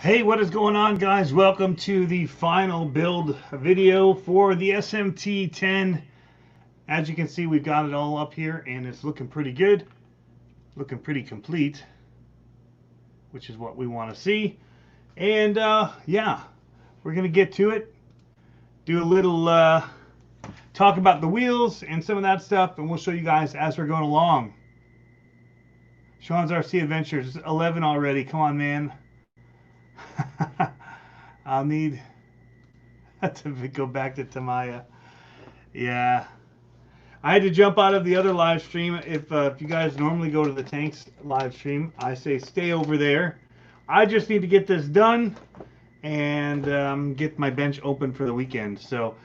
Hey, what is going on, guys? Welcome to the final build video for the SMT10. As you can see, we've got it all up here and it's looking pretty good, looking pretty complete, which is what we want to see. And yeah, we're gonna get to it, do a little talk about the wheels and some of that stuff, and we'll show you guys as we're going along. Sean's RC Adventures 11 already. Come on, man. I'll need to go back to Tamaya. Yeah, I had to jump out of the other live stream. If you guys normally go to the Tanks live stream, I say stay over there. I just need to get this done and get my bench open for the weekend. So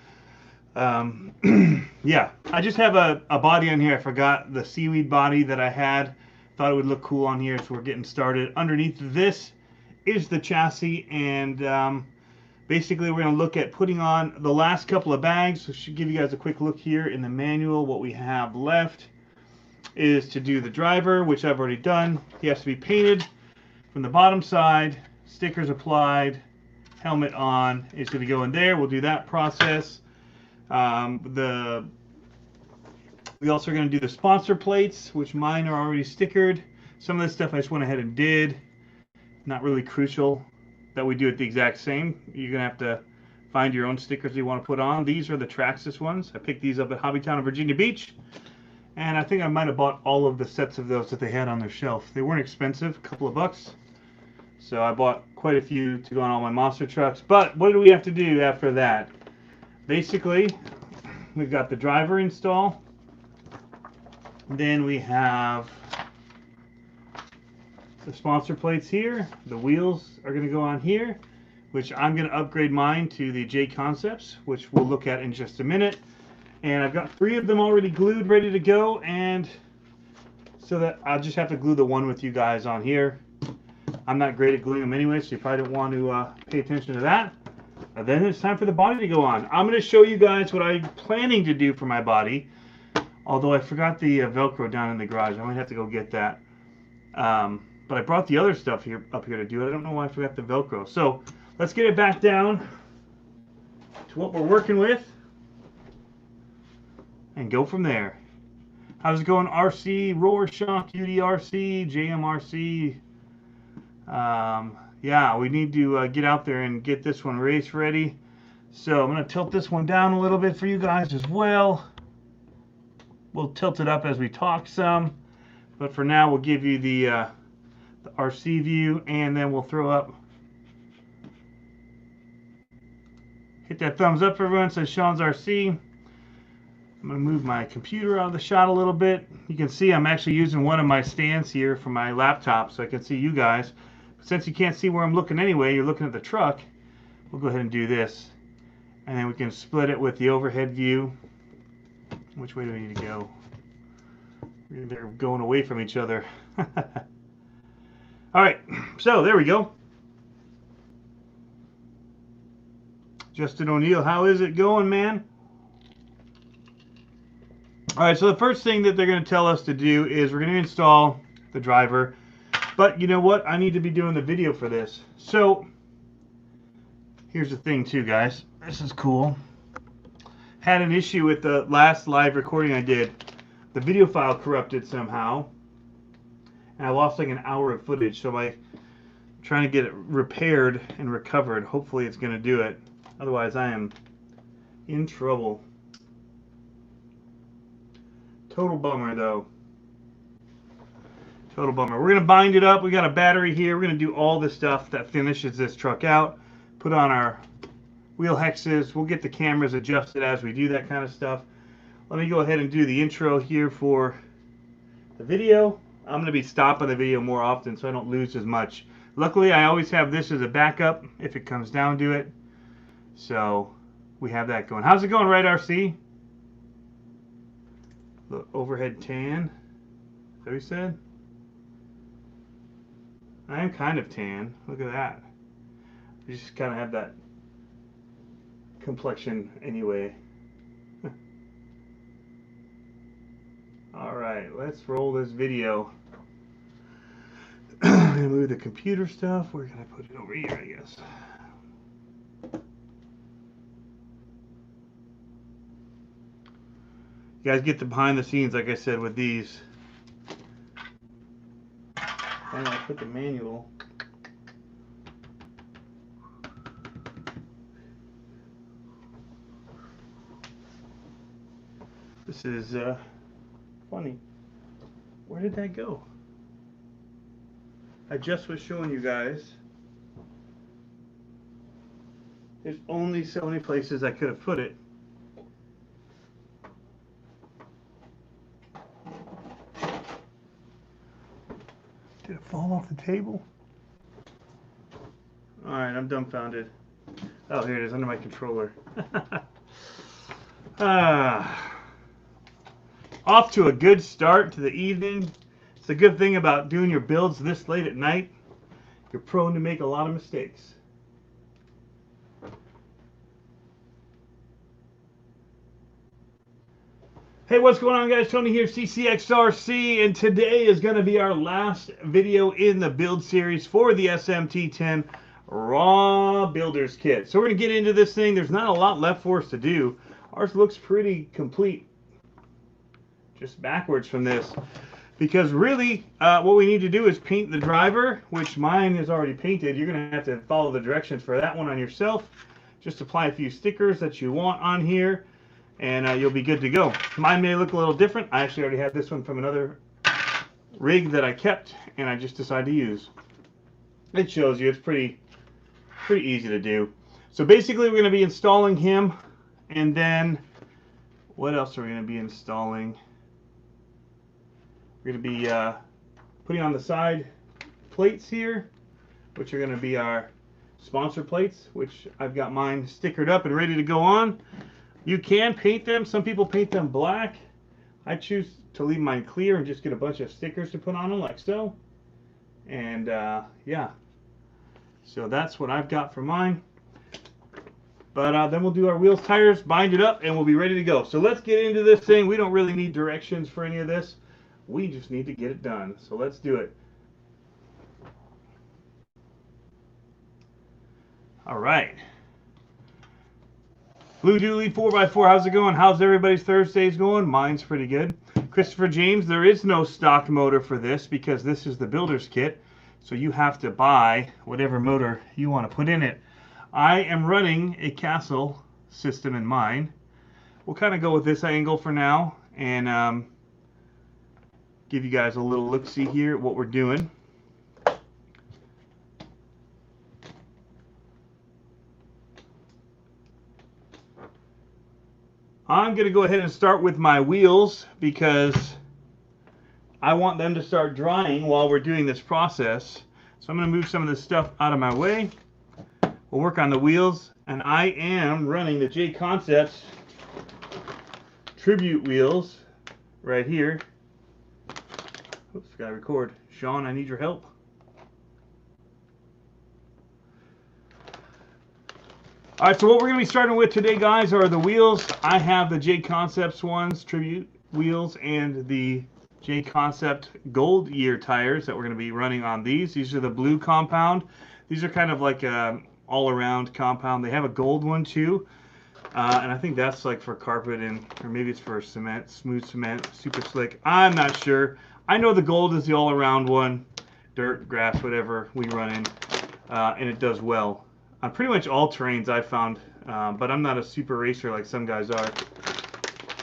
yeah, I just have a body on here. I forgot the seaweed body that I had. Thought it would look cool on here, so we're getting started. Underneath this is the chassis, and basically we're going to look at putting on the last couple of bags. So I should give you guys a quick look here in the manual. What we have left is to do the driver, which I've already done. He has to be painted from the bottom side, stickers applied, helmet on. It's going to go in there. We'll do that process. We also are going to do the sponsor plates, which mine are already stickered. Some of this stuff I just went ahead and did. Not really crucial that we do it the exact same. You're going to have to find your own stickers you want to put on. These are the Traxxas ones. I picked these up at Hobbytown in Virginia Beach. And I think I might have bought all of the sets of those that they had on their shelf. They weren't expensive, a couple of bucks. So I bought quite a few to go on all my monster trucks. But what do we have to do after that? Basically, we've got the driver install. Then we have the sponsor plates here. The wheels are going to go on here, which I'm going to upgrade mine to the J Concepts, which we'll look at in just a minute. And I've got 3 of them already glued, ready to go, and so that I'll just have to glue the one with you guys on here. I'm not great at gluing them anyway, so you probably don't want to pay attention to that. And then it's time for the body to go on. I'm going to show you guys what I'm planning to do for my body, although I forgot the Velcro down in the garage. I might have to go get that. But I brought the other stuff up here to do it. I don't know why I forgot the Velcro. So let's get it back down to what we're working with and go from there. How's it going, RC, Rorschach, UDRC, JMRC? Yeah, we need to get out there and get this one race ready. So I'm going to tilt this one down a little bit for you guys as well. We'll tilt it up as we talk some. But for now, we'll give you the RC view, and then we'll throw up. Hit that thumbs up for everyone, says Sean's RC. I'm going to move my computer out of the shot a little bit. You can see I'm actually using one of my stands here for my laptop so I can see you guys. But since you can't see where I'm looking anyway, you're looking at the truck, we'll go ahead and do this. And then we can split it with the overhead view. Which way do we need to go? They're going away from each other. All right, so there we go. Justin O'Neill, how is it going, man? All right, so the first thing that they're going to tell us to do is we're going to install the driver. But you know what? I need to be doing the video for this. So here's the thing too, guys. This is cool. Had an issue with the last live recording I did. The video file corrupted somehow. And I lost like an hour of footage. So I'm trying to get it repaired and recovered. Hopefully it's going to do it. Otherwise I am in trouble. Total bummer though. Total bummer. We're going to bind it up. We got a battery here. We're going to do all the stuff that finishes this truck out. Put on our wheel hexes. We'll get the cameras adjusted as we do that kind of stuff. Let me go ahead and do the intro here for the video. I'm going to be stopping the video more often so I don't lose as much. Luckily, I always have this as a backup if it comes down to it. So we have that going. How's it going, right, RC? The overhead tan. Is that what you said? I am kind of tan. Look at that. I just kind of have that complexion anyway. Alright, let's roll this video. gonna move the computer stuff. Where can I put it? Over here, I guess. You guys get the behind the scenes, like I said, with these. And I put the manual. This is funny. Where did that go? I just was showing you guys. There's only so many places I could have put it. Did it fall off the table? Alright, I'm dumbfounded. Oh, here it is, under my controller. Off to a good start to the evening. It's a good thing about doing your builds this late at night. You're prone to make a lot of mistakes. Hey, what's going on, guys? Tony here, CCXRC, and today is going to be our last video in the build series for the SMT10 Raw Builder's Kit. So we're going to get into this thing. There's not a lot left for us to do. Ours looks pretty complete just backwards from this, because really what we need to do is paint the driver, which mine is already painted. You're going to have to follow the directions for that one on yourself. Just apply a few stickers that you want on here, and you'll be good to go. Mine may look a little different. I actually already had this one from another rig that I kept, and I just decided to use. It shows you it's pretty easy to do. So basically we're going to be installing him, and then what else are we going to be installing? We're going to be putting on the side plates here, which are going to be our sponsor plates, which I've got mine stickered up and ready to go on. You can paint them. Some people paint them black. I choose to leave mine clear and just get a bunch of stickers to put on them like so. And yeah, so that's what I've got for mine. But then we'll do our wheels, tires, bind it up, and we'll be ready to go. So let's get into this thing. We don't really need directions for any of this. We just need to get it done. So let's do it. All right. Blue Dooley 4x4, how's it going? How's everybody's Thursdays going? Mine's pretty good. Christopher James, there is no stock motor for this because this is the builder's kit. So you have to buy whatever motor you want to put in it. I am running a Castle system in mine. We'll kind of go with this angle for now and give you guys a little look-see here at what we're doing. I'm going to go ahead and start with my wheels because I want them to start drying while we're doing this process. So I'm going to move some of this stuff out of my way. We'll work on the wheels, and I am running the J Concepts Tribute wheels right here. Oops, gotta record. Sean, I need your help. Alright, so what we're going to be starting with today, guys, are the wheels. I have the J Concepts ones, Tribute wheels, and the J Concept Gold Year tires that we're going to be running on these. These are the blue compound. These are kind of like a all-around compound. They have a gold one too, and I think that's like for carpet, and or maybe it's for cement, smooth cement, super slick. I'm not sure. I know the gold is the all-around one, dirt, grass, whatever we run in, and it does well on pretty much all terrains I've found, but I'm not a super racer like some guys are.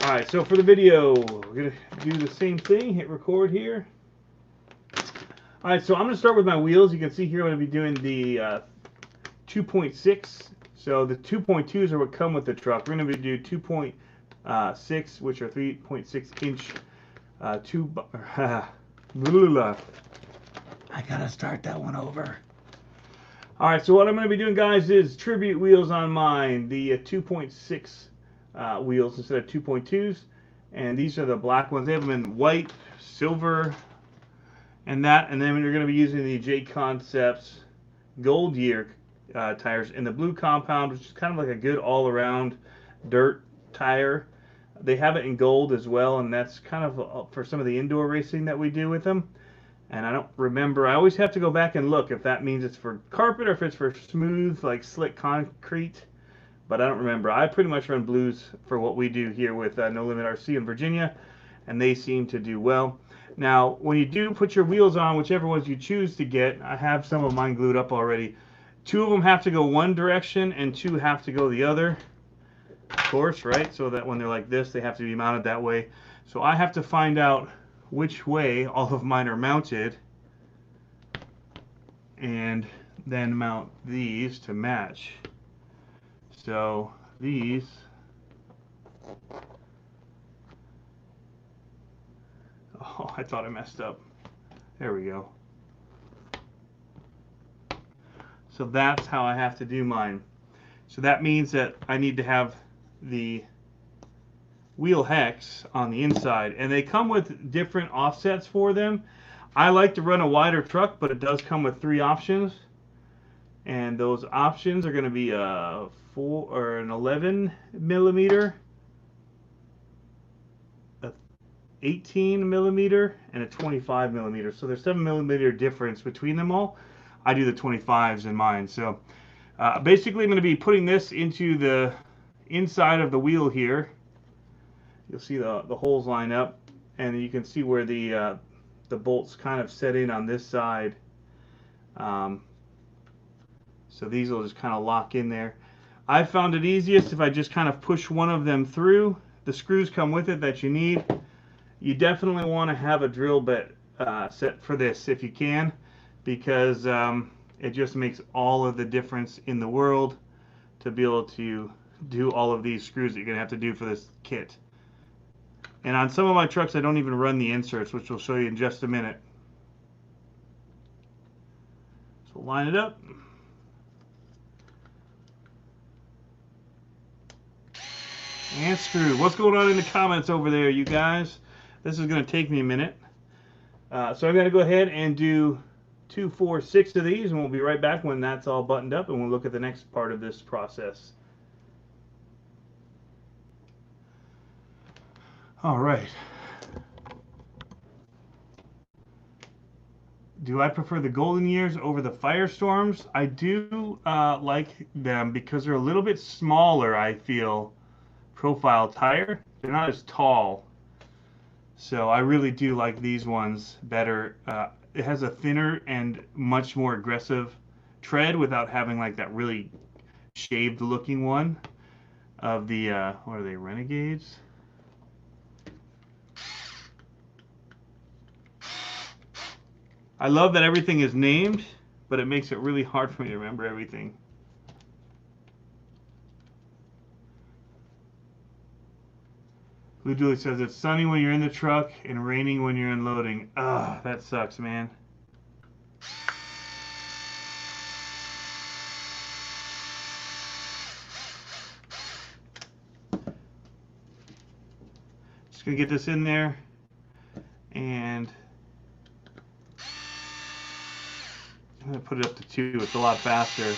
Alright, so for the video, we're going to do the same thing, hit record here. Alright, so I'm going to start with my wheels. You can see here I'm going to be doing the 2.6. So the 2.2s are what come with the truck. We're going to do 2.6, which are 3.6 inch I gotta start that one over. Alright, so what I'm going to be doing, guys, is Tribute wheels on mine. The 2.6 wheels instead of 2.2s. And these are the black ones. They have them in white, silver, and that. And then you're going to be using the J Concepts Gold Year tires in the blue compound, which is kind of like a good all-around dirt tire. They have it in gold as well, and that's kind of for some of the indoor racing that we do with them. And I don't remember. I always have to go back and look if that means it's for carpet or if it's for smooth, like slick concrete. But I don't remember. I pretty much run blues for what we do here with No Limit RC in Virginia, and they seem to do well. Now, when you do put your wheels on, whichever ones you choose to get, I have some of mine glued up already. 2 of them have to go one direction and 2 have to go the other, of course, right? So that when they're like this, they have to be mounted that way. So I have to find out which way all of mine are mounted and then mount these to match. So these oh, I thought I messed up. There we go. So that's how I have to do mine. So that means that I need to have the wheel hex on the inside, and they come with different offsets for them. I like to run a wider truck, but it does come with 3 options, and those options are going to be a 4 or an 11 millimeter, a 18 millimeter, and a 25 millimeter. So there's 7 millimeter difference between them all. I do the 25s in mine. So basically I'm going to be putting this into the inside of the wheel here. You'll see the holes line up, and you can see where the bolts kind of set in on this side. So these will just kind of lock in there. I found it easiest if I just kind of push one of them through. The screws come with it that you need. You definitely want to have a drill bit set for this if you can, because it just makes all of the difference in the world to be able to do all of these screws that you're going to have to do for this kit. And on some of my trucks, I don't even run the inserts, which we'll show you in just a minute. So line it up. And screw. What's going on in the comments over there, you guys? This is going to take me a minute. So I'm going to go ahead and do 2, 4, 6 of these, and we'll be right back when that's all buttoned up, and we'll look at the next part of this process. All right. Do I prefer the Golden Years over the Firestorms? I do like them because they're a little bit smaller, I feel, profile tire. They're not as tall. So I really do like these ones better. It has a thinner and much more aggressive tread without having like that really shaved looking one of the, what are they, Renegades? I love that everything is named, but it makes it really hard for me to remember everything. Blue Dooley says it's sunny when you're in the truck and raining when you're unloading. Ugh, that sucks, man. Just gonna get this in there, and I'm going to put it up to 2. It's a lot faster.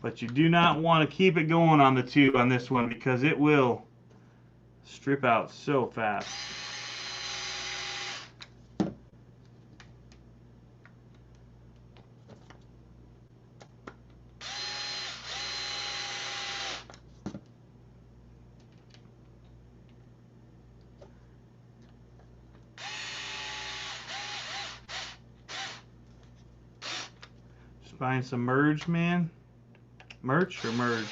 But you do not want to keep it going on the 2 on this one because it will strip out so fast. Buying some merge, man. Merch or merge?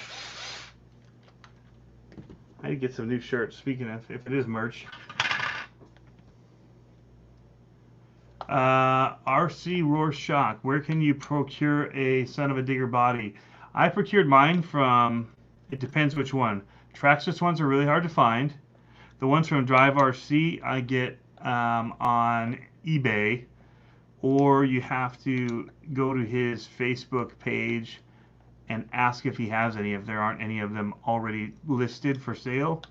I need to get some new shirts. Speaking of, if it is merch. RC Rorschach, where can you procure a Son of a Digger body? I procured mine from, it depends which one. Traxxas ones are really hard to find. The ones from Drive RC I get on eBay. Or you have to go to his Facebook page and ask if he has any, if there aren't any of them already listed for sale.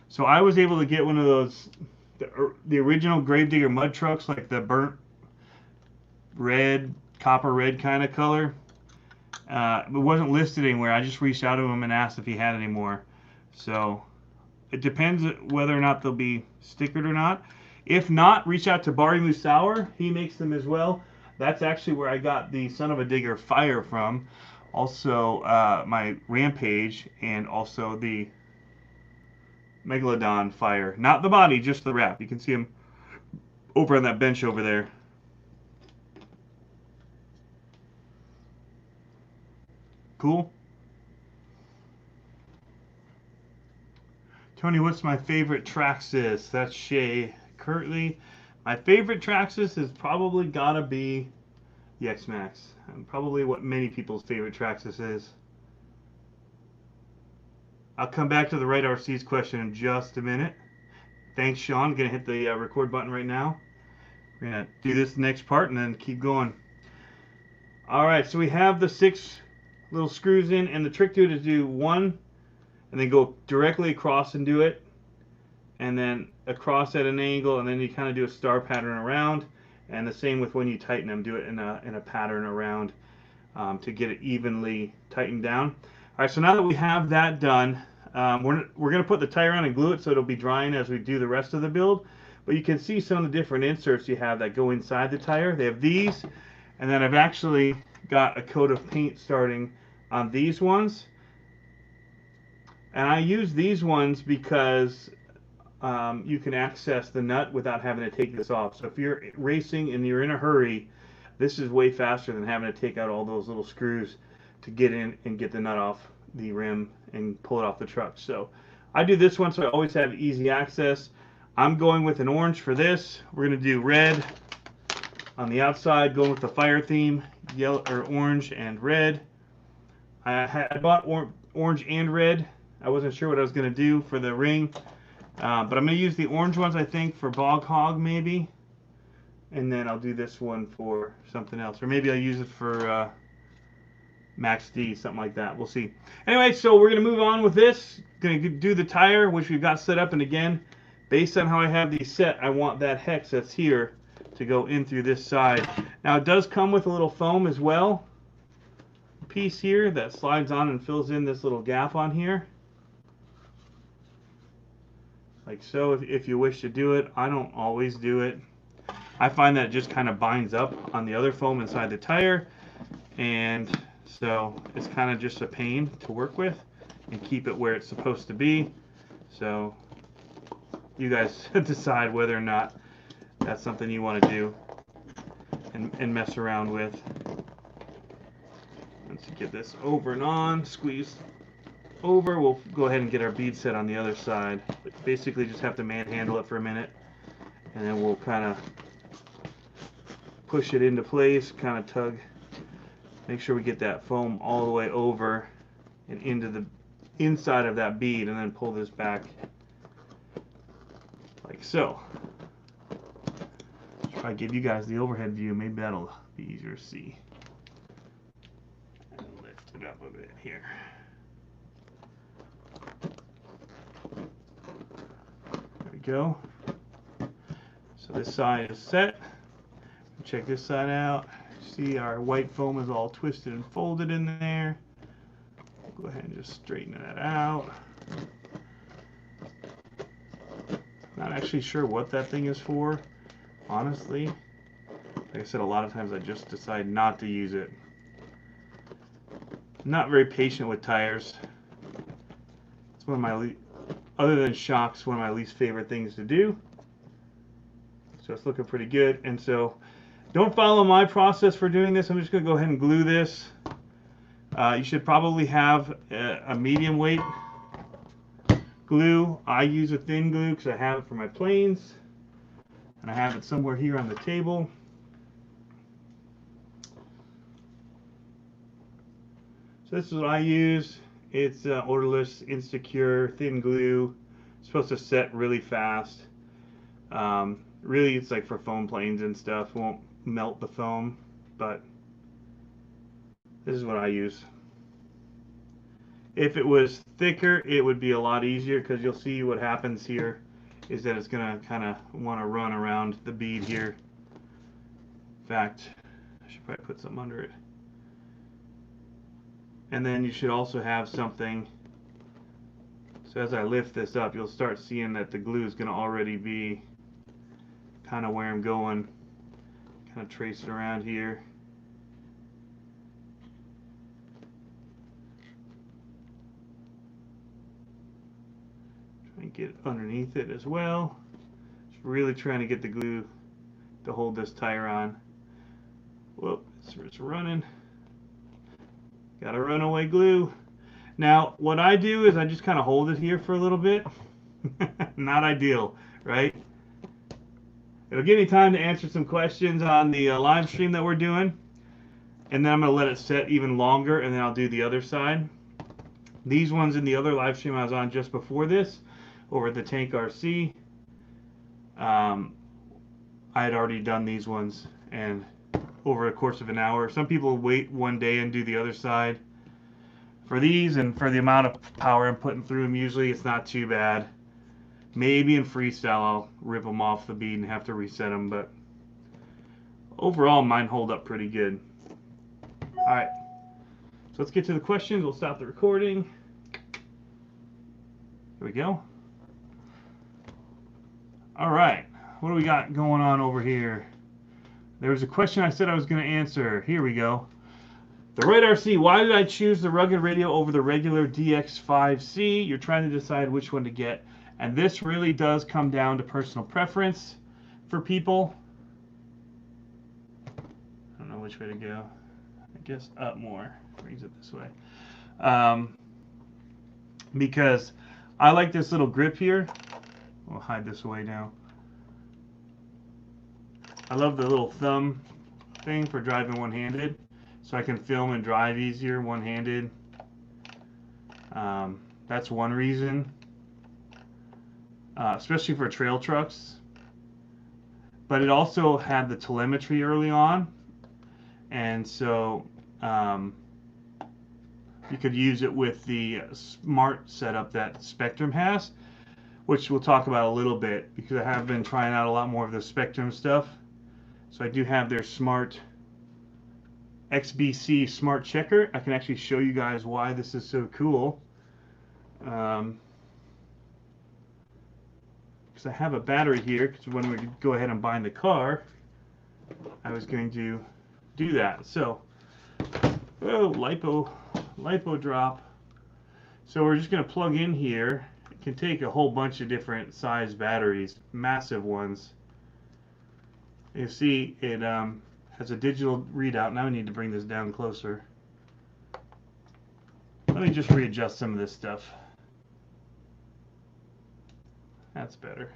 So I was able to get one of those, the original Gravedigger mud trucks, like the burnt red, copper red kind of color. It wasn't listed anywhere. I just reached out to him and asked if he had any more. So it depends whether or not they'll be stickered or not. If not, reach out to Barry Musauer. He makes them as well. That's actually where I got the Son of a Digger Fire from. Also, my Rampage, and also the Megalodon Fire. Not the body, just the wrap. You can see him over on that bench over there. Cool. Tony, what's my favorite Traxxas? That's Shay Kirtley. My favorite Traxxas is probably gotta be the X-Max. Probably what many people's favorite Traxxas is. I'll come back to the Right RC's question in just a minute. Thanks, Sean. Gonna hit the record button right now. We're gonna do this next part and then keep going. All right, so we have the 6 little screws in, and the trick to it is do one, and then go directly across and do it, and then across at an angle, and then you kind of do a star pattern around, and the same with when you tighten them, do it in a pattern around to get it evenly tightened down. All right, so now that we have that done, we're going to put the tire on and glue it so it'll be drying as we do the rest of the build. But you can see some of the different inserts you have that go inside the tire. They have these, and then I've actually got a coat of paint starting on these ones. And I use these ones because you can access the nut without having to take this off. So if you're racing and you're in a hurry, this is way faster than having to take out all those little screws to get in and get the nut off the rim and pull it off the truck. So I do this one so I always have easy access. I'm going with an orange for this. We're going to do red on the outside, going with the fire theme, yellow or orange and red. I bought orange and red. I wasn't sure what I was going to do for the ring, but I'm going to use the orange ones, I think, for Bog Hog maybe, and then I'll do this one for something else, or maybe I'll use it for Max D, something like that. We'll see. Anyway, so we're going to move on with this. Going to do the tire, which we've got set up, and again, based on how I have these set, I want that hex that's here to go in through this side. Now, it does come with a little foam as well, piece here that slides on and fills in this little gap on here. Like so, if you wish to do it. I don't always do it. I find that it just kind of binds up on the other foam inside the tire, and so it's kind of just a pain to work with and keep it where it's supposed to be. So you guys decide whether or not that's something you want to do and mess around with. Once you get this over and on, squeeze over, we'll go ahead and get our bead set on the other side. But basically just have to manhandle it for a minute, and then we'll kind of push it into place, kind of tug, make sure we get that foam all the way over and into the inside of that bead, and then pull this back like so. Try to give you guys the overhead view, maybe that'll be easier to see. And lift it up a bit here. There we go. So this side is set. Check this side out. See, our white foam is all twisted and folded in there. Go ahead and just straighten that out. Not actually sure what that thing is for, honestly. Like I said, a lot of times I just decide not to use it. I'm not very patient with tires. It's one of my, other than shocks, one of my least favorite things to do. So it's looking pretty good. And so don't follow my process for doing this. I'm just going to go ahead and glue this. You should probably have a medium weight glue. I use a thin glue because I have it for my planes. And I have it somewhere here on the table. So this is what I use. It's odorless, Instacure, thin glue. It's supposed to set really fast. Really, it's like for foam planes and stuff. It won't melt the foam, but this is what I use. If it was thicker, it would be a lot easier, because you'll see what happens here is that it's going to kind of want to run around the bead here. In fact, I should probably put something under it. And then you should also have something, so as I lift this up, you'll start seeing that the glue is going to already be kind of where I'm going. Kind of trace it around here. Try and get underneath it as well. Just really trying to get the glue to hold this tire on. Whoop, it's running. Got a runaway glue. Now, what I do is I just kind of hold it here for a little bit. Not ideal, right? It'll give me time to answer some questions on the live stream that we're doing. And then I'm going to let it set even longer, and then I'll do the other side. These ones in the other live stream I was on just before this, over at the Tank RC, I had already done these ones, and over a course of an hour. Some people wait one day and do the other side. For these, and for the amount of power I'm putting through them, usually it's not too bad. Maybe in freestyle I'll rip them off the bead and have to reset them, but overall mine hold up pretty good. Alright, so let's get to the questions. We'll stop the recording. Here we go. Alright, what do we got going on over here? There was a question I said I was going to answer. Here we go. The Right RC, why did I choose the rugged radio over the regular DX5C? You're trying to decide which one to get. And this really does come down to personal preference for people. I don't know which way to go. I guess up more. Brings it this way. Because I like this little grip here. We'll hide this away now. I love the little thumb thing for driving one-handed. So I can film and drive easier one-handed. That's one reason. Especially for trail trucks. But it also had the telemetry early on. And so you could use it with the smart setup that Spectrum has, which we'll talk about a little bit because I have been trying out a lot more of the Spectrum stuff. So I do have their smart XBC smart checker. I can actually show you guys why this is so cool. Because I have a battery here, because when we go ahead and bind the car, I was going to do that. So, oh, lipo drop. So we're just going to plug in here. It can take a whole bunch of different size batteries, massive ones. You see it has a digital readout. Now I need to bring this down closer. Let me just readjust some of this stuff. That's better.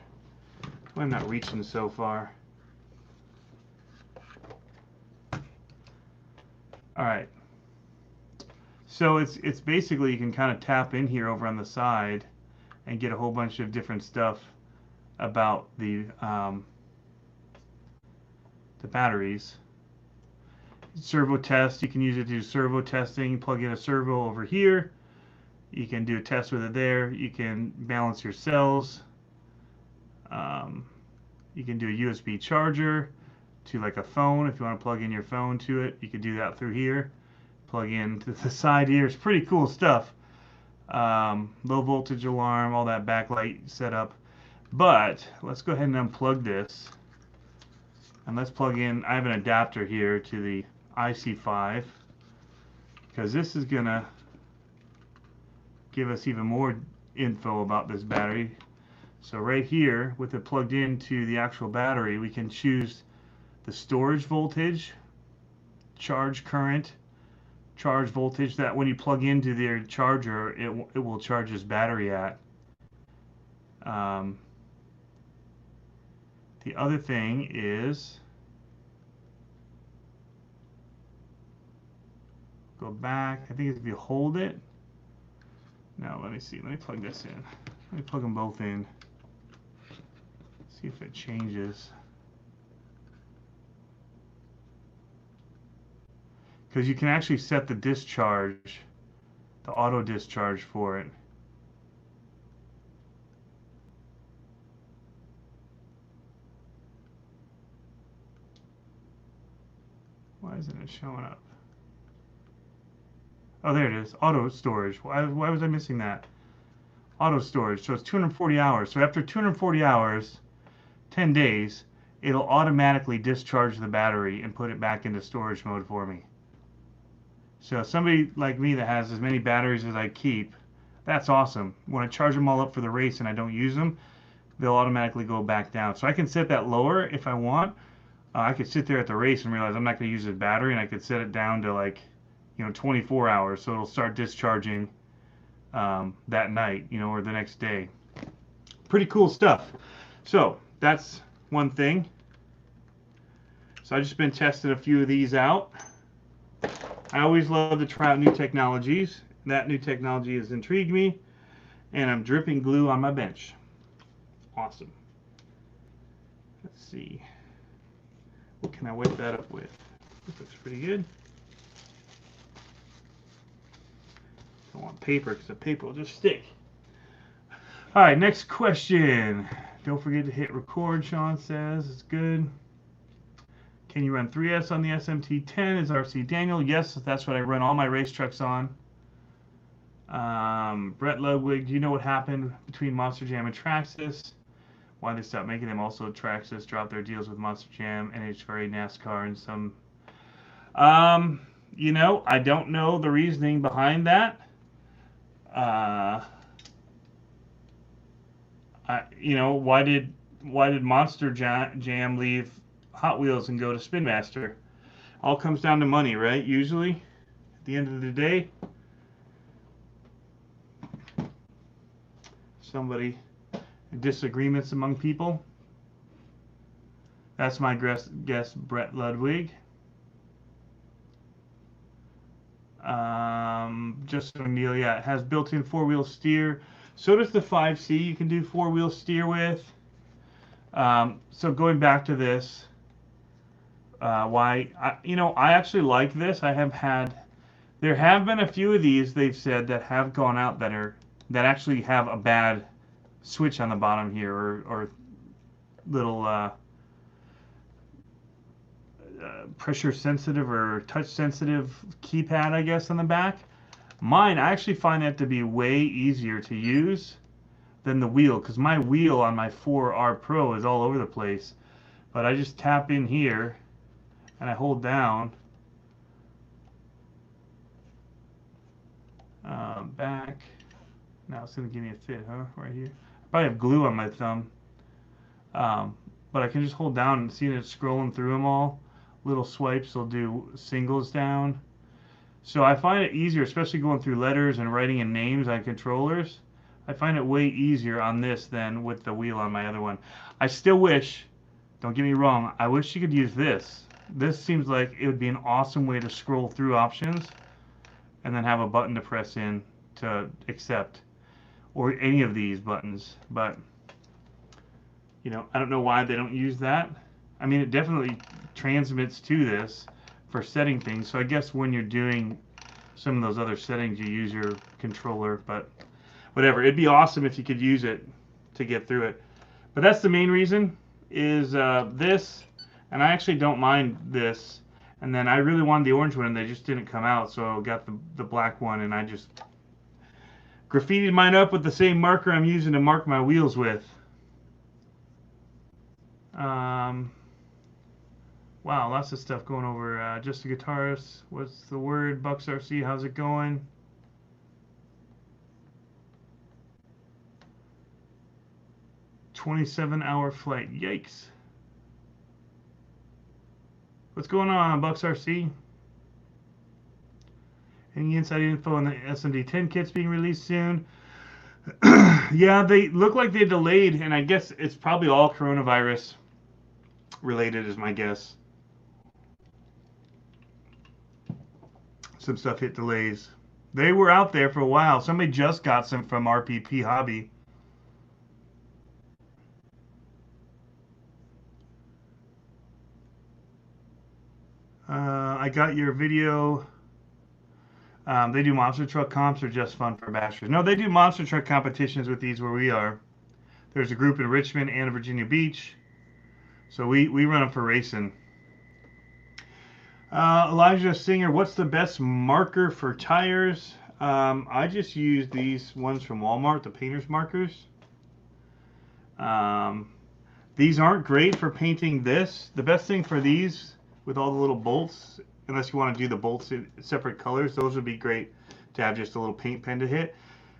I'm not reaching so far. Alright. So it's basically you can kind of tap in here over on the side and get a whole bunch of different stuff about the batteries. Servo test, you can use it to do servo testing. Plug in a servo over here. You can do a test with it there. You can balance your cells. You can do a USB charger to like a phone. If you want to plug in your phone to it, you can do that through here. Plug in to the side here. It's pretty cool stuff. Low voltage alarm, all that backlight setup. But let's go ahead and unplug this. And let's plug in, I have an adapter here to the IC5, because this is going to give us even more info about this battery. So right here, with it plugged into the actual battery, we can choose the storage voltage, charge current, charge voltage, that when you plug into their charger, it will charge this battery at. The other thing is, go back, I think it's if you hold it. Now let me see, let me plug this in. Let me plug them both in. See if it changes. Because you can actually set the discharge, the auto discharge for it. Why isn't it showing up? Oh, there it is. Auto storage. Why was I missing that? Auto storage. So it's 240 hours. So after 240 hours, 10 days, it'll automatically discharge the battery and put it back into storage mode for me. So somebody like me that has as many batteries as I keep, that's awesome. When I charge them all up for the race and I don't use them, they'll automatically go back down. So I can set that lower if I want. I could sit there at the race and realize I'm not going to use this battery, and I could set it down to like, 24 hours, so it'll start discharging that night, or the next day. Pretty cool stuff. So that's one thing. So I've just been testing a few of these out. I always love to try out new technologies. That new technology has intrigued me, and I'm dripping glue on my bench. Awesome. Let's see. What can I wet that up with? This looks pretty good. Don't want paper because the paper will just stick. All right, next question. Don't forget to hit record, Sean says. It's good. Can you run 3S on the SMT10? Is RC Daniel? Yes, that's what I run all my race trucks on. Brett Ludwig, do you know what happened between Monster Jam and Traxxas? Why they stopped making them? Also, Traxxas dropped their deals with Monster Jam, NHRA, NASCAR, and some. I don't know the reasoning behind that. Why did Monster Jam leave Hot Wheels and go to Spin Master? All comes down to money, right? Usually, at the end of the day, disagreements among people. That's my guess, Brett Ludwig. Just O'Neill, yeah, it has built-in four-wheel steer. So does the 5C. You can do four-wheel steer with. So going back to this, I actually like this. There have been a few of these they've said that have gone out that actually have a bad switch on the bottom here, or little pressure sensitive or touch sensitive keypad, I guess, on the back. Mine, I actually find that to be way easier to use than the wheel, because my wheel on my 4R Pro is all over the place. But I just tap in here and I hold down back. Now it's going to give me a fit, huh? Right here. I probably have glue on my thumb. But I can just hold down and see it scrolling through them all. Little swipes will do singles down. So I find it easier, especially going through letters and writing in names on controllers. I find it way easier on this than with the wheel on my other one. I still wish, don't get me wrong, I wish you could use this. This seems like it would be an awesome way to scroll through options and then have a button to press in to accept, or any of these buttons. But I don't know why they don't use that. I mean, it definitely transmits to this for setting things. So I guess when you're doing some of those other settings, you use your controller. But whatever, it'd be awesome if you could use it to get through it. But that's the main reason is this, and I actually don't mind this. And then I really wanted the orange one, and they just didn't come out, so I got the black one, and I just graffitied mine up with the same marker I'm using to mark my wheels with. Wow, lots of stuff going over. Just a guitarist. What's the word? Bucks RC, how's it going? "27-hour flight." Yikes. What's going on, Bucks RC? Any inside info on the SMT10 kits being released soon? Yeah, they look like they delayed, and I guess it's probably all coronavirus related is my guess. Some stuff hit delays. They were out there for a while. Somebody just got some from RPP Hobby. I got your video. They do monster truck comps or just fun for bashers? No, they do monster truck competitions with these where we are. There's a group in Richmond and Virginia Beach. So we run them for racing. Elijah Singer, what's the best marker for tires? I just use these ones from Walmart, the painter's markers. These aren't great for painting this. The best thing for these, with all the little bolts, unless you want to do the bolts in separate colors, those would be great to have just a little paint pen to hit.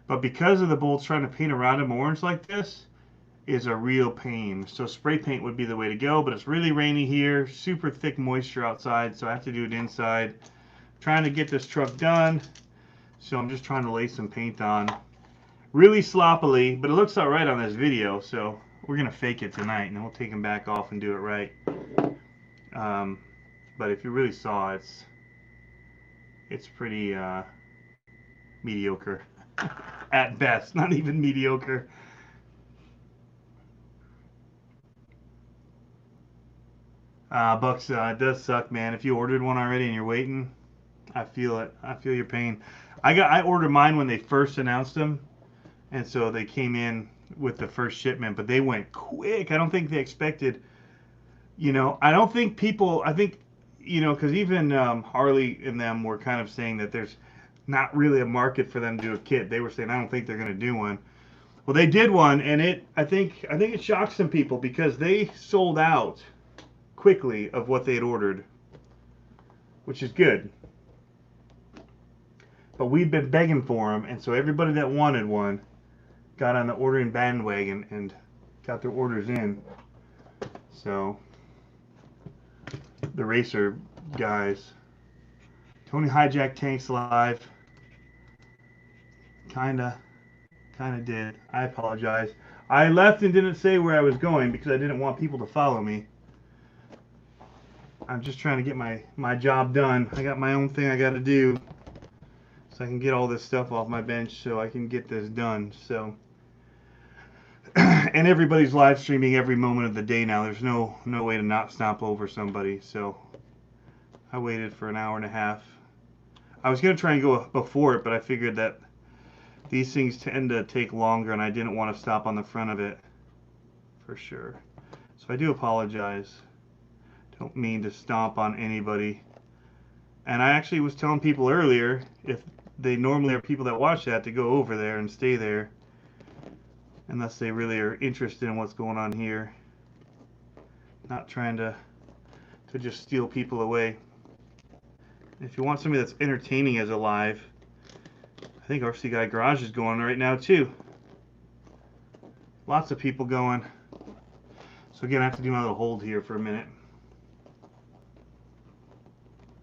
But because of the bolts trying to paint around them orange like this is a real pain. So spray paint would be the way to go, but it's really rainy here, super thick moisture outside, so I have to do it inside. I'm trying to get this truck done, so I'm just trying to lay some paint on. Really sloppily, but it looks all right on this video, so we're going to fake it tonight, and then we'll take them back off and do it right. But if you really saw, it's pretty mediocre. At best, not even mediocre. Bucks, it does suck, man. If you ordered one already and you're waiting, I feel it. I feel your pain. I ordered mine when they first announced them, and so they came in with the first shipment, but they went quick. I don't think they expected, I don't think people, I think, because even Harley and them were kind of saying that there's not really a market for them to do a kit. They were saying, I don't think they're going to do one. Well, they did one, and I think it shocked some people because they sold out quickly of what they had ordered, which is good. But we've been begging for them, and so everybody that wanted one got on the ordering bandwagon and got their orders in. So the racer guys, Tony Hijack Tanks Live, kinda did. I apologize. I left and didn't say where I was going because I didn't want people to follow me. I'm just trying to get my job done. I got my own thing I got to do, so I can get all this stuff off my bench so I can get this done. So, and everybody's live streaming every moment of the day now. There's no way to not stomp over somebody. So I waited for an hour and a half. I was going to try and go before it, but I figured that these things tend to take longer, and I didn't want to stop on the front of it for sure. So I do apologize. Don't mean to stomp on anybody. And I actually was telling people earlier, if they normally are people that watch that, to go over there and stay there, unless they really are interested in what's going on here. Not trying to just steal people away. If you want somebody that's entertaining as a live, I think RC Guy Garage is going right now too. Lots of people going. So again, I have to do my little hold here for a minute.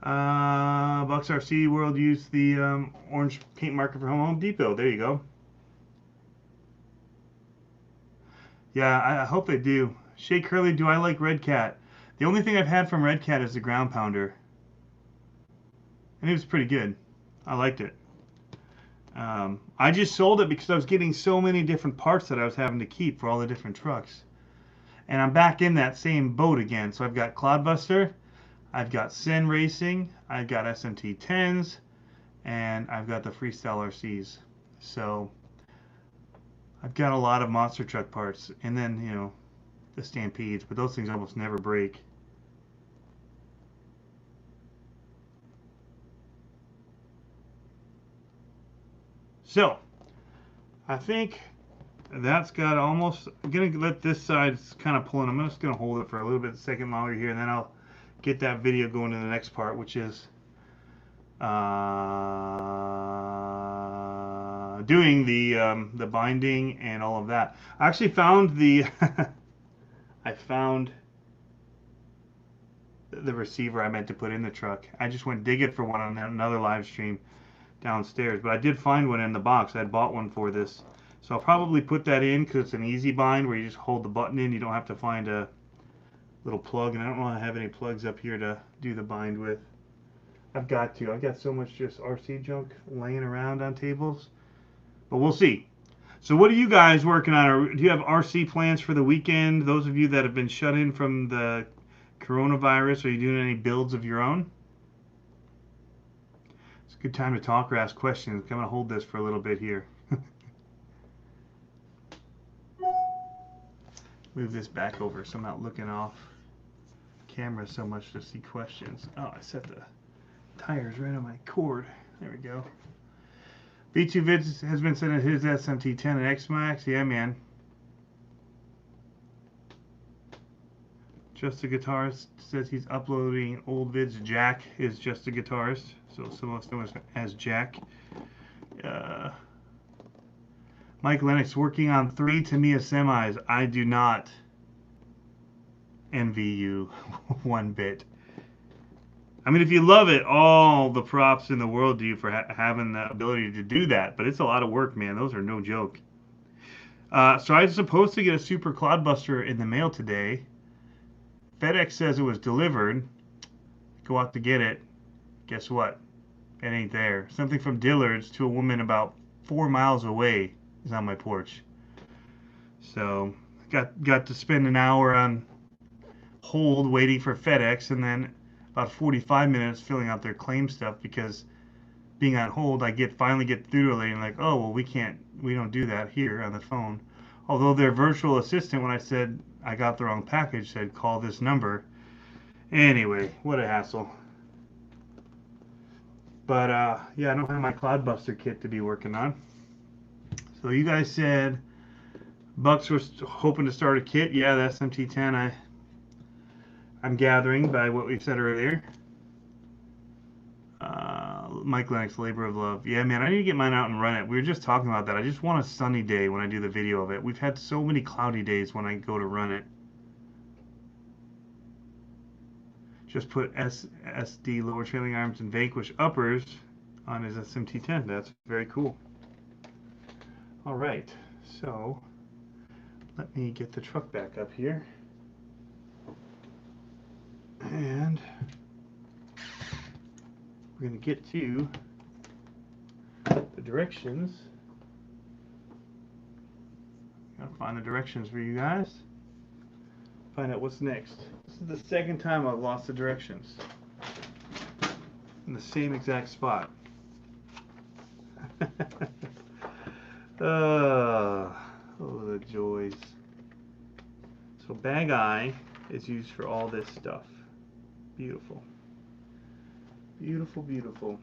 Bucks RC World used the orange paint marker from Home Depot. There you go. Yeah, I hope they do. Shay Curly, do I like Red Cat? The only thing I've had from Red Cat is the ground pounder. And it was pretty good. I liked it. I just sold it because I was getting so many different parts that I was having to keep for all the different trucks. And I'm back in that same boat again. So I've got Cloudbuster, I've got Sen Racing, I've got SMT10s, and I've got the Freestyle RCs. So I've got a lot of monster truck parts. And then, the Stampedes, but those things almost never break. So, I think that's got almost, I'm going to let this side kind of pull in. I'm just going to hold it for a little bit, a second longer here, and then I'll get that video going to the next part, which is doing the binding and all of that. I actually found I found the receiver I meant to put in the truck. I just went digging for one on another live stream downstairs, but I did find one in the box. I had bought one for this, so I'll probably put that in because it's an easy bind where you just hold the button in. You don't have to find a little plug, and I don't know if I have any plugs up here to do the bind with. I've got so much just RC junk laying around on tables, but we'll see. So what are you guys working on? Or do you have RC plans for the weekend? Those of you that have been shut in from the coronavirus, are you doing any builds of your own? It's a good time to talk or ask questions. I'm going to hold this for a little bit here. Move this back over so I'm not looking off camera so much to see questions. Oh, I set the tires right on my cord. There we go. B2 Vids has been sending his SMT10 and X-Max. Yeah, man. Just a Guitarist says he's uploading old vids. Jack is Just a Guitarist, so some of us know as Jack. Mike Lennox working on 3 Tamiya semis. I do not envy you one bit. I mean, if you love it, all the props in the world to you for having the ability to do that. But it's a lot of work, man. Those are no joke. So I was supposed to get a Super Clodbuster in the mail today. FedEx says it was delivered. Go out to get it. Guess what? It ain't there. Something from Dillard's to a woman about 4 miles away is on my porch. So got to spend an hour on hold waiting for FedEx, and then about 45 minutes filling out their claim stuff, because being on hold, I finally get through to a lady and like, oh, well, we don't do that here on the phone. Although their virtual assistant, when I said I got the wrong package, said call this number. Anyway, what a hassle. But yeah, I don't have my Clodbuster kit to be working on. So you guys said Bucks was hoping to start a kit. Yeah, the SMT10 I'm gathering by what we said earlier. Mike Lennox, labor of love. Yeah, man, I need to get mine out and run it. We were just talking about that. I just want a sunny day when I do the video of it. We've had so many cloudy days when I go to run it. Just put SD lower trailing arms and Vanquish uppers on his SMT10. That's very cool. All right, so let me get the truck back up here. And we're going to get to the directions. Gotta find the directions for you guys. Find out what's next. This is the second time I've lost the directions in the same exact spot. Oh, the joys. So bag I is used for all this stuff. Beautiful. Beautiful, beautiful.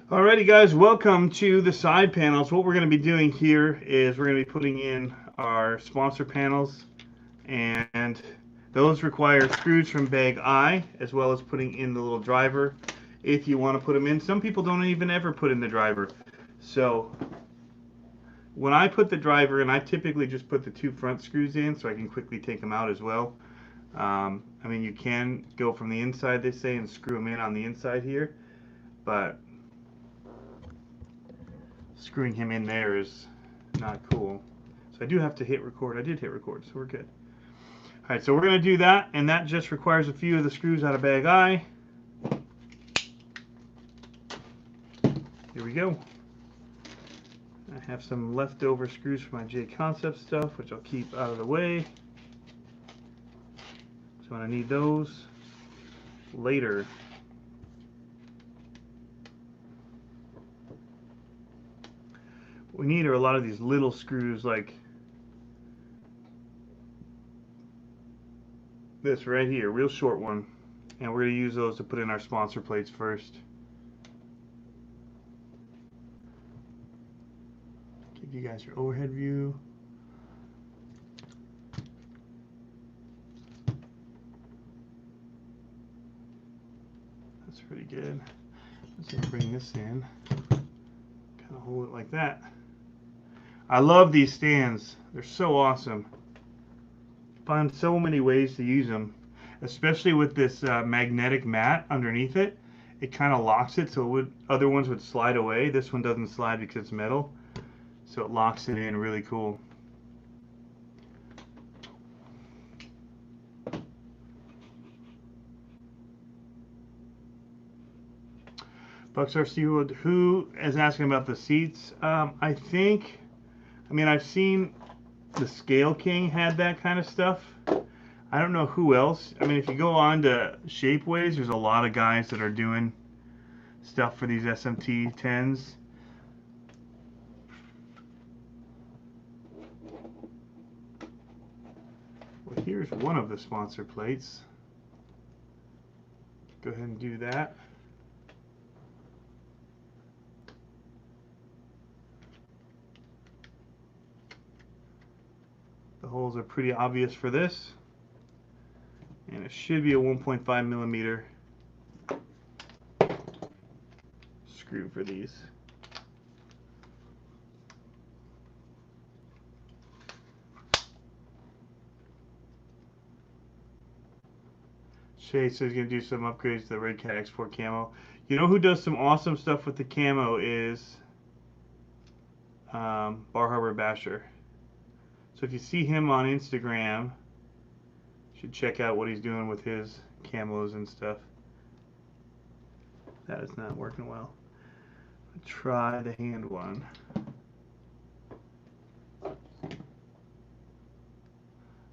Alrighty guys, welcome to the side panels. What we're going to be doing here is we're going to be putting in our sponsor panels, and those require screws from bag I, as well as putting in the little driver if you want to put them in. Some people don't even ever put in the driver. So when I put the driver in, I typically just put the 2 front screws in so I can quickly take them out as well. I mean, you can go from the inside, they say, and screw them in on the inside here, but screwing him in there is not cool. So I do have to hit record. I did hit record, so we're good. Alright, so we're going to do that, and that just requires a few of the screws out of bag I. Here we go. I have some leftover screws for my J Concept stuff, which I'll keep out of the way. So I need those later. What we need are a lot of these little screws like this right here, real short one. And we're going to use those to put in our sponsor plates first. Give you guys your overhead view. That's pretty good. Let's just bring this in. Kind of hold it like that. I love these stands. They're so awesome. Find so many ways to use them, especially with this magnetic mat underneath it. It kind of locks it, so other ones would slide away. This one doesn't slide because it's metal, so it locks it in really cool. Buckstar Seawood, who is asking about the seats? I mean, I've seen the Scale King had that kind of stuff. I don't know who else. I mean, if you go on to Shapeways, there's a lot of guys that are doing stuff for these SMT10s. Well, here's one of the sponsor plates. Go ahead and do that. holes are pretty obvious for this. And it should be a 1.5 millimeter screw for these. Shay says he's going to do some upgrades to the Red Cat Export camo. You know who does some awesome stuff with the camo is Bar Harbor Basher. So if you see him on Instagram, you should check out what he's doing with his camos and stuff. That is not working well. Try the hand one.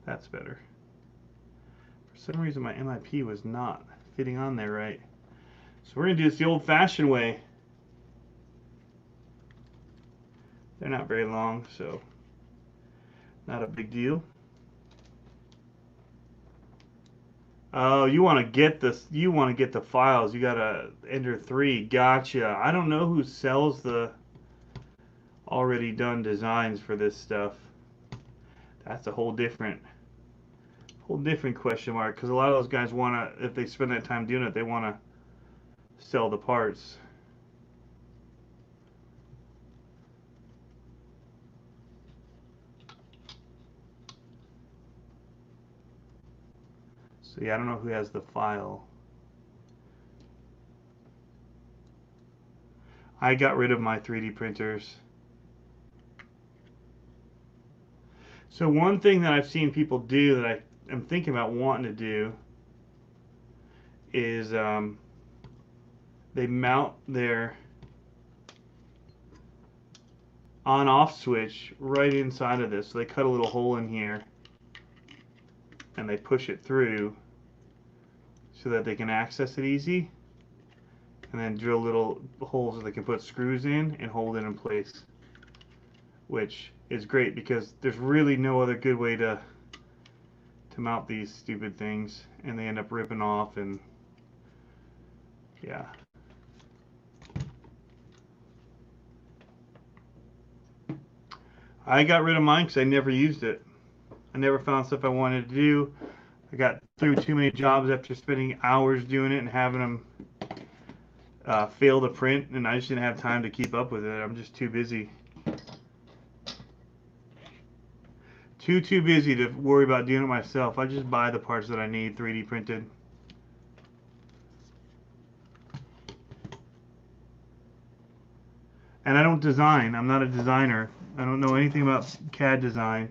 That's better. For some reason my MIP was not fitting on there right. So we're going to do this the old-fashioned way. They're not very long, so not a big deal. Oh, you want to get this? You want to get the files? You got to enter 3. Gotcha. I don't know who sells the already done designs for this stuff. That's a whole different question mark. Because a lot of those guys want to, if they spend that time doing it, they want to sell the parts. So yeah, I don't know who has the file. I got rid of my 3D printers. So one thing that I've seen people do that I am thinking about wanting to do is they mount their on-off switch right inside of this. So they cut a little hole in here and they push it through so that they can access it easy, and then drill little holes so they can put screws in and hold it in place, which is great because there's really no other good way to mount these stupid things, and they end up ripping off. And yeah, I got rid of mine because I never used it. I never found stuff I wanted to do. I got through too many jobs after spending hours doing it and having them fail to print, and I just didn't have time to keep up with it. I'm just too busy. Too busy to worry about doing it myself. I just buy the parts that I need 3D printed. And I don't design. I'm not a designer. I don't know anything about CAD design.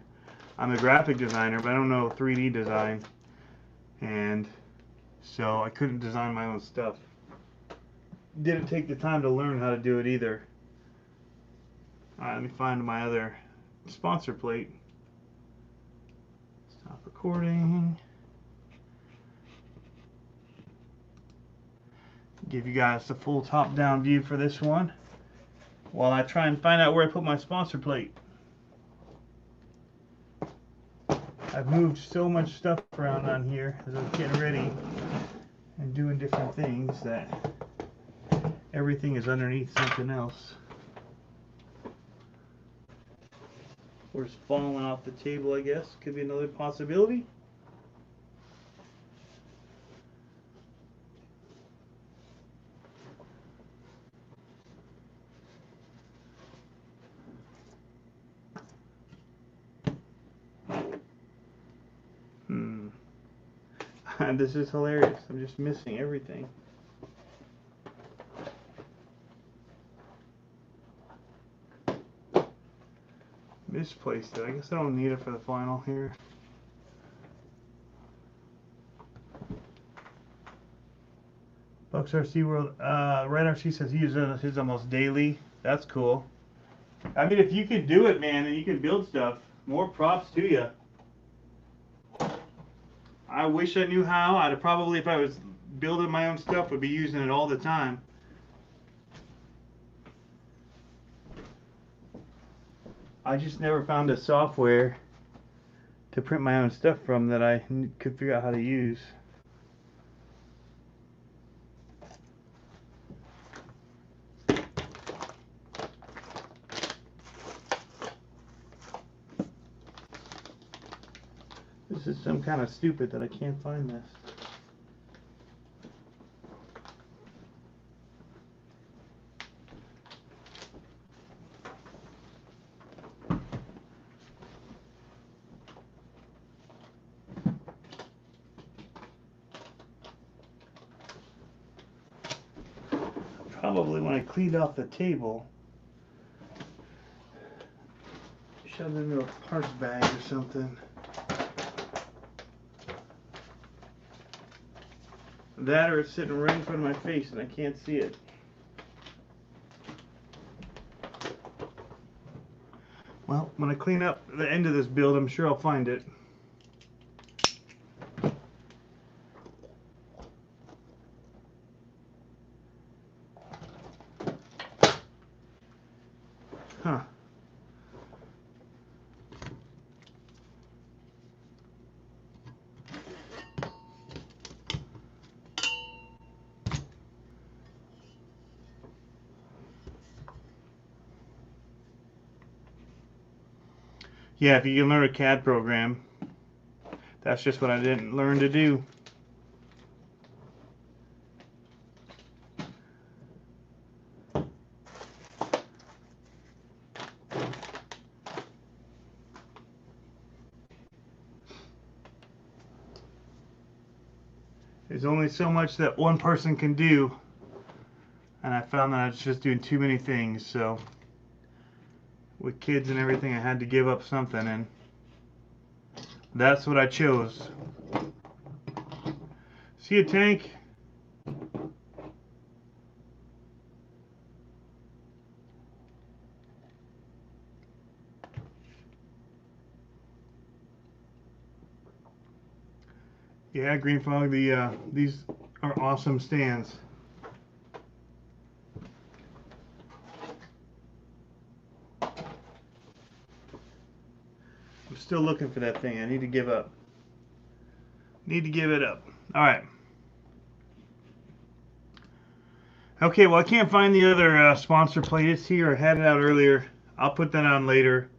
I'm a graphic designer, but I don't know 3D design. And so I couldn't design my own stuff. Didn't take the time to learn how to do it either. Alright, let me find my other sponsor plate. Stop recording. Give you guys the full top-down view for this one while I try and find out where I put my sponsor plate. I've moved so much stuff around on here as I was getting ready and doing different things that everything is underneath something else. Or it's falling off the table, I guess. Could be another possibility. This is hilarious. I'm just missing everything. Misplaced it. I guess I don't need it for the final here. Bucks RC World. Right RC says he uses his almost daily. That's cool. I mean, if you can do it, man, and you can build stuff, more props to you. I wish I knew how. I'd probably, if I was building my own stuff, would be using it all the time. I just never found a software to print my own stuff from that I could figure out how to use. is some kind of stupid that I can't find this. Probably when I cleaned off the table, shoved it into a parts bag or something. That or it's sitting right in front of my face and I can't see it. Well, when I clean up the end of this build, I'm sure I'll find it. Huh. Yeah, if you can learn a CAD program, that's just what I didn't learn to do. There's only so much that one person can do, and I found that I was just doing too many things, so with kids and everything I had to give up something, and that's what I chose. See a tank? Yeah, Green Fog, these are awesome stands. I'm still looking for that thing. I need to give up. Need to give it up. All right. Okay, well, I can't find the other sponsor plate. It's here. I had it out earlier. I'll put that on later.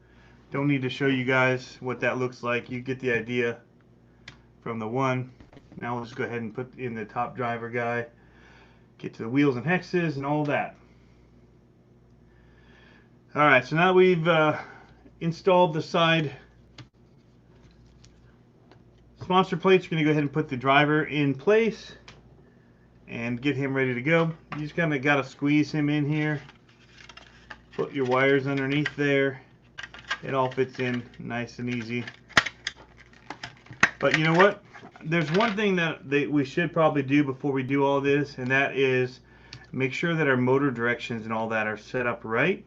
Don't need to show you guys what that looks like. You get the idea from the one. Now we'll just go ahead and put in the top driver guy. Get to the wheels and hexes and all that. All right, so now we've installed the side sponsor plates. We're going to go ahead and put the driver in place and get him ready to go. You just kind of got to squeeze him in here. Put your wires underneath there. It all fits in nice and easy. But you know what? There's one thing that we should probably do before we do all this, and that is make sure that our motor directions and all that are set up right,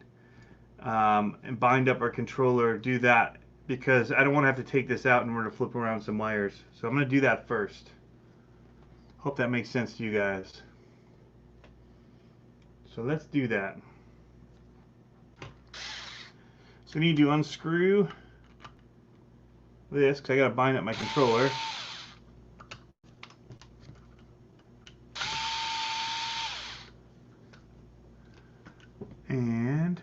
and bind up our controller. Do that because I don't want to have to take this out in order to flip around some wires. So I'm going to do that first. Hope that makes sense to you guys. So let's do that. So I need to unscrew this because I got to bind up my controller. And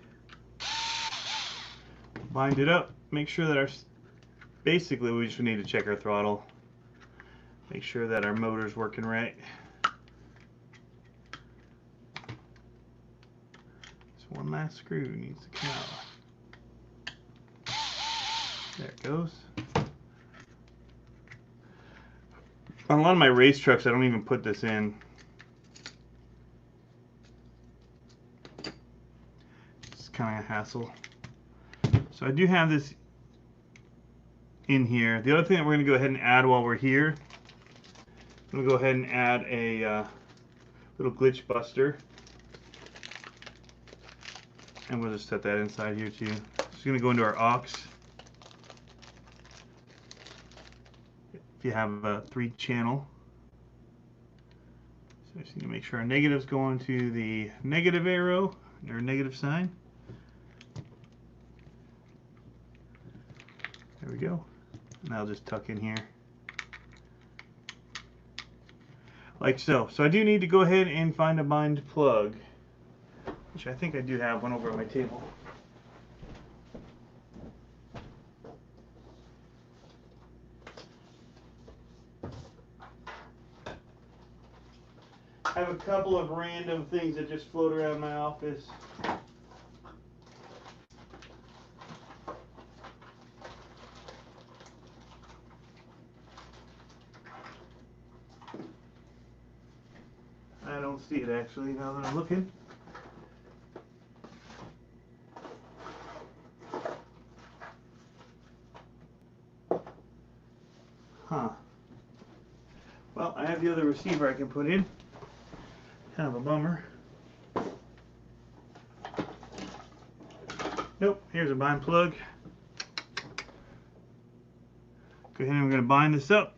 bind it up. Make sure that basically we just need to check our throttle. Make sure that our motor's working right. This one last screw needs to come out. There it goes. On a lot of my race trucks, I don't even put this in. It's kind of a hassle. So I do have this in here. The other thing that we're going to go ahead and add while we're here, I'm going to go ahead and add a little glitch buster. And we'll just set that inside here too. It's going to go into our aux. If you have a 3-channel. So I just need to make sure our negative's going to the negative arrow, or negative sign. There we go. And I'll just tuck in here. Like so. So I do need to go ahead and find a bind plug, which I think I do have one over at my table. I have a couple of random things that just float around my office. I don't see it actually now that I'm looking. Huh. Well, I have the other receiver I can put in. Kind of a bummer. Nope, here's a bind plug. Go ahead and I'm going to bind this up.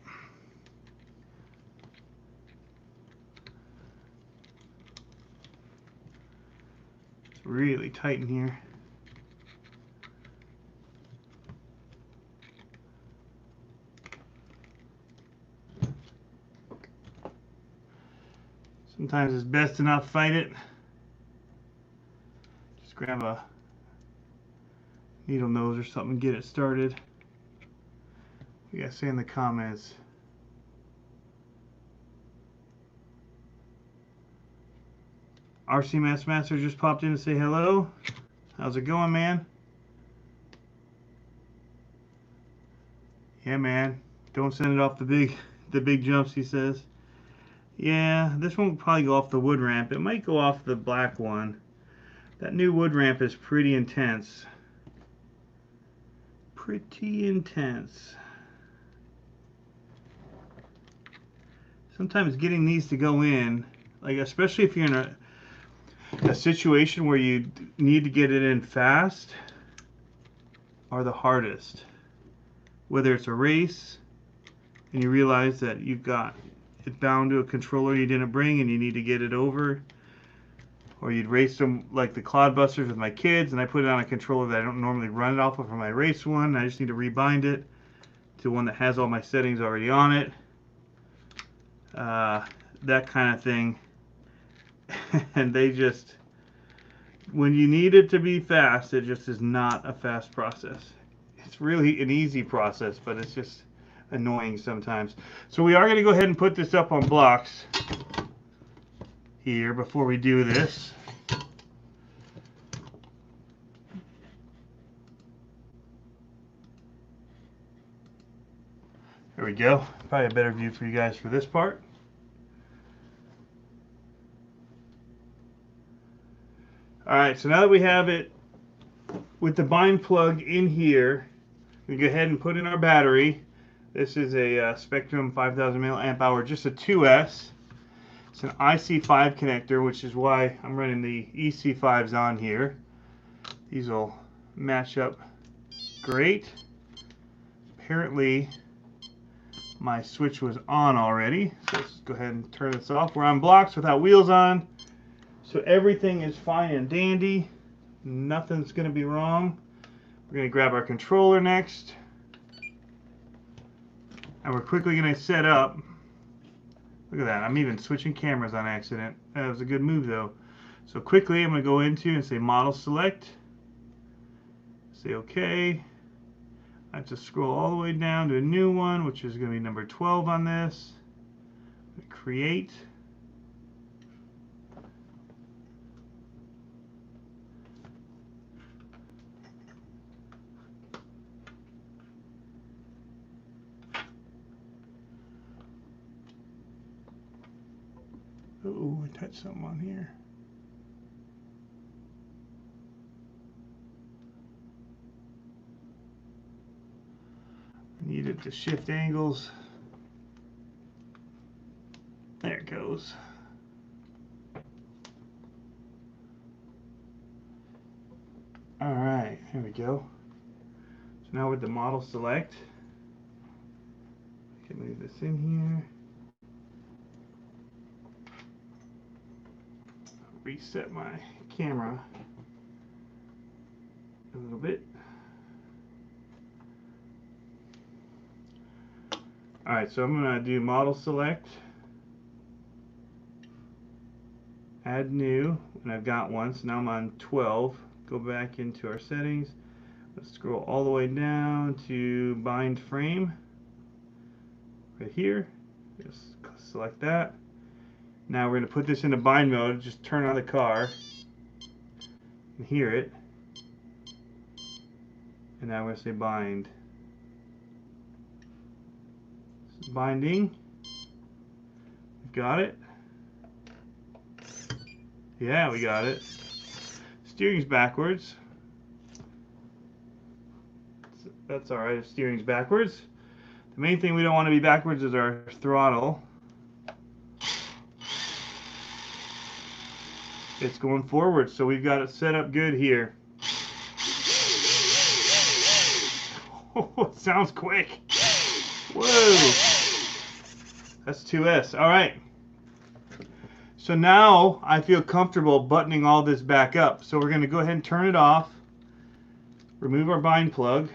It's really tight in here. Sometimes it's best to not fight it. Just grab a needle nose or something and get it started. You guys say in the comments. RC Master just popped in to say hello. How's it going, man? Yeah, man. Don't send it off the big jumps, he says. Yeah, this won't probably go off the wood ramp. It might go off the black one. That new wood ramp is pretty intense. Pretty intense. Sometimes getting these to go in, like especially if you're in a situation where you need to get it in fast, are the hardest. Whether it's a race and you realize that you've got it bound to a controller you didn't bring and you need to get it over, or you'd race them like the Clodbusters with my kids and I put it on a controller that I don't normally run it off of for my race one. I just need to rebind it to one that has all my settings already on it. That kind of thing. And they just, when you need it to be fast, it just is not a fast process. It's really an easy process, but it's just annoying sometimes. So we are going to go ahead and put this up on blocks here before we do this. There we go. Probably a better view for you guys for this part. Alright, so now that we have it with the bind plug in here, we go ahead and put in our battery. This is a Spectrum 5000 milliamp hour, just a 2S. It's an IC5 connector, which is why I'm running the EC5s on here. These will match up great. Apparently, my switch was on already. So let's go ahead and turn this off. We're on blocks without wheels on. So everything is fine and dandy. Nothing's going to be wrong. We're going to grab our controller next. And we're quickly going to set up. Look at that. I'm even switching cameras on accident. That was a good move though. So quickly I'm going to go into and say model select. Say OK. I have to scroll all the way down to a new one, which is going to be number 12 on this. Create. Oh, I touched something on here. I need it to shift angles. There it goes. Alright, here we go. So now with the model select, I can move this in here. Reset my camera a little bit. Alright, so I'm going to do model select, add new, and I've got one, so now I'm on 12. Go back into our settings. Let's scroll all the way down to bind frame right here. Just select that. Now we're going to put this into bind mode. Just turn on the car and hear it. And now we're going to say bind. This is binding. Got it. Yeah, we got it. Steering's backwards. That's alright if steering's backwards. The main thing we don't want to be backwards is our throttle. It's going forward, so we've got it set up good here. Oh, it sounds quick. Whoa. That's 2S. Alright. So now I feel comfortable buttoning all this back up. So we're going to go ahead and turn it off. Remove our bind plug.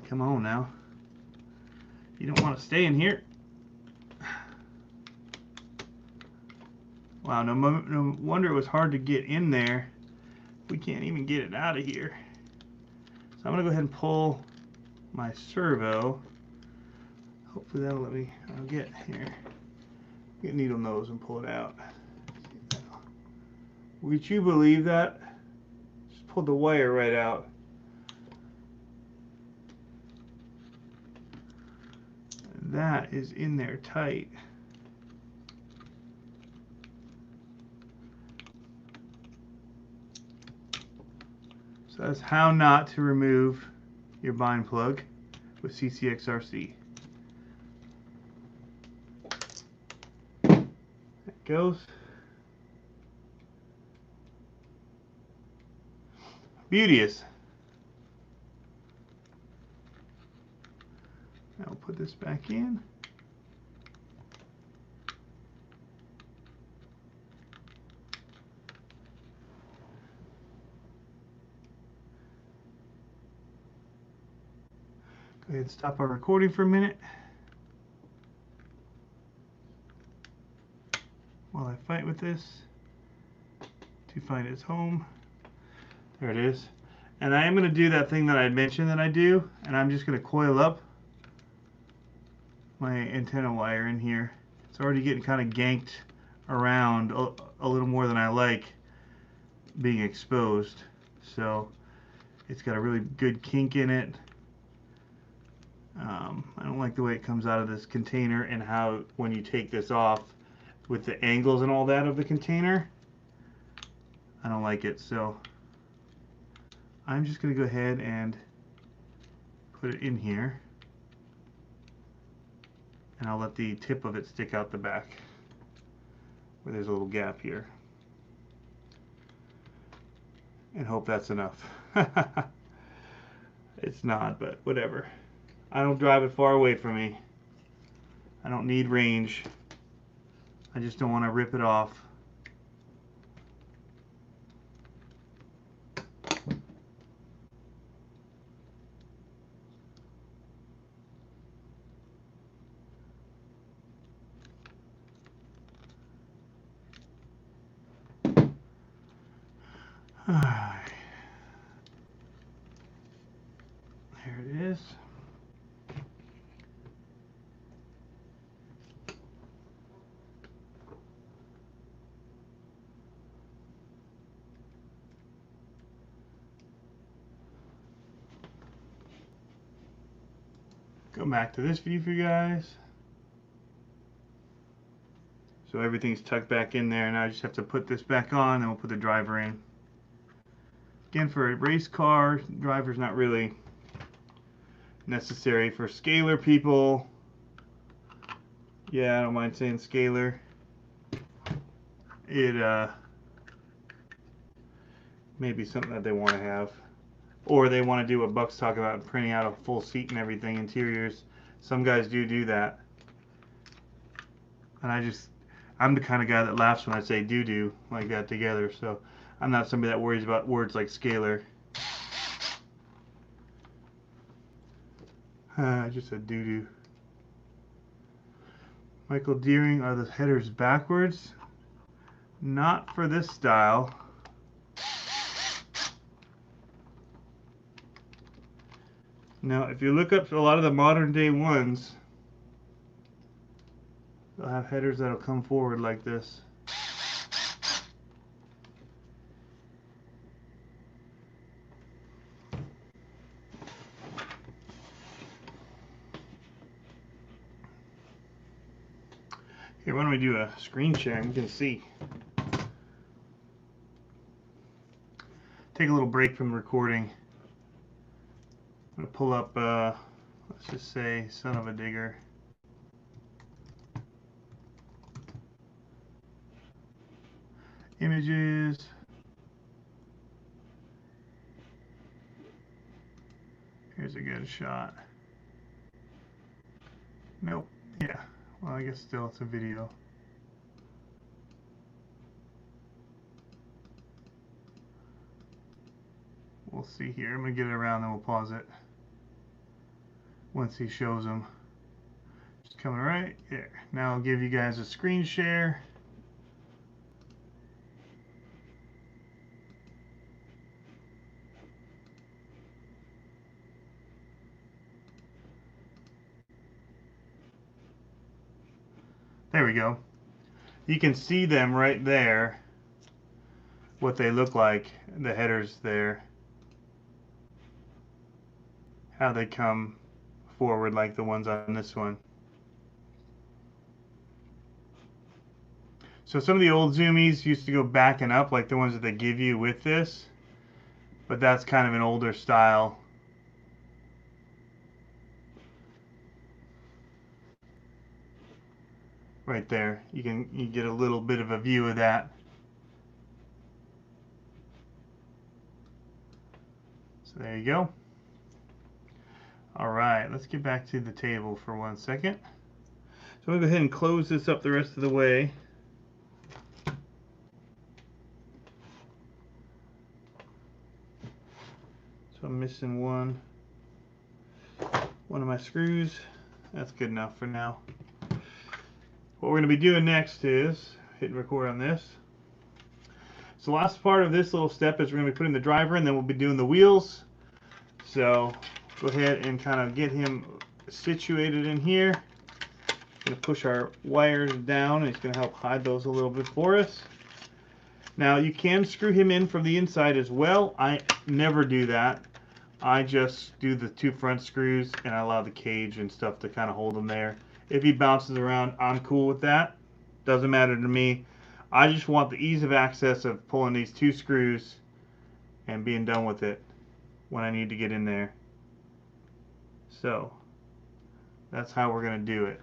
Come on now. You don't want to stay in here. Wow, no wonder it was hard to get in there. We can't even get it out of here. So I'm going to go ahead and pull my servo. Hopefully that'll let me, I'll get here. Get needle nose and pull it out. Would you believe that? Just pulled the wire right out. That is in there tight. So that's how not to remove your bind plug with CCXRC. There it goes. Beauteous. Now we'll put this back in. Go ahead and stop our recording for a minute while I fight with this to find its home. There it is. And I am going to do that thing that I mentioned that I do, and I'm just going to coil up my antenna wire in here. It's already getting kind of ganked around a little more than I like being exposed. So it's got a really good kink in it. I don't like the way it comes out of this container, and how when you take this off with the angles and all that of the container, I don't like it. So I'm just going to go ahead and put it in here, and I'll let the tip of it stick out the back where there's a little gap here, and hope that's enough. It's not, but whatever. I don't drive it far away from me. I don't need range. I just don't want to rip it off. There it is. Go back to this view for you guys. So everything's tucked back in there. Now I just have to put this back on, and we'll put the driver in. Again, for a race car, driver's not really necessary. For scalar people, yeah, I don't mind saying scalar. It may be something that they want to have. Or they want to do what Buck's talking about, printing out a full seat and everything, interiors. Some guys do that. And I'm the kind of guy that laughs when I say do like that together. So I'm not somebody that worries about words like scalar. I just said do. Michael Deering, are the headers backwards? Not for this style. Now, if you look up a lot of the modern day ones, They'll have headers that'll come forward like this. Here, why don't we do a screen share and you can see. Take a little break from recording. I'm going to pull up, let's just say, Son of a Digger. Images. Here's a good shot. Nope. Yeah. Well, I guess still it's a video. We'll see here. I'm going to get it around, then we'll pause it. Once he shows them. Just coming right there. Now I'll give you guys a screen share. There we go. You can see them right there, what they look like, the headers there, how they come forward like the ones on this one. So some of the old Zoomies used to go backing up like the ones that they give you with this, but that's kind of an older style. Right there, you get a little bit of a view of that. So there you go. All right, let's get back to the table for 1 second. So I'm going to go ahead and close this up the rest of the way. So I'm missing one of my screws. That's good enough for now. What we're going to be doing next is hitting record on this. So the last part of this little step is we're going to be putting the driver in, then we'll be doing the wheels. So go ahead and kind of get him situated in here. Going to push our wires down, and he's going to help hide those a little bit for us. Now you can screw him in from the inside as well. I never do that. I just do the 2 front screws and I allow the cage and stuff to kind of hold him there. If he bounces around, I'm cool with that. Doesn't matter to me. I just want the ease of access of pulling these 2 screws and being done with it when I need to get in there. So that's how we're going to do it.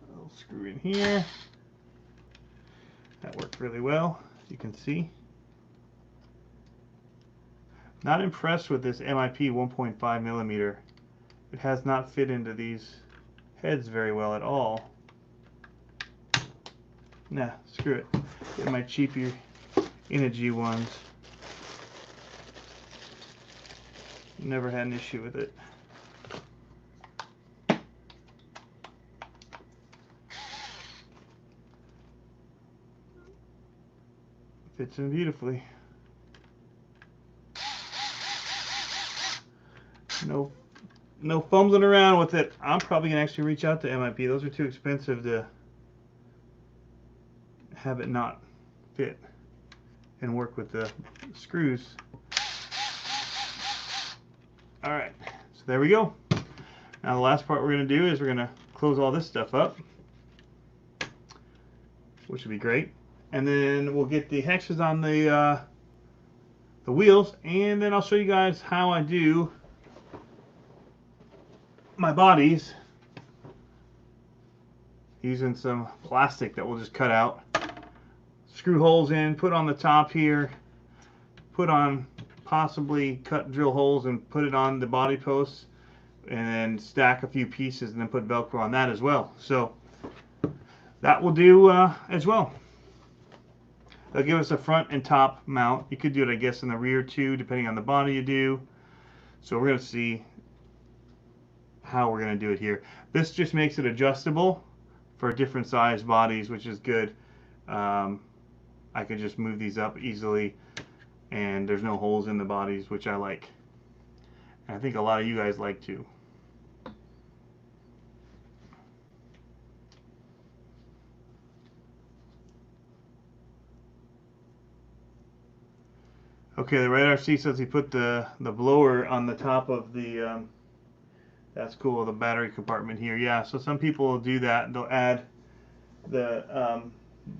A little screw in here. That worked really well, as you can see. Not impressed with this MIP 1.5 millimeter. It has not fit into these heads very well at all. Nah, screw it. Get my cheaper Energy ones. Never had an issue with it. Fits in beautifully. No fumbling around with it. I'm probably gonna actually reach out to MIP. Those are too expensive to have it not fit and work with the screws. Alright, so there we go. Now the last part we're gonna do is we're gonna close all this stuff up, which would be great. And then we'll get the hexes on the wheels, and then I'll show you guys how I do my bodies using some plastic that we'll just cut out, screw holes in, put on the top here, put on, possibly cut drill holes and put it on the body posts, and then stack a few pieces and then put Velcro on that as well. So that will do as well. They'll give us a front and top mount. You could do it, I guess, in the rear too, depending on the body you do. So we're going to see how we're going to do it here. This just makes it adjustable for different size bodies, which is good. I can just move these up easily, and there's no holes in the bodies, which I like. And I think a lot of you guys like too. Okay, the radar C says he put the blower on the top of the, that's cool, the battery compartment here. Yeah, so some people will do that. They'll add the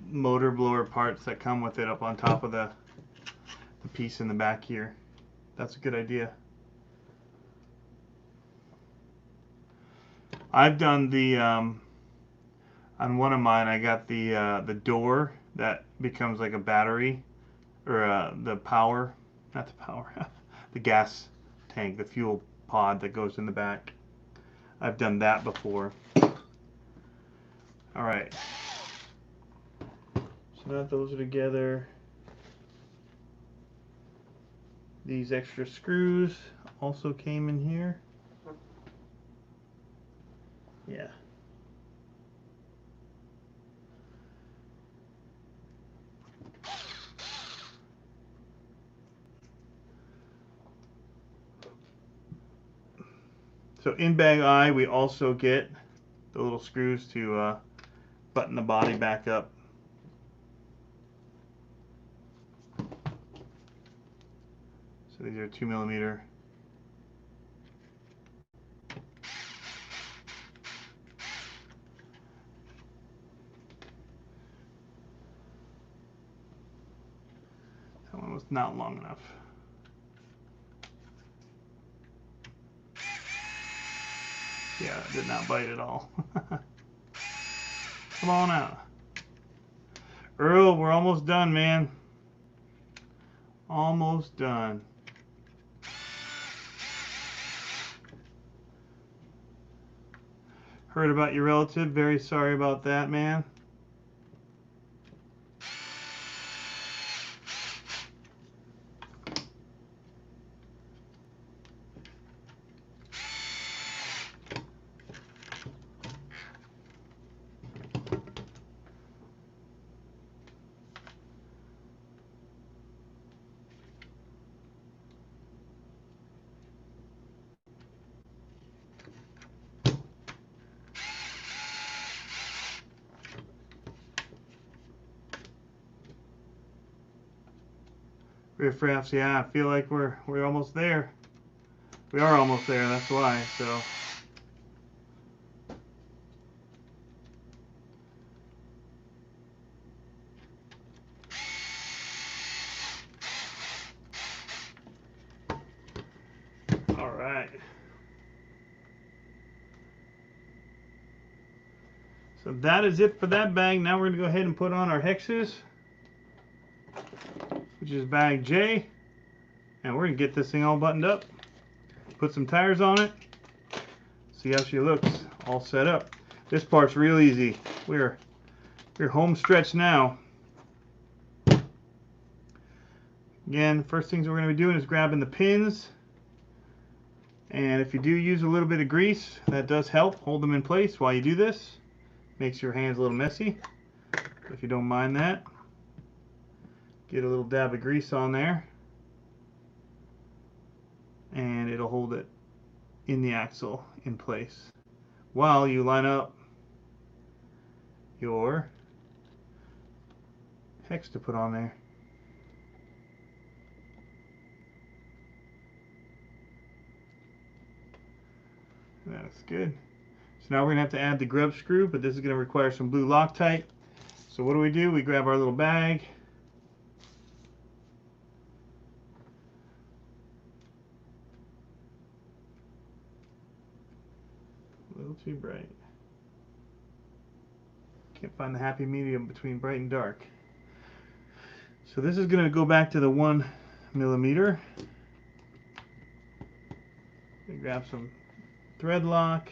motor blower parts that come with it up on top of the piece in the back here. That's a good idea. I've done the, on one of mine, I got the door that becomes like a battery, or the power, not the power, the gas tank, the fuel pod that goes in the back. I've done that before. All right. So now that those are together, these extra screws also came in here. Yeah. So in bag I, we also get the little screws to button the body back up. So these are 2mm. That one was not long enough. Yeah, it did not bite at all. Come on out. Earl, we're almost done, man. Almost done. Heard about your relative. Very sorry about that, man. Riff Raffs, yeah, I feel like we're almost there. We are almost there, that's why, so. All right. So that is it for that bag. Now we're going to go ahead and put on our hexes, which is bag J. And we're going to get this thing all buttoned up. Put some tires on it. See how she looks. All set up. This part's real easy. We're home stretch now. Again, first things we're going to be doing is grabbing the pins. And if you do use a little bit of grease, that does help hold them in place while you do this. Makes your hands a little messy. If you don't mind that, get a little dab of grease on there. And it'll hold it in the axle in place while you line up your hex to put on there. That's good. So now we're going to have to add the grub screw, but this is going to require some blue Loctite. So what do? We grab our little bag. A little too bright. Can't find the happy medium between bright and dark. So this is going to go back to the 1mm. Grab some thread lock.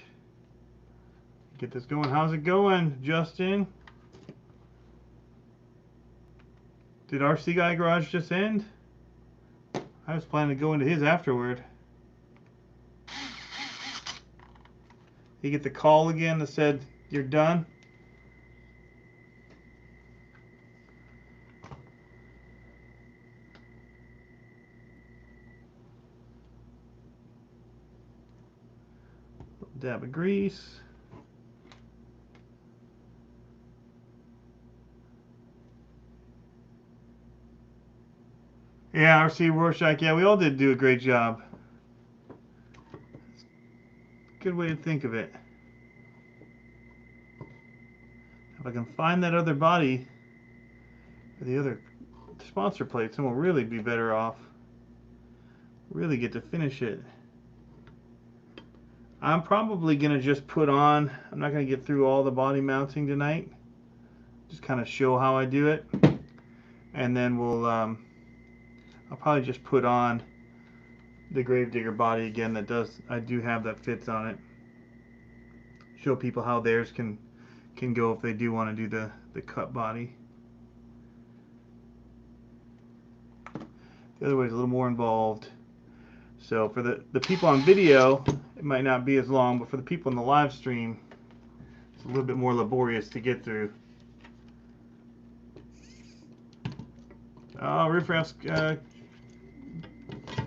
Get this going. How's it going, Justin? Did RC Guy Garage just end? I was planning to go into his afterward. You get the call again that said you're done? Dab of grease. Yeah, RC Rorschach. Yeah, we all did do a great job. Good way to think of it. If I can find that other body, or the other sponsor plates, then we'll really be better off. Really get to finish it. I'm probably going to just put on, I'm not going to get through all the body mounting tonight. Just kind of show how I do it. And then we'll, I'll probably just put on the Gravedigger body again that does, I do have that fits on it. Show people how theirs can go if they do want to do the cut body. The other way is a little more involved. So for the people on video, it might not be as long, but for the people in the live stream, it's a little bit more laborious to get through. Oh, Riffraff's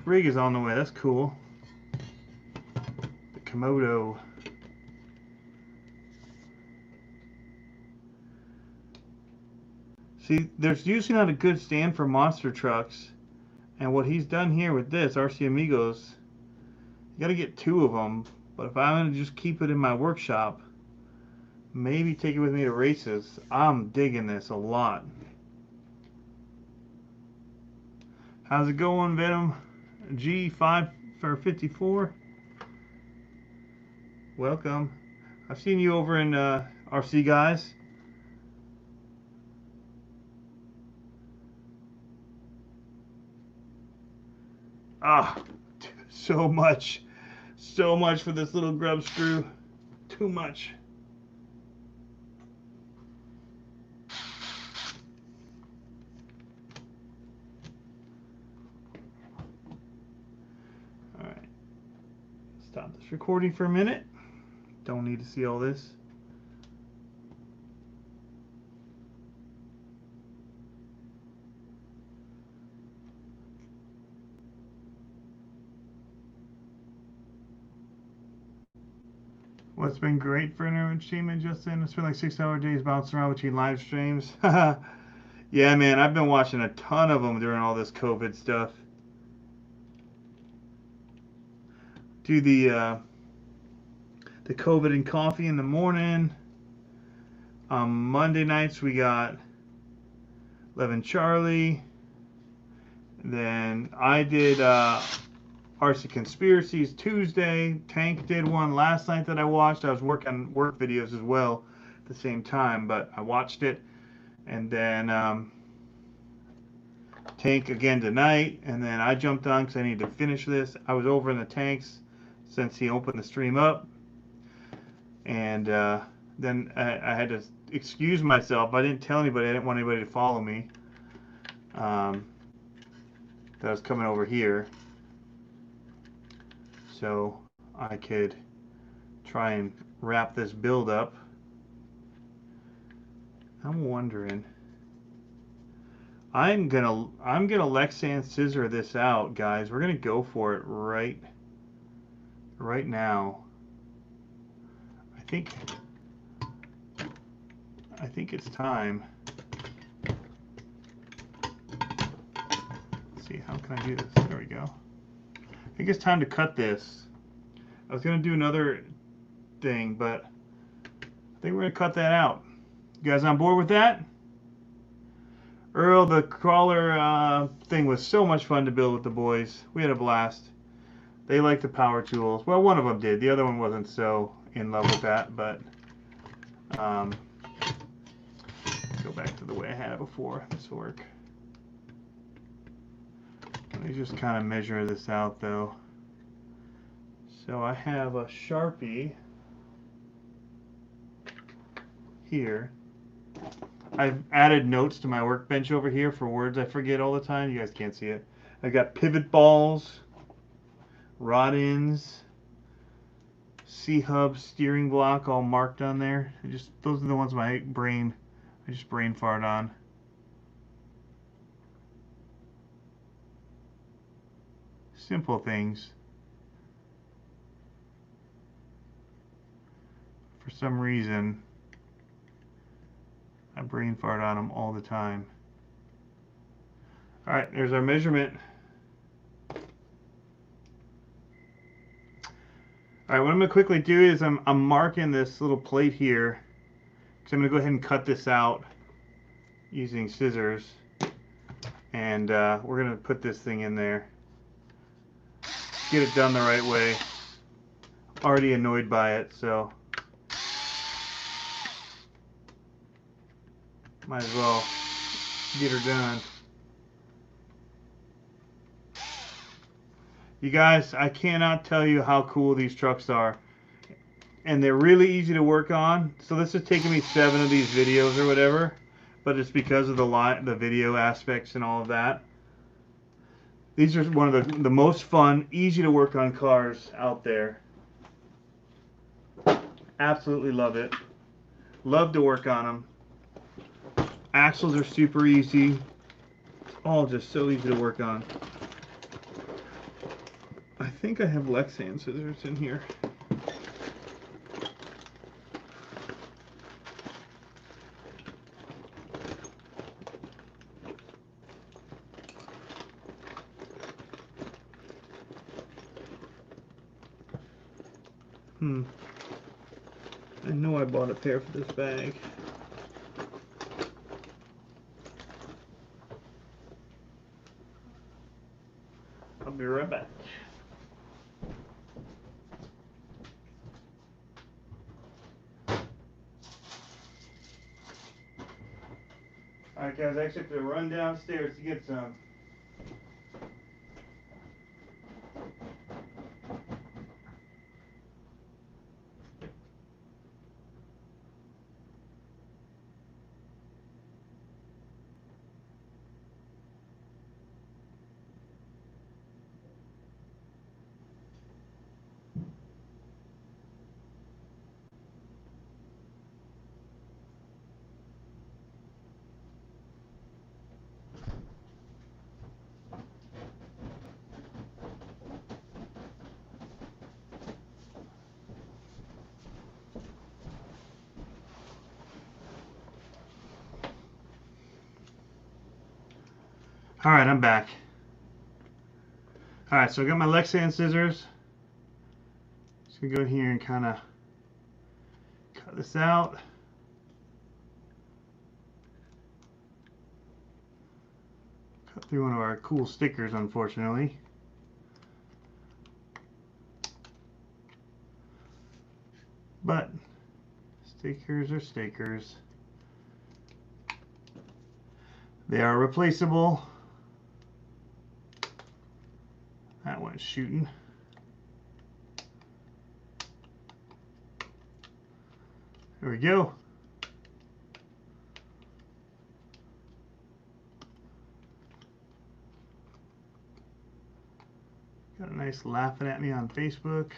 rig is on the way. That's cool. The Komodo. See, there's usually not a good stand for monster trucks. And what he's done here with this, RC Amigos, you gotta get 2 of them. But if I'm gonna just keep it in my workshop, maybe take it with me to races, I'm digging this a lot. How's it going, Venom? G5 for 54. Welcome. I've seen you over in RC Guys. Ah, so much for this little grub screw. Too much. All right, stop this recording for a minute. Don't need to see all this. What's been great for entertainment, Justin? It's been like 6-hour days bouncing around between live streams. Yeah, man, I've been watching a ton of them during all this COVID stuff. Do the COVID and coffee in the morning. On Monday nights we got 11 Charlie. Then I did RC Conspiracies Tuesday. Tank did one last night that I watched. I was working work videos as well at the same time, but I watched it. And then Tank again tonight. And then I jumped on because I need to finish this. I was over in the Tanks since he opened the stream up. And then I had to excuse myself. I didn't tell anybody. I didn't want anybody to follow me. That I was coming over here. So I could try and wrap this build up. I'm wondering. I'm gonna Lexan scissor this out, guys. We're gonna go for it right now. I think it's time. Let's see, how can I do this? There we go. I think it's time to cut this. I was going to do another thing, but I think we're going to cut that out. You guys on board with that? Earl, the crawler thing was so much fun to build with the boys. We had a blast. They like the power tools. Well, one of them did. The other one wasn't so in love with that, but go back to the way I had it before. This will work. Let me just kind of measure this out, though. So I have a Sharpie here. I've added notes to my workbench over here for words I forget all the time. You guys can't see it. I've got pivot balls, rod ends, C-hub steering block all marked on there. Those are the ones I just brain fart on. Simple things. For some reason, I brain fart on them all the time. All right, there's our measurement. All right, what I'm going to quickly do is I'm marking this little plate here, because I'm going to go ahead and cut this out using scissors, and we're going to put this thing in there. Get it done the right way. Already annoyed by it, so might as well get her done. You guys, I cannot tell you how cool these trucks are. And they're really easy to work on. So this is taking me 7 of these videos or whatever. But it's because of the video aspects and all of that. These are one of the most fun, easy to work on cars out there. Absolutely love it. Love to work on them. Axles are super easy. It's all just so easy to work on. I think I have Lexan scissors in here. I know I bought a pair for this bag. I'll be right back. Alright guys, I actually have to run downstairs to get some. Alright, I'm back. Alright, so I got my Lexan scissors. Just gonna go in here and kind of cut this out. Cut through one of our cool stickers, unfortunately. But stickers are stickers. They are replaceable. That one's shooting. There we go. Got a nice laughing at me on Facebook.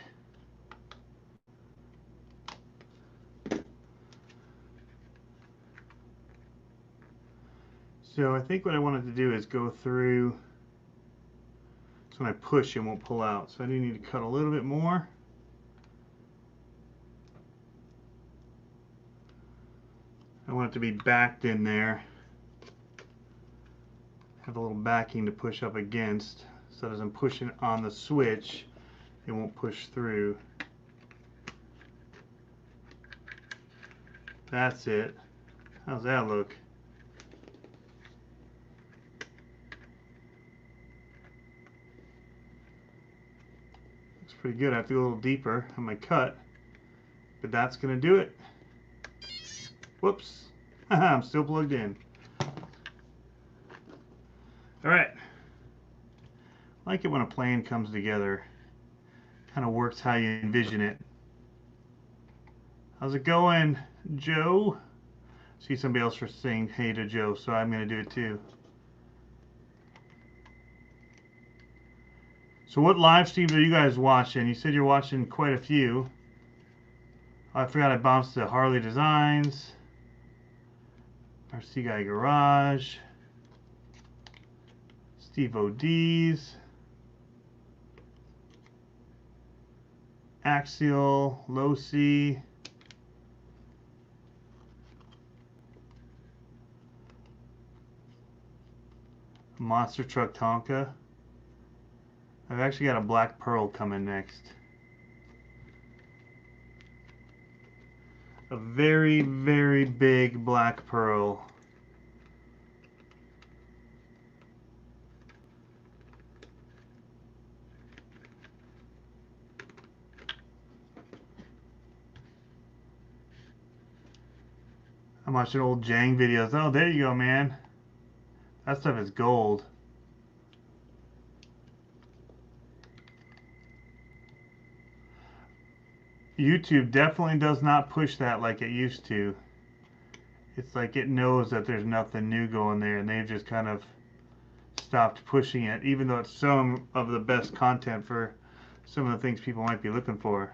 So I think what I wanted to do is go through, so when I push it won't pull out. So I do need to cut a little bit more. I want it to be backed in there. Have a little backing to push up against, so that as I'm pushing on the switch, it won't push through. That's it. How's that look? Looks pretty good. I have to go a little deeper on my cut, but that's going to do it. Whoops. I'm still plugged in. Alright. I like it when a plan comes together. Kind of works how you envision it. How's it going, Joe? See somebody else for saying hey to Joe, so I'm going to do it too. So what live streams are you guys watching? You said you're watching quite a few. I forgot I bounced to Harley Designs. RC Guy Garage. Steve O'D's. Axial, Low C. Monster Truck Tonka. I've actually got a black pearl coming next. A very, very big black pearl. I'm watching old Jang videos. Oh, there you go, man. That stuff is gold. YouTube definitely does not push that like it used to. It's like it knows that there's nothing new going there, and they've just kind of stopped pushing it, even though it's some of the best content for some of the things people might be looking for.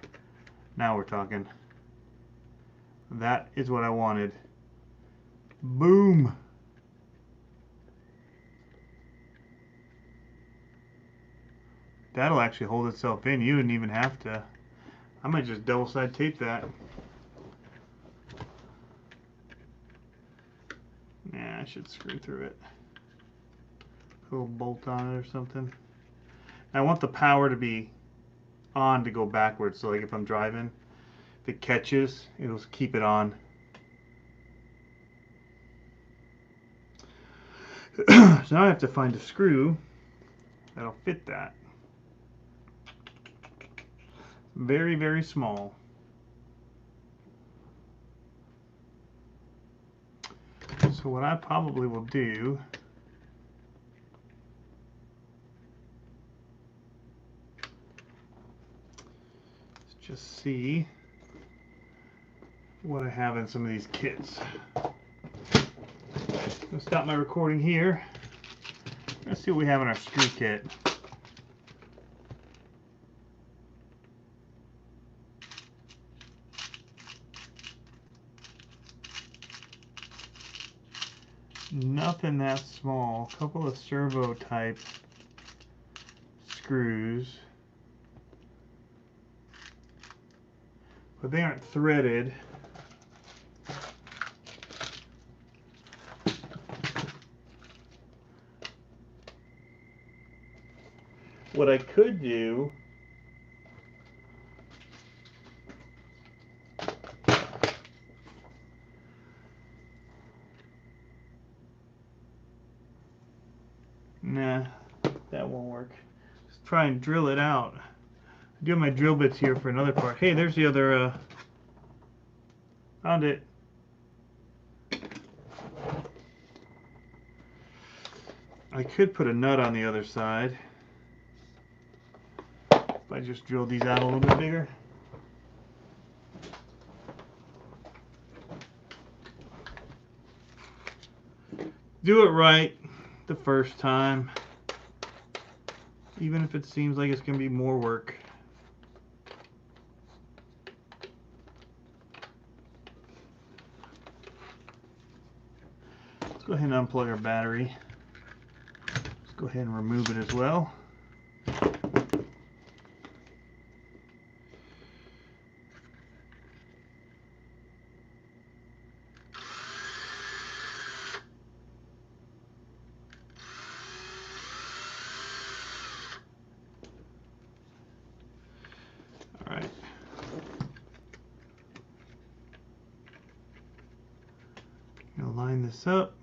Now we're talking. That is what I wanted. Boom! That'll actually hold itself in. You wouldn't even have to. I might just double side tape that. Nah, I should screw through it. Put a little bolt on it or something. I want the power to be on to go backwards, so like if I'm driving, if it catches, it'll keep it on. So now I have to find a screw that'll fit that. Very, very small. So what I probably will do is just see what I have in some of these kits. I'm going to stop my recording here. Let's see what we have in our screw kit. Nothing that small. A couple of servo type screws. But they aren't threaded. What I could do nah, that won't work. Just try and drill it out. I do have my drill bits here for another part. Hey, there's the other found it. I could put a nut on the other side if I just drilled these out a little bit bigger. Do it right the first time, even if it seems like it's going to be more work. Let's go ahead and unplug our battery. Let's go ahead and remove it as well. Alright. Gonna line this up.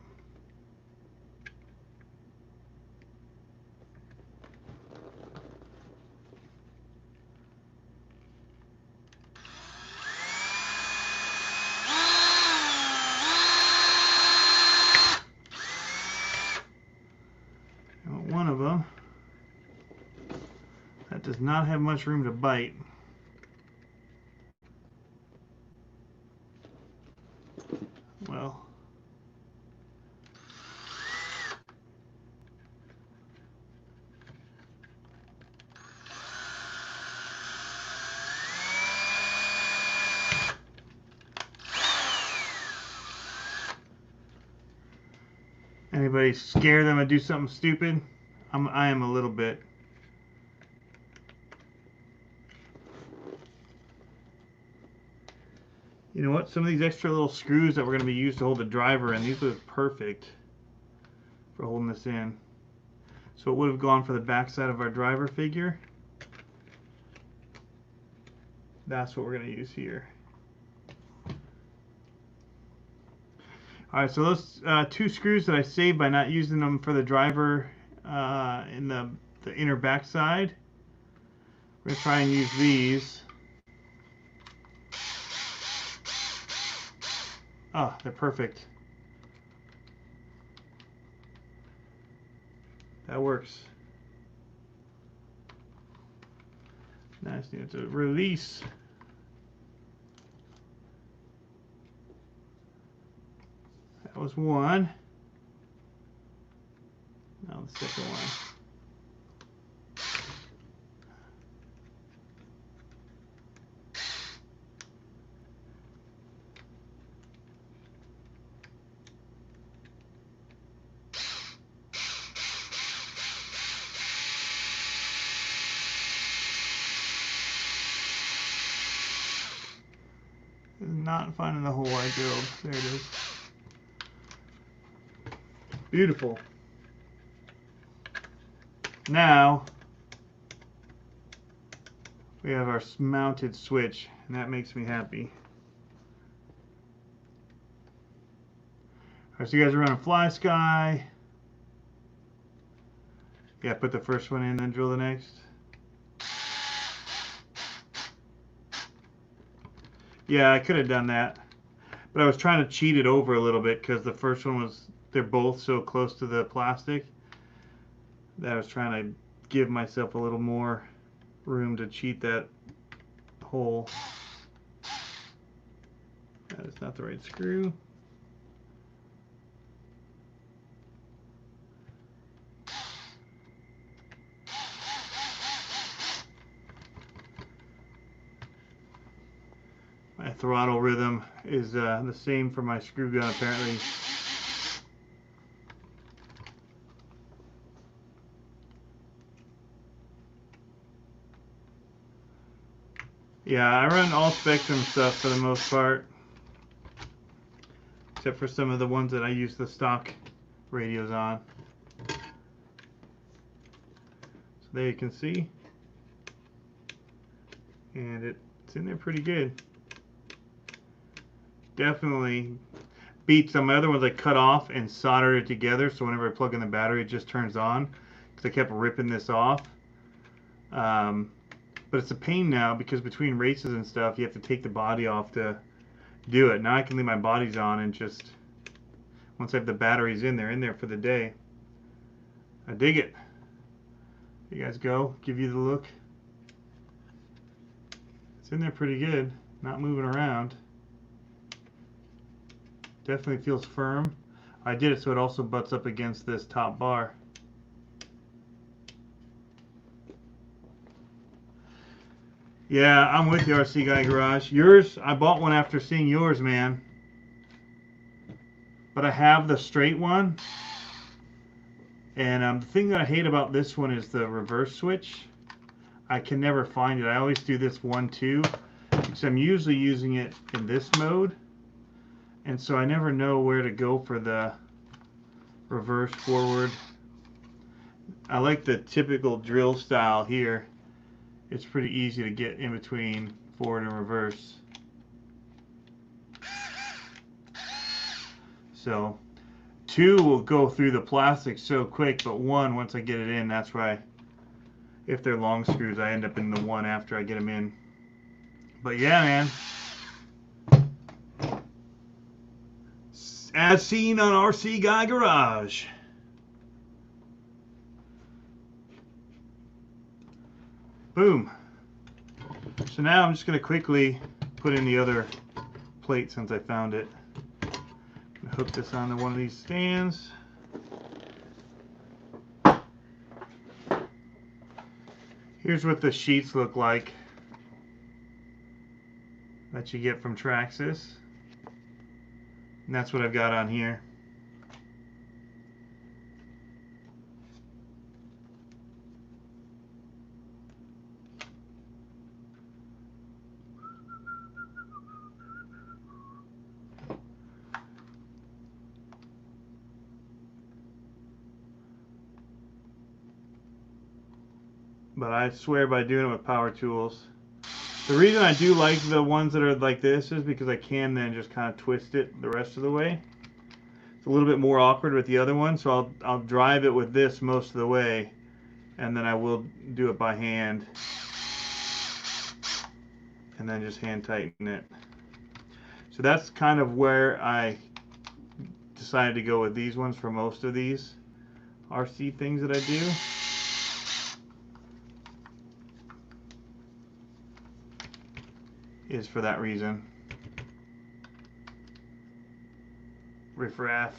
One of them that does not have much room to bite. Well, anybody scare them to do something stupid? I am a little bit. You know what? Some of these extra little screws that we're going to be used to hold the driver in, these are perfect for holding this in. So it would have gone for the back side of our driver figure. That's what we're going to use here. Alright, so those 2 screws that I saved by not using them for the driver in the inner back side, we're going to try and use these. Oh, they're perfect. That works. Now I just need to release. That was one. Now the second one. Not finding the hole I drilled. There it is. Beautiful. Now we have our mounted switch, and that makes me happy. Alright, so you guys are running Fly Sky. Yeah, put the first one in, then drill the next. Yeah, I could have done that, but I was trying to cheat it over a little bit because the first one was, they're both so close to the plastic that I was trying to give myself a little more room to cheat that hole. That is not the right screw. My throttle rhythm is the same for my screw gun apparently. Yeah, I run all Spectrum stuff for the most part, except for some of the ones that I use the stock radios on. So there you can see, and it's in there pretty good. Definitely beats some other ones I cut off and soldered it together, so whenever I plug in the battery it just turns on, because I kept ripping this off. But it's a pain now because between races and stuff you have to take the body off to do it. Now I can leave my bodies on and just, once I have the batteries in there for the day. I dig it. There you guys go, give you the look. It's in there pretty good, not moving around. Definitely feels firm. I did it so it also butts up against this top bar. Yeah, I'm with you, RC Guy Garage. Yours, I bought one after seeing yours, man. But I have the straight one. And the thing that I hate about this one is the reverse switch. I can never find it. I always do this 1-2, because I'm usually using it in this mode. And so I never know where to go for the reverse forward. I like the typical drill style here. It's pretty easy to get in between forward and reverse. So 2 will go through the plastic so quick, but 1, once I get it in, that's why, if they're long screws, I end up in the 1 after I get them in. But yeah, man. As seen on RC Guy Garage. Boom. So now I'm just going to quickly put in the other plate since I found it. Hook this onto one of these stands. Here's what the sheets look like that you get from Traxxas. And that's what I've got on here. but I swear by doing it with power tools. The reason I do like the ones that are like this is because I can then just kind of twist it the rest of the way. It's a little bit more awkward with the other one, so I'll drive it with this most of the way, and then I will do it by hand, and then just hand tighten it. So that's kind of where I decided to go with these ones for most of these RC things that I do. Is for that reason. Riffraff.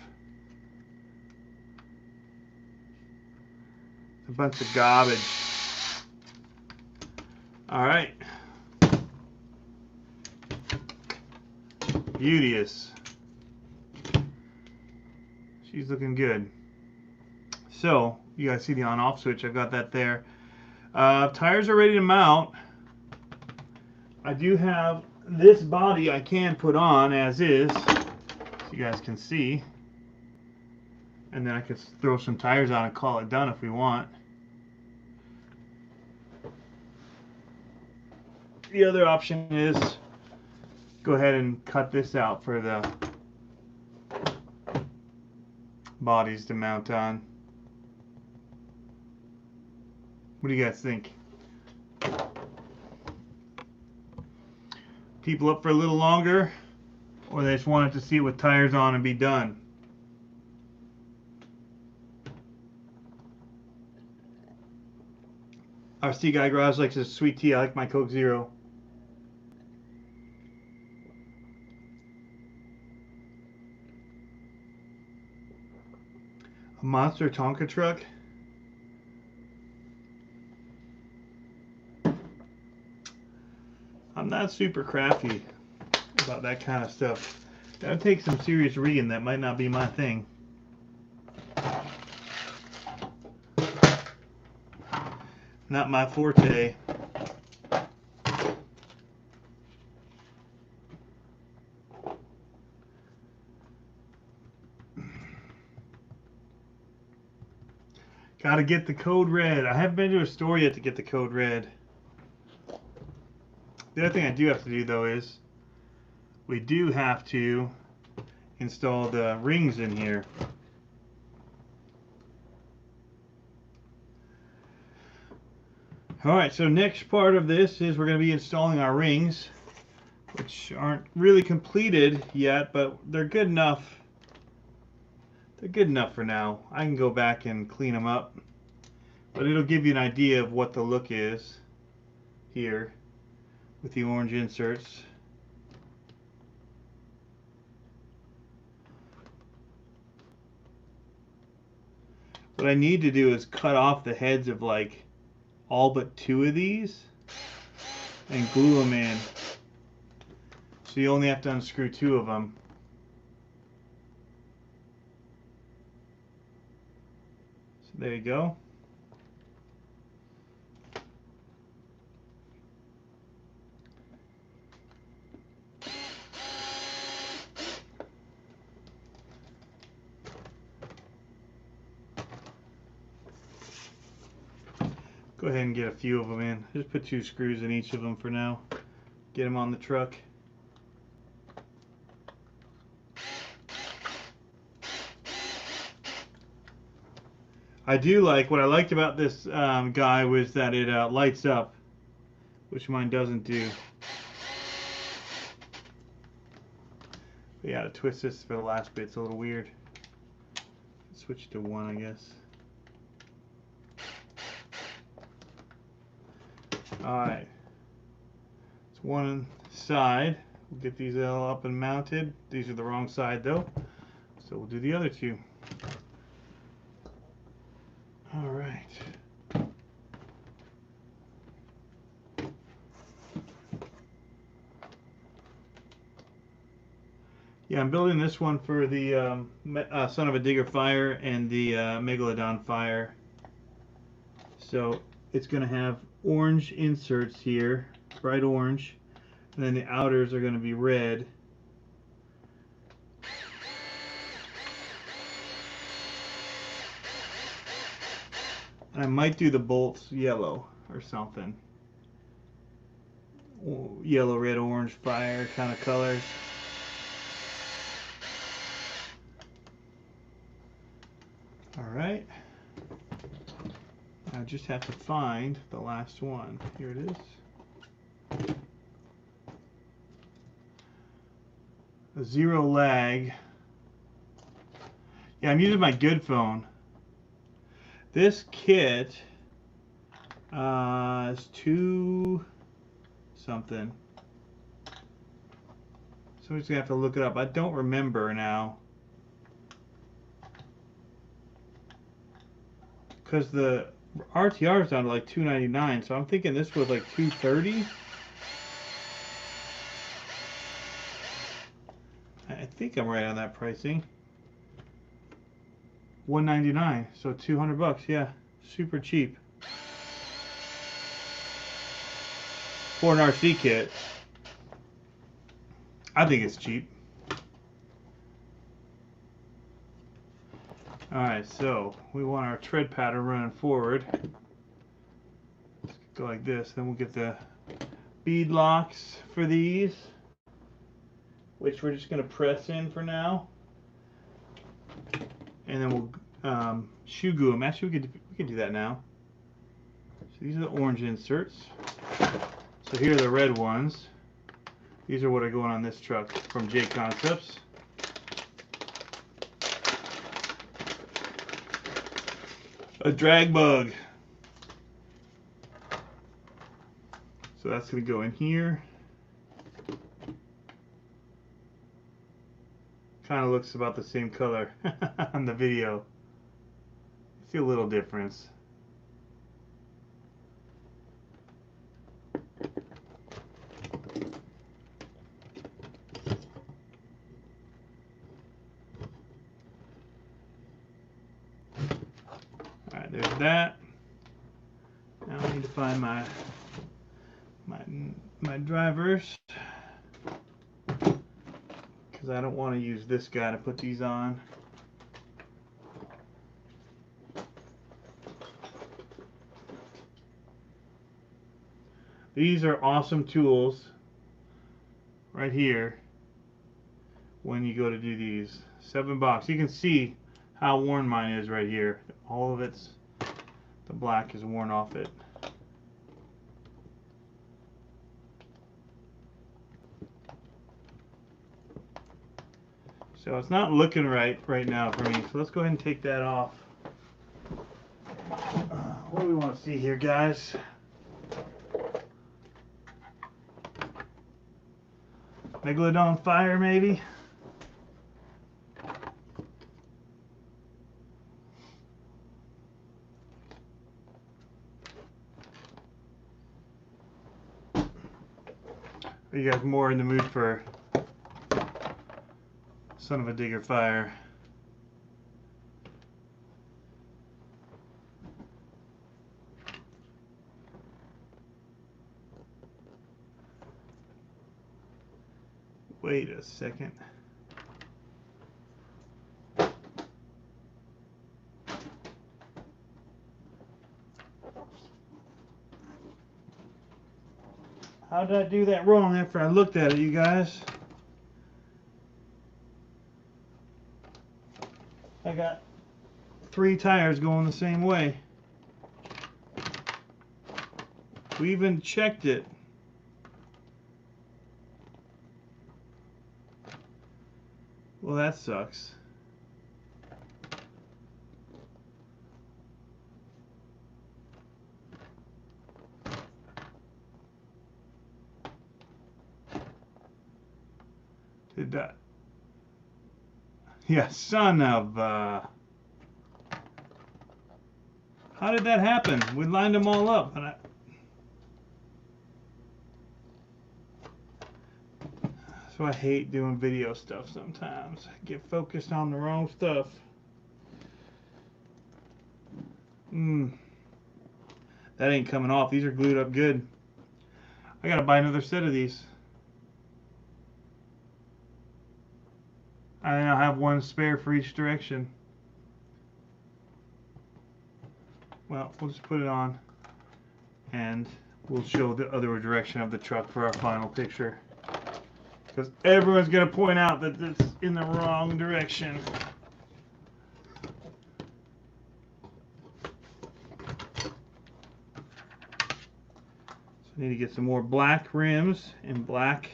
A bunch of garbage. Alright. Beauteous. She's looking good. So, you guys see the on-off switch. I've got that there. Tires are ready to mount. I do have this body I can put on as is, so you guys can see. And then I could throw some tires on and call it done if we want. The other option is go ahead and cut this out for the bodies to mount on. What do you guys think? People up for a little longer, or they just wanted to see it with tires on and be done? RC Guy Garage likes his sweet tea. I like my Coke Zero. A monster Tonka truck. I'm not super crafty about that kind of stuff. That would take some serious rigging. That might not be my thing. Not my forte. Gotta get the code red. I haven't been to a store yet to get the code red. The other thing I do have to do though is we do have to install the rings in here. Alright, so next part of this is we're going to be installing our rings, which aren't really completed yet, but they're good enough. They're good enough for now. I can go back and clean them up, but it'll give you an idea of what the look is here with the orange inserts. What I need to do is cut off the heads of like all but 2 of these and glue them in. So you only have to unscrew 2 of them. So there you go. Go ahead and get a few of them in. Just put 2 screws in each of them for now. Get them on the truck. I do like, what I liked about this guy was that it lights up, which mine doesn't do. But yeah, to twist this for the last bit's a little weird. Switch to 1, I guess. Alright, it's one side. We'll get these all up and mounted. These are the wrong side though, so we'll do the other 2. Alright. Yeah, I'm building this one for the Son of a Digger Fire and the Megalodon Fire. So it's going to have orange inserts here, bright orange, and then the outers are going to be red. I might do the bolts yellow. or something. Yellow, red, orange, fire kind of colors. All right. I just have to find the last one. Here it is. A zero lag. Yeah, I'm using my good phone. This kit is 2 something. Somebody's gonna have to look it up. I don't remember now. Because the RTR is down to like $299, so I'm thinking this was like $230. I think I'm right on that pricing. $199, so $200. Yeah, super cheap for an RC kit. I think it's cheap. Alright, so we want our tread pattern running forward. Let's go like this, then we'll get the bead locks for these, which we're just going to press in for now. And then we'll shoe glue them. Actually, we could do that now. So these are the orange inserts. So here are the red ones. These are what are going on this truck from J Concepts. A drag bug. So that's going to go in here. Kind of looks about the same color on the video. See a little difference. Alright, there's that. Now I need to find my drivers, because I don't want to use this guy to put these on. These are awesome tools right here when you go to do these. $7. You can see how worn mine is right here. All of it's, the black is worn off it. So it's not looking right now for me. So let's go ahead and take that off. What do we want to see here, guys? Megalodon fire, maybe? Are you guys more in the mood for Son of a Digger fire? Wait a second. How did I do that wrong after I looked at it, you guys? I got 3 tires going the same way. We even checked it. Well, that sucks. Did that? Yeah, son of how did that happen? We lined them all up, and so I hate doing video stuff sometimes. I get focused on the wrong stuff. That ain't coming off. These are glued up good. I gotta buy another set of these. I now have one spare for each direction. Well, we'll just put it on and we'll show the other direction of the truck for our final picture. Because everyone's going to point out that it's in the wrong direction. So I need to get some more black rims and black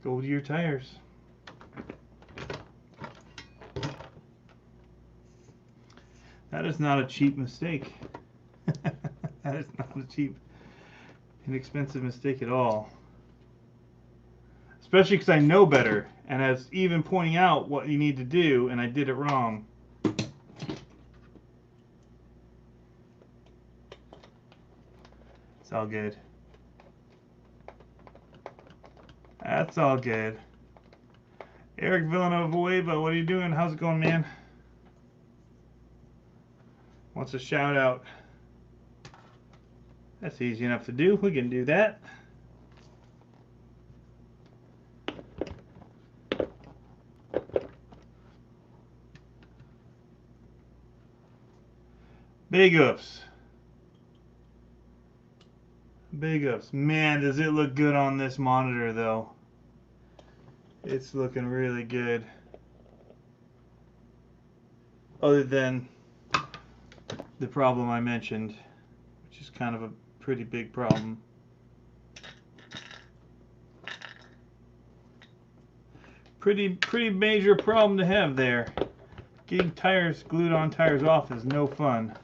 Goodyear tires. That is not a cheap mistake. That is not a cheap, inexpensive mistake at all. Especially because I know better, and as even pointing out what you need to do, and I did it wrong. It's all good. That's all good. Eric Villanueva, what are you doing? How's it going, man? Wants a shout out. That's easy enough to do. We can do that. Big ups. Big ups. Man, does it look good on this monitor, though. It's looking really good. Other than the problem I mentioned, which is kind of a pretty big problem. Pretty major problem to have there. Getting tires glued on tires off is no fun.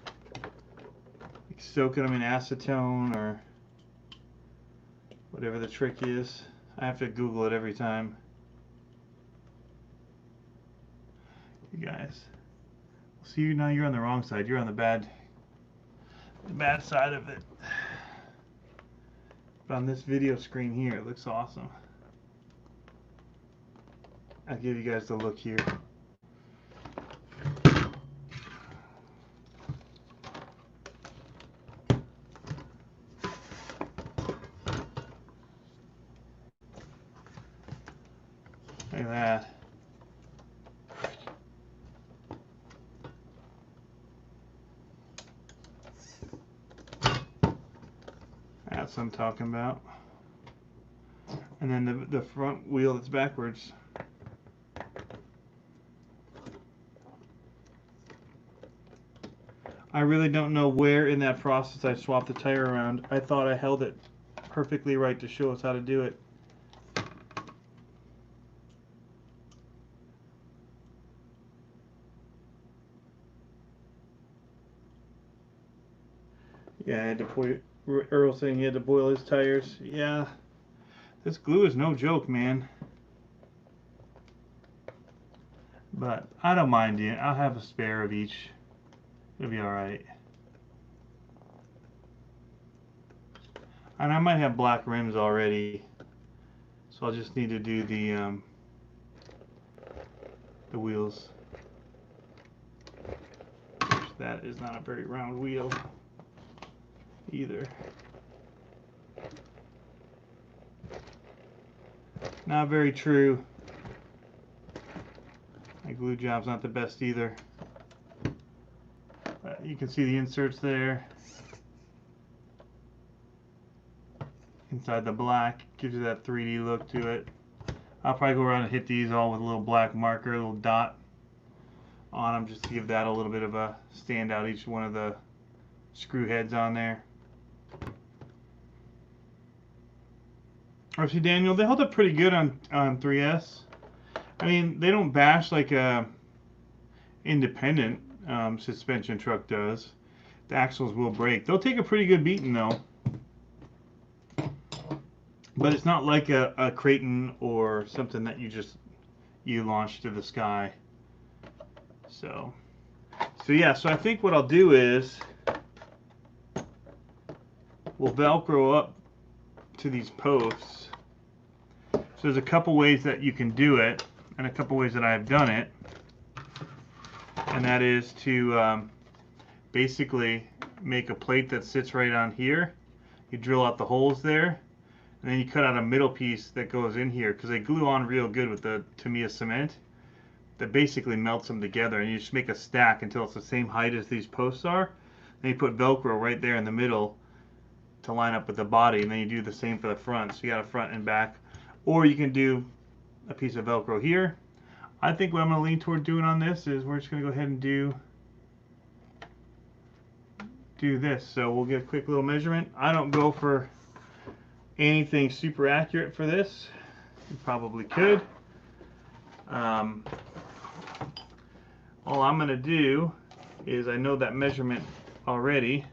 Like soaking them in acetone or whatever the trick is. I have to Google it every time. You guys. See, now you're on the wrong side. You're on the bad side of it. But on this video screen here, it looks awesome. I'll give you guys the look here. Look at that. That's what I'm talking about. And then the front wheel that's backwards. I really don't know where in that process I swapped the tire around. I thought I held it perfectly right to show us how to do it. Yeah, I had to put Earl saying he had to boil his tires. Yeah, this glue is no joke, man. But I don't mind it. I'll have a spare of each. It'll be alright. And I might have black rims already, so I'll just need to do the wheels. Which that is not a very round wheel either. Not very true. My glue job's not the best either. But you can see the inserts there. Inside the black, gives you that 3D look to it. I'll probably go around and hit these all with a little black marker, a little dot on them, just to give that a little bit of a standout, each one of the screw heads on there. RC Daniel, they hold up pretty good on 3S. I mean, they don't bash like a independent suspension truck does. The axles will break. They'll take a pretty good beating though. But it's not like a Creighton or something that you launch to the sky. So yeah, so I think what I'll do is we'll Velcro up to these posts. So there's a couple ways that you can do it, and a couple ways that I have done it. And that is to basically make a plate that sits right on here. You drill out the holes there, and then you cut out a middle piece that goes in here, because they glue on real good with the Tamiya cement. That basically melts them together, and you just make a stack until it's the same height as these posts are. Then you put Velcro right there in the middle to line up with the body, and then you do the same for the front. So you got a front and back. Or you can do a piece of Velcro here. I think what I'm going to lean toward doing on this is we're just going to go ahead and do this. So we'll get a quick little measurement. I don't go for anything super accurate for this. You probably could. All I'm going to do is, I know that measurement already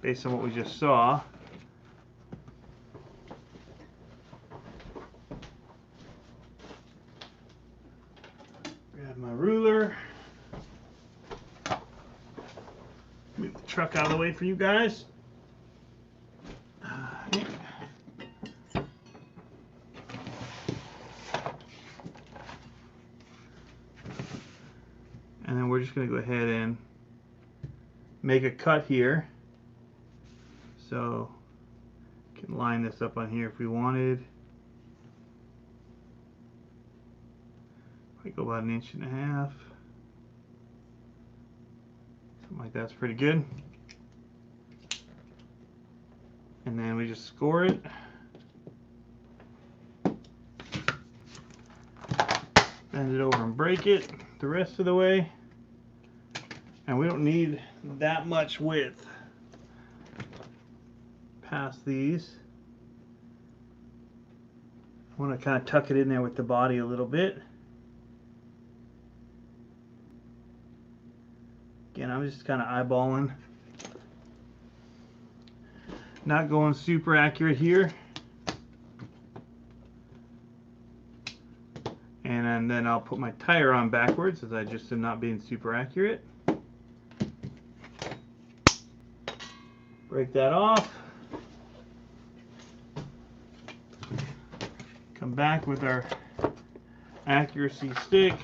based on what we just saw. Grab my ruler. Move the truck out of the way for you guys. And then we're just going to go ahead and make a cut here. So we can line this up on here if we wanted. I go about 1.5 inches. Something like that's pretty good. And then we just score it. Bend it over and break it the rest of the way. And we don't need that much width past these. I want to kind of tuck it in there with the body a little bit. Again, I'm just kind of eyeballing. Not going super accurate here. And then I'll put my tire on backwards, as I just am not being super accurate. Break that off. Come back with our accuracy stick.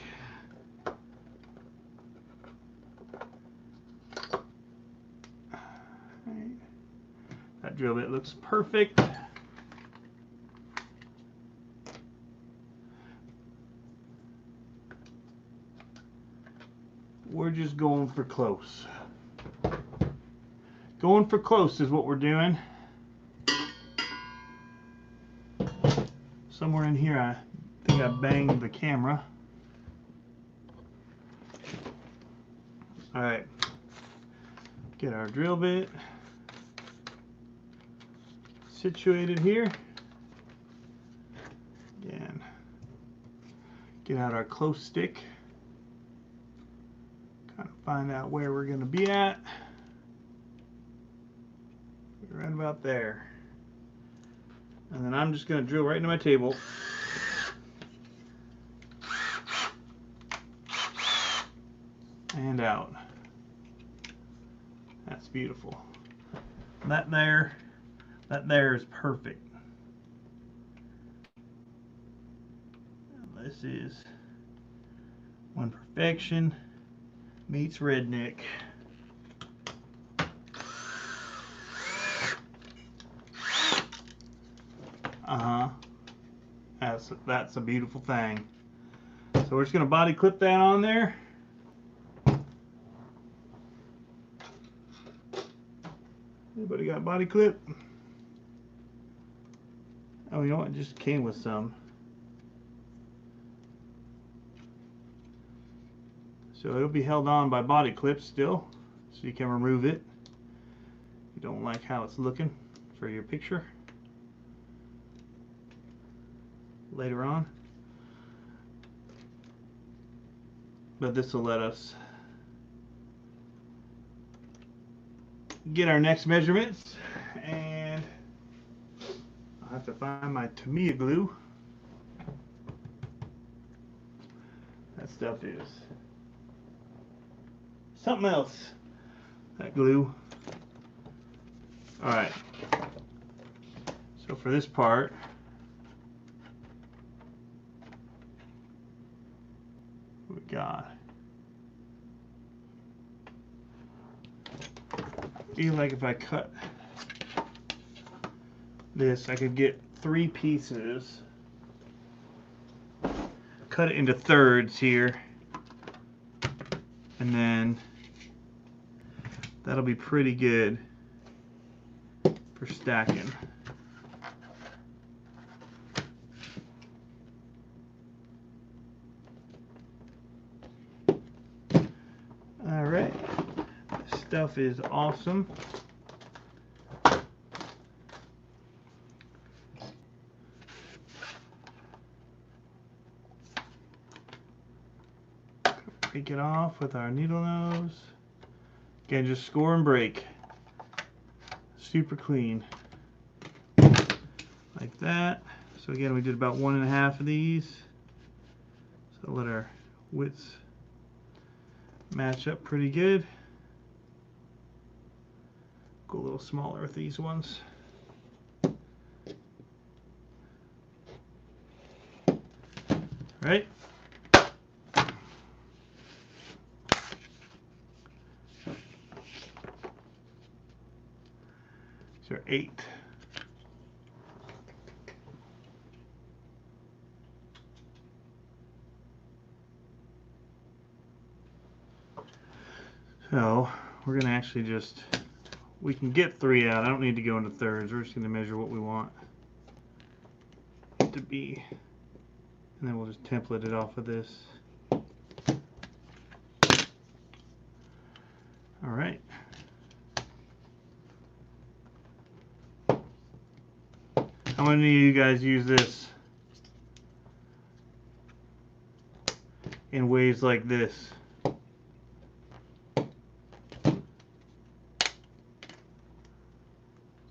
That drill bit looks perfect. We're just going for close. Going for close is what we're doing. Somewhere in here I think I banged the camera. Alright. Get our drill bit situated here. Again, get out our close stick. Kind of find out where we're going to be at. Right about there. And then I'm just going to drill right into my table. And out. That's beautiful. That there is perfect. This is when perfection meets redneck. That's a beautiful thing. So we're just going to body clip that on there. Anybody got body clip? Oh, you know what? It just came with some. So it'll be held on by body clips still, so you can remove it if you don't like how it's looking for your picture later on. But this will let us get our next measurements, and I'll have to find my Tamiya glue. That stuff is something else, that glue. Alright, so for this part, we got, I feel like if I cut this, I could get 3 pieces, cut it into thirds here, and then That'll be pretty good for stacking. All right, this stuff is awesome. Break it off with our needle nose. Again, just score and break. Super clean. Like that. So again, we did about 1.5 of these. So let our widths match up pretty good. Go a little smaller with these ones. Right? These are 8. So we're going to actually just, we can get 3 out. I don't need to go into thirds. We're just going to measure what we want it to be. And then we'll just template it off of this. All right. How many of you guys use this in ways like this?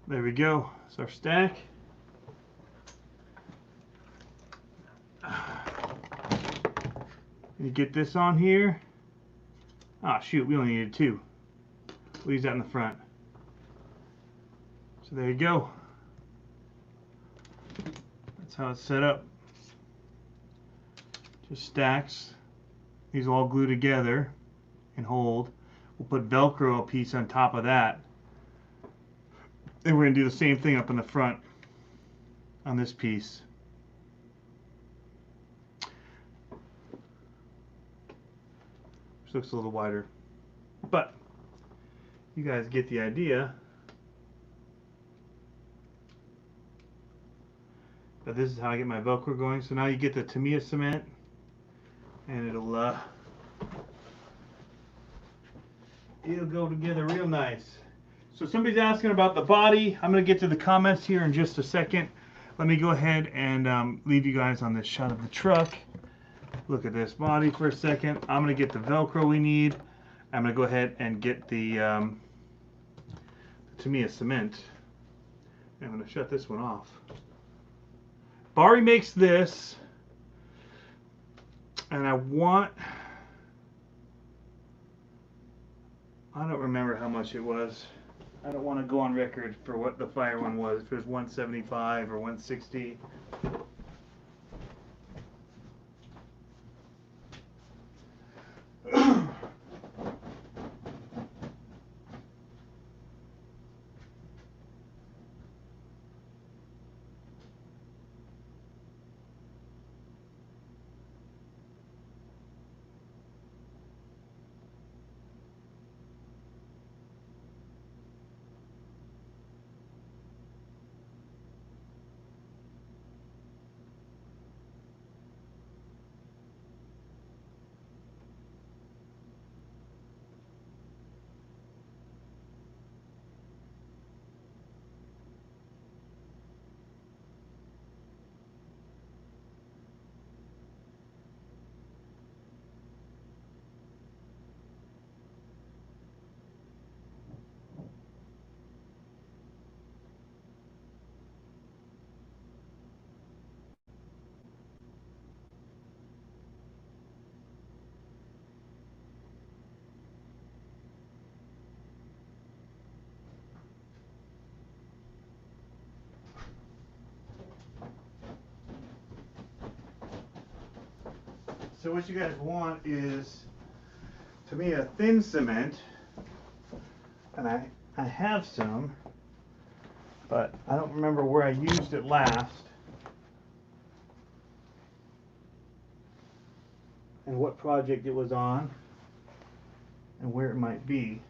There we go. It's our stack. You get this on here. Ah, shoot, we only needed 2. We'll use that in the front. So there you go. That's how it's set up. Just stacks. These all glue together and hold. We'll put Velcro a piece on top of that. Then we're going to do the same thing up in the front on this piece. Which looks a little wider. But you guys get the idea. But this is how I get my Velcro going. So now you get the Tamiya cement, and it'll go together real nice. So somebody's asking about the body. I'm going to get to the comments here in just a second. Let me go ahead and leave you guys on this shot of the truck. Look at this body for a second. I'm going to get the Velcro we need. I'm going to go ahead and get the Tamiya cement. I'm going to shut this one off. Bari makes this, and I don't remember how much it was. I don't want to go on record for what the fire one was, if it was 175 or 160. So what you guys want is, to me, a thin cement, and I have some, but I don't remember where I used it last and what project it was on and where it might be.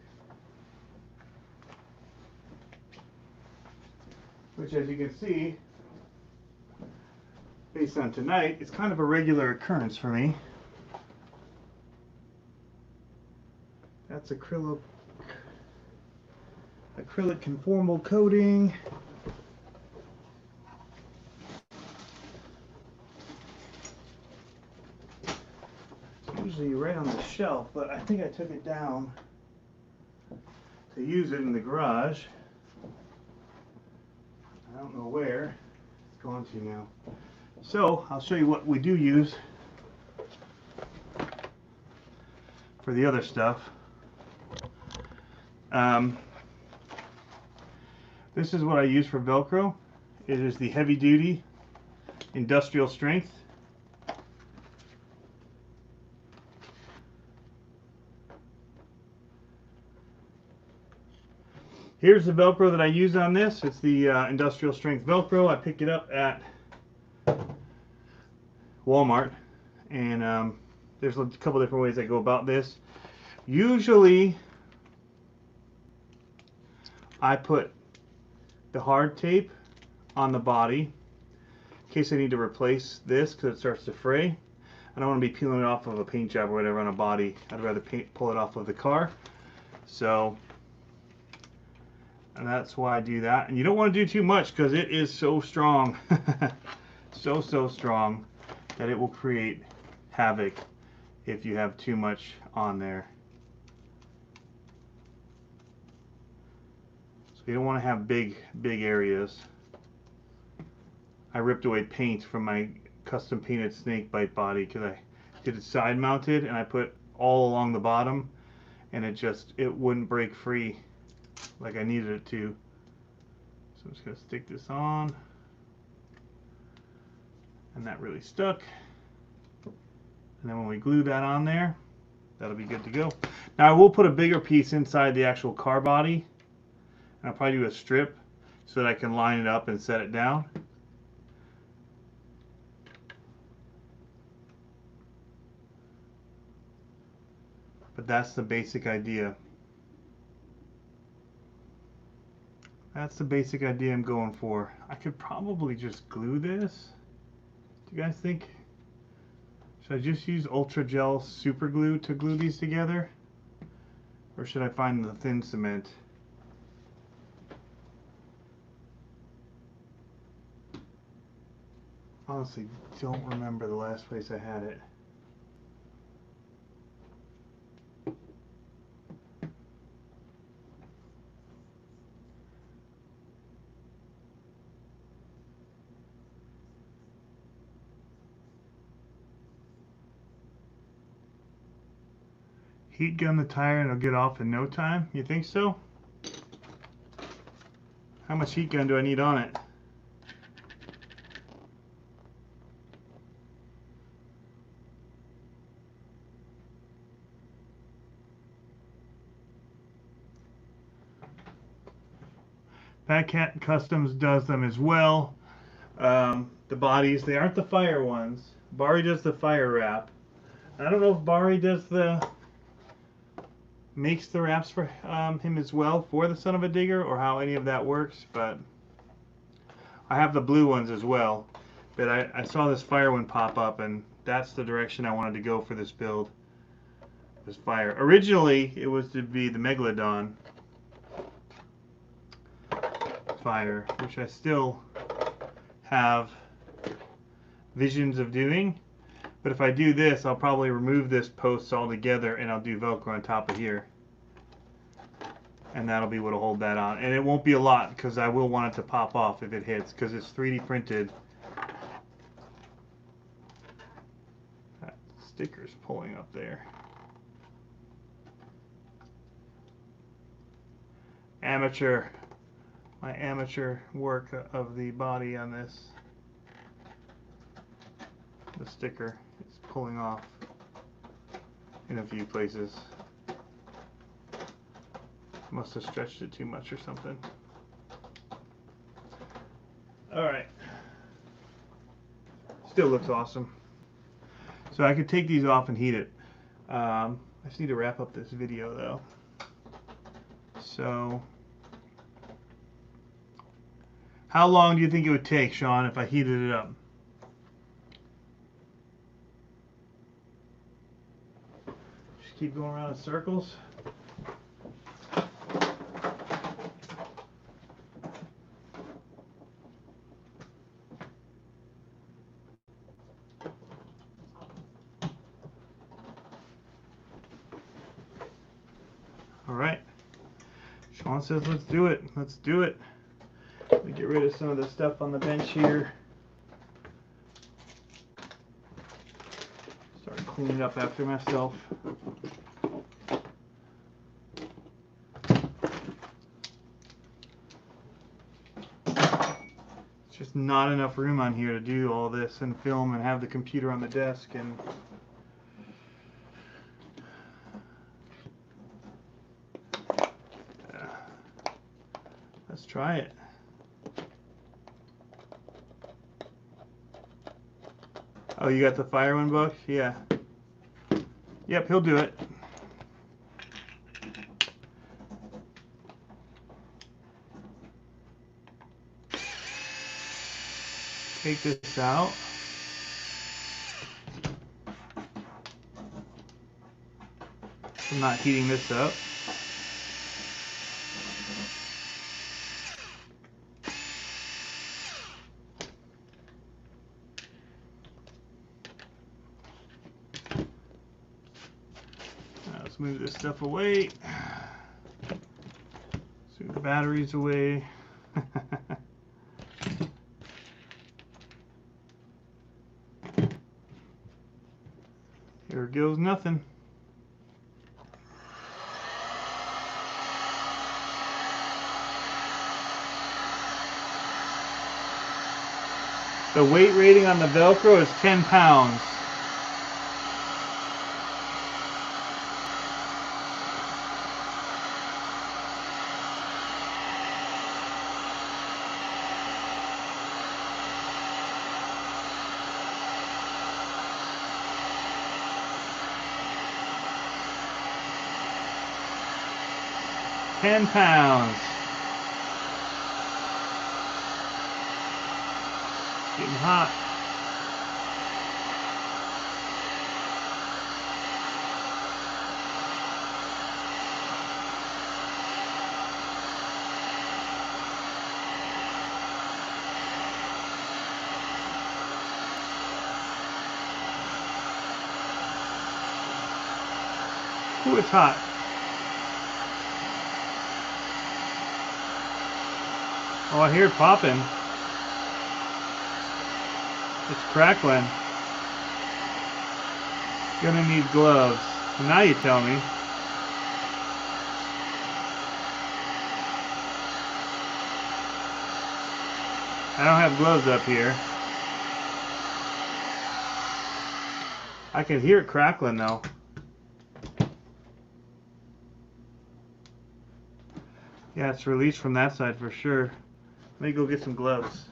which, as you can see, based on tonight, it's kind of a regular occurrence for me. That's acrylic conformal coating. It's usually right on the shelf, but I think I took it down to use it in the garage. I don't know where it's gone to now. So I'll show you what we do use for the other stuff. This is what I use for Velcro. It is the heavy duty industrial strength. Here's the Velcro that I use on this. It's the industrial strength Velcro. I picked it up at Walmart, and there's a couple different ways I go about this. Usually I put the hard tape on the body in case I need to replace this because it starts to fray. I don't want to be peeling it off of a paint job or whatever on a body. I'd rather pull it off of the car. So, and that's why I do that. And you don't want to do too much because it is so strong. so strong that it will create havoc if you have too much on there. So you don't want to have big areas. I ripped away paint from my custom painted snake bite body because I did it side mounted, and I put all along the bottom, and it wouldn't break free like I needed it to. So I'm just going to stick this on, and that really stuck. And then when we glue that on there, that'll be good to go. Now I will put a bigger piece inside the actual car body, and I'll probably do a strip so that I can line it up and set it down. But that's the basic idea. That's the basic idea I'm going for. I could probably just glue this. Do you guys think? Should I just use Ultra Gel super glue to glue these together? Or should I find the thin cement? Honestly, don't remember the last place I had it. Heat gun the tire and it'll get off in no time? You think so? How much heat gun do I need on it? Fat Cat Customs does them as well. The bodies, they aren't the fire ones. Bari does the fire wrap. I don't know if Bari makes the wraps for him as well for the Son of a Digger, or how any of that works, but I have the blue ones as well. But I saw this fire one pop up, and that's the direction I wanted to go for this build. This fire. Originally, it was to be the Megalodon fire, which I still have visions of doing. But if I do this, I'll probably remove this post altogether, and I'll do Velcro on top of here. And that'll be what'll hold that on. And it won't be a lot, because I will want it to pop off if it hits, because it's 3D printed. That sticker's pulling up there. Amateur. My amateur work of the body on this. The sticker is pulling off in a few places. Must have stretched it too much or something. Alright. Still looks awesome. So I could take these off and heat it. I just need to wrap up this video though. So How long do you think it would take, Sean, if I heated it up? Just keep going around in circles. All right. Sean says, let's do it. Let's do it. Let me get rid of some of the stuff on the bench here. Start cleaning up after myself. It's just not enough room on here to do all this and film and have the computer on the desk and let's try it. Oh, you got the fireman book? Yeah. Yep, he'll do it. Take this out. I'm not heating this up. Let's move this stuff away. Move the batteries away. Here goes nothing. The weight rating on the Velcro is 10 pounds. £10. Getting hot. Ooh, it's hot. Oh, I hear it popping. It's crackling. Gonna need gloves. Now you tell me. I don't have gloves up here. I can hear it crackling though. Yeah, it's released from that side for sure. Let me go get some gloves.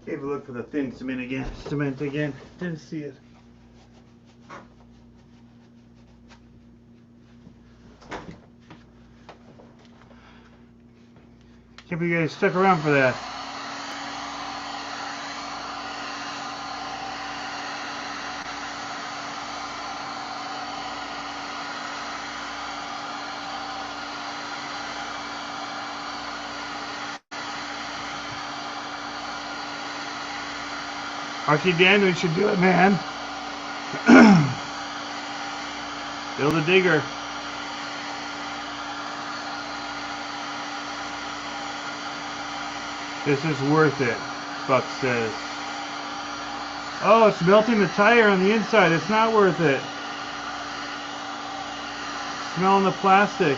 Gave a look for the thin cement again. Didn't see it. Can't believe you guys stuck around for that. Archie Dan, we should do it, man. Build a digger. This is worth it, Buck says. Oh, it's melting the tire on the inside. It's not worth it. Smelling the plastic.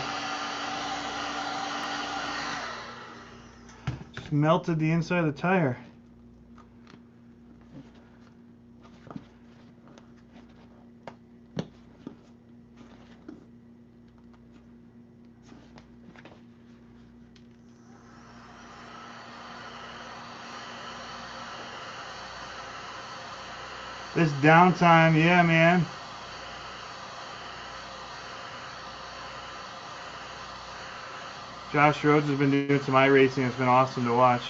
Just melted the inside of the tire. This downtime, yeah, man. Josh Rhodes has been doing some iRacing. It's been awesome to watch.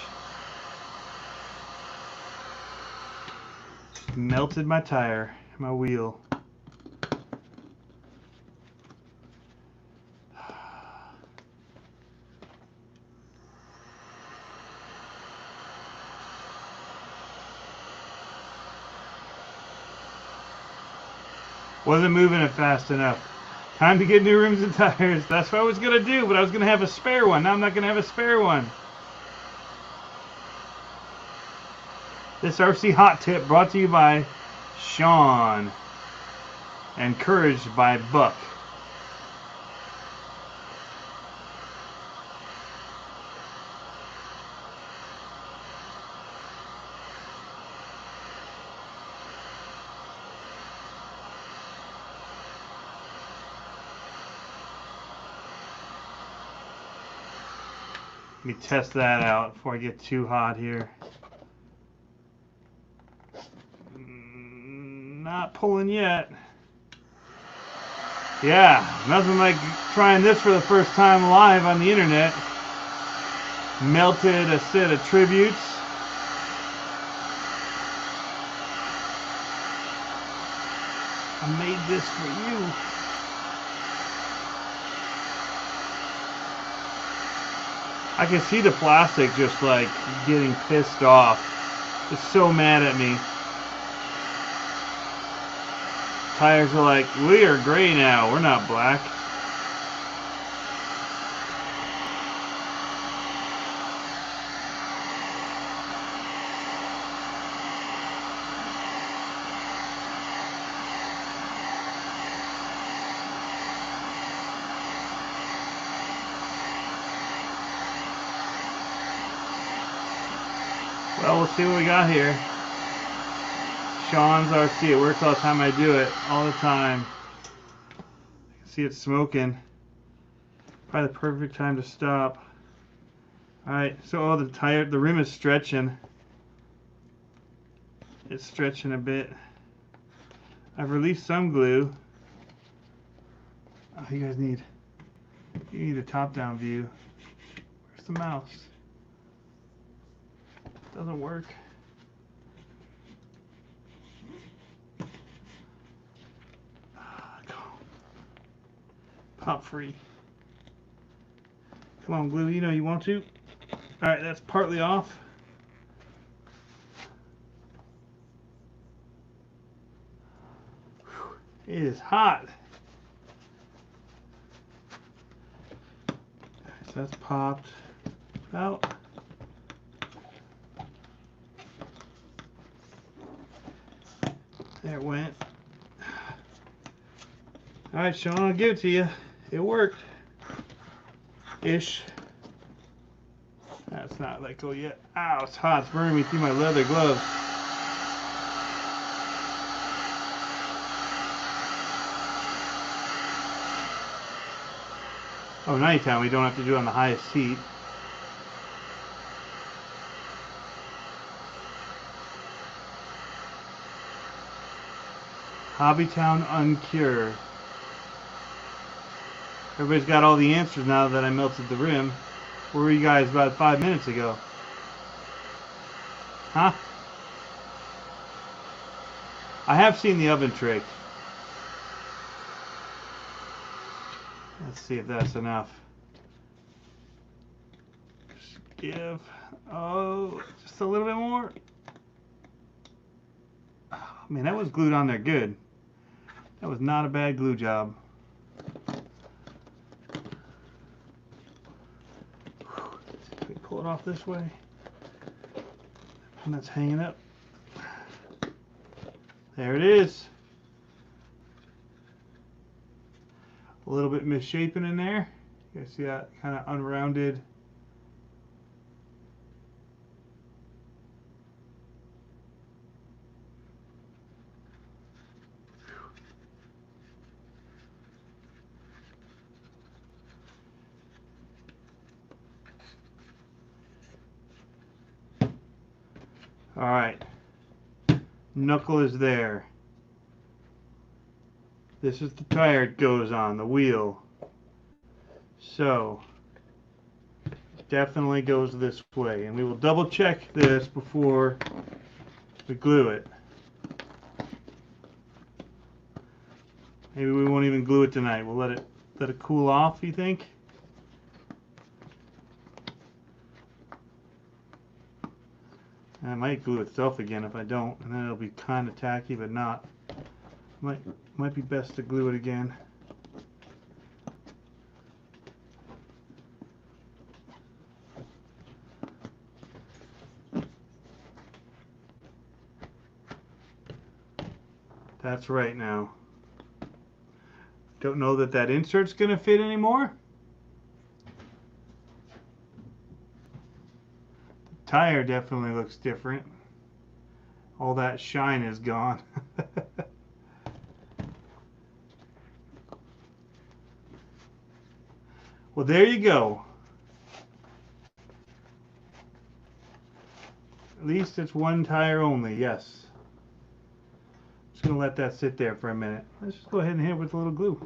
Melted my tire, my wheel. Wasn't moving it fast enough. Time to get new rims and tires. That's what I was going to do, but I was going to have a spare one. Now I'm not going to have a spare one. This RC Hot Tip brought to you by Sean. Encouraged by Buck. Let me test that out before I get too hot here. Not pulling yet. Yeah, nothing like trying this for the first time live on the internet. Melted a set of tributes. I made this for you. I can see the plastic just like getting pissed off. It's so mad at me. Tires are like, we are gray now, we're not black. Well, we'll see what we got here. Sean's RC. It works all the time I do it. All the time. I can see it smoking. Probably the perfect time to stop. Alright, so the rim is stretching. It's stretching a bit. I've released some glue. Oh, you guys need a top-down view. Where's the mouse? Doesn't work. Pop free. Come on, glue, you know you want to. Alright, that's partly off. Whew, it is hot. So that's popped out. There it went. Alright, Sean, I'll give it to you. It worked. Ish. That's not let go yet. Ow, it's hot. It's burning me through my leather gloves. Oh, nighttime we don't have to do it on the highest heat. Hobbytown Uncure. Everybody's got all the answers now that I melted the rim. Where were you guys about 5 minutes ago? Huh? I have seen the oven trick. Let's see if that's enough. Just give, just a little bit more. Oh, man, that was glued on there good. That was not a bad glue job. Let's see if we pull it off this way. And that's hanging up. There it is. A little bit misshapen in there. You guys see that kind of unrounded. All right. Knuckle is there. This is the tire it goes on, the wheel. So, definitely goes this way. And we will double check this before we glue it. Maybe we won't even glue it tonight. We'll let it cool off, you think? And it might glue itself again if I don't, and then it'll be kind of tacky, but not. Might be best to glue it again. That's right now. Don't know that that insert's gonna fit anymore. The tire definitely looks different. All that shine is gone. Well, there you go. At least it's one tire only, yes. Just gonna let that sit there for a minute. Let's just go ahead and hit it with a little glue.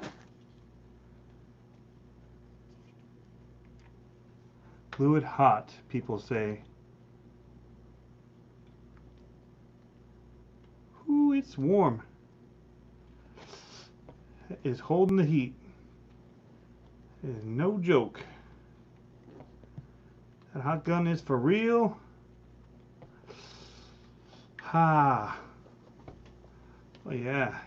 Glue it hot, people say. Ooh, it's warm. It is holding the heat. It is no joke. That hot gun is for real. Ha. Oh yeah.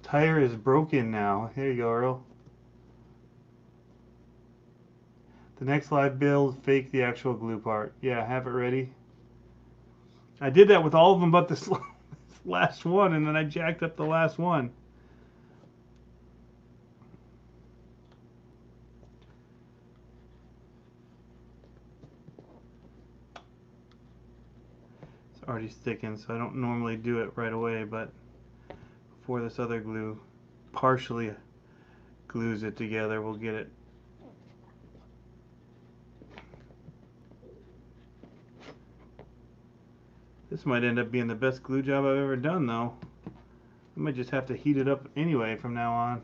Tire is broken now. Here you go, Earl. The next live build, fake the actual glue part. Yeah, have it ready. I did that with all of them but this last one, and then I jacked up the last one. It's already sticking, so I don't normally do it right away, but before this other glue partially glues it together, we'll get it. This might end up being the best glue job I've ever done, though. I might just have to heat it up anyway from now on.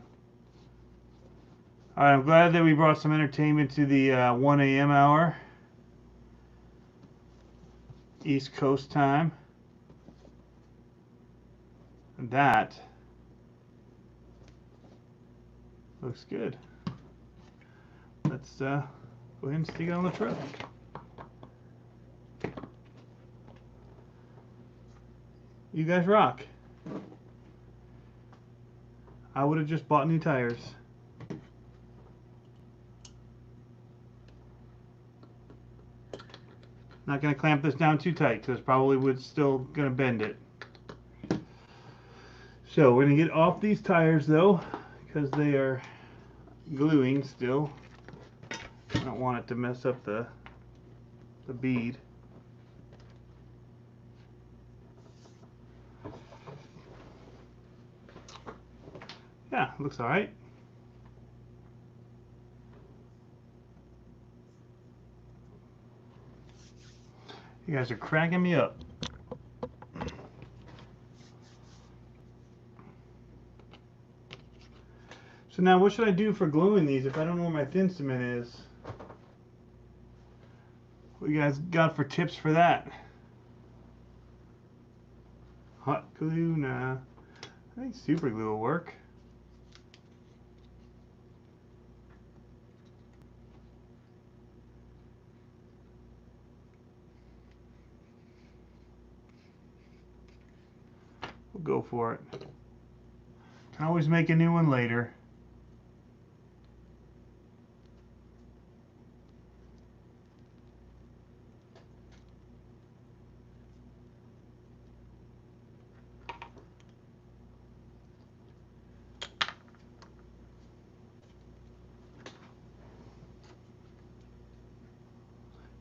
Alright, I'm glad that we brought some entertainment to the 1 a.m. hour. East Coast time. That looks good. Let's go ahead and stick it on the truck. You guys rock. I would have just bought new tires. Not going to clamp this down too tight because probably would still going to bend it. So we're going to get off these tires though because they are gluing still. I don't want it to mess up the bead. Yeah, looks all right. You guys are cracking me up. So now what should I do for gluing these if I don't know where my thin cement is? What you guys got for tips for that? Hot glue, nah. I think super glue will work. We'll go for it. Can always make a new one later.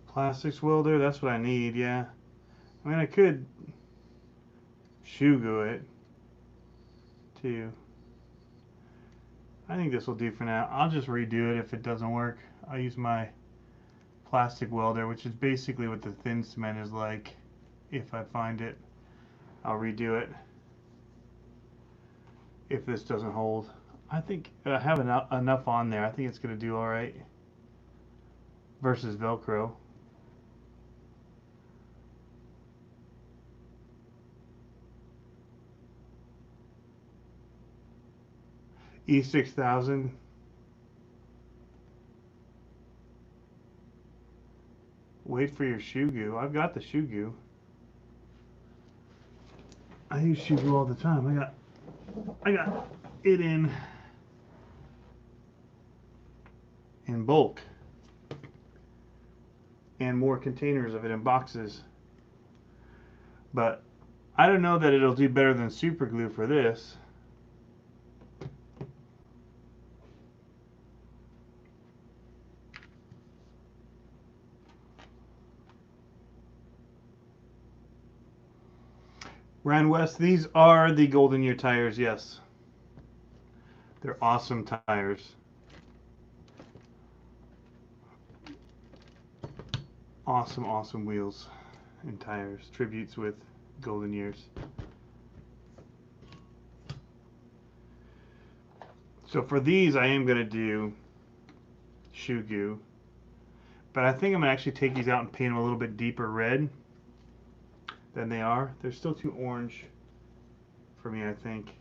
Plastics welder, that's what I need, yeah. I mean, I could shoe glue it, too. I think this will do for now. I'll just redo it if it doesn't work. I'll use my plastic welder, which is basically what the thin cement is like. If I find it, I'll redo it. If this doesn't hold. I think I have enough on there. I think it's going to do alright. Versus Velcro. E6000. Wait for your shoe goo. I've got the shoe goo. I use shoe goo all the time. I got it in bulk. And more containers of it in boxes. But I don't know that it'll do better than super glue for this. Rand West, these are the Golden Year tires, yes. They're awesome tires. Awesome, awesome wheels and tires. Tributes with Golden Years. So for these, I am going to do shoe goo. But I think I'm going to actually take these out and paint them a little bit deeper red than they are. They're still too orange for me, I think.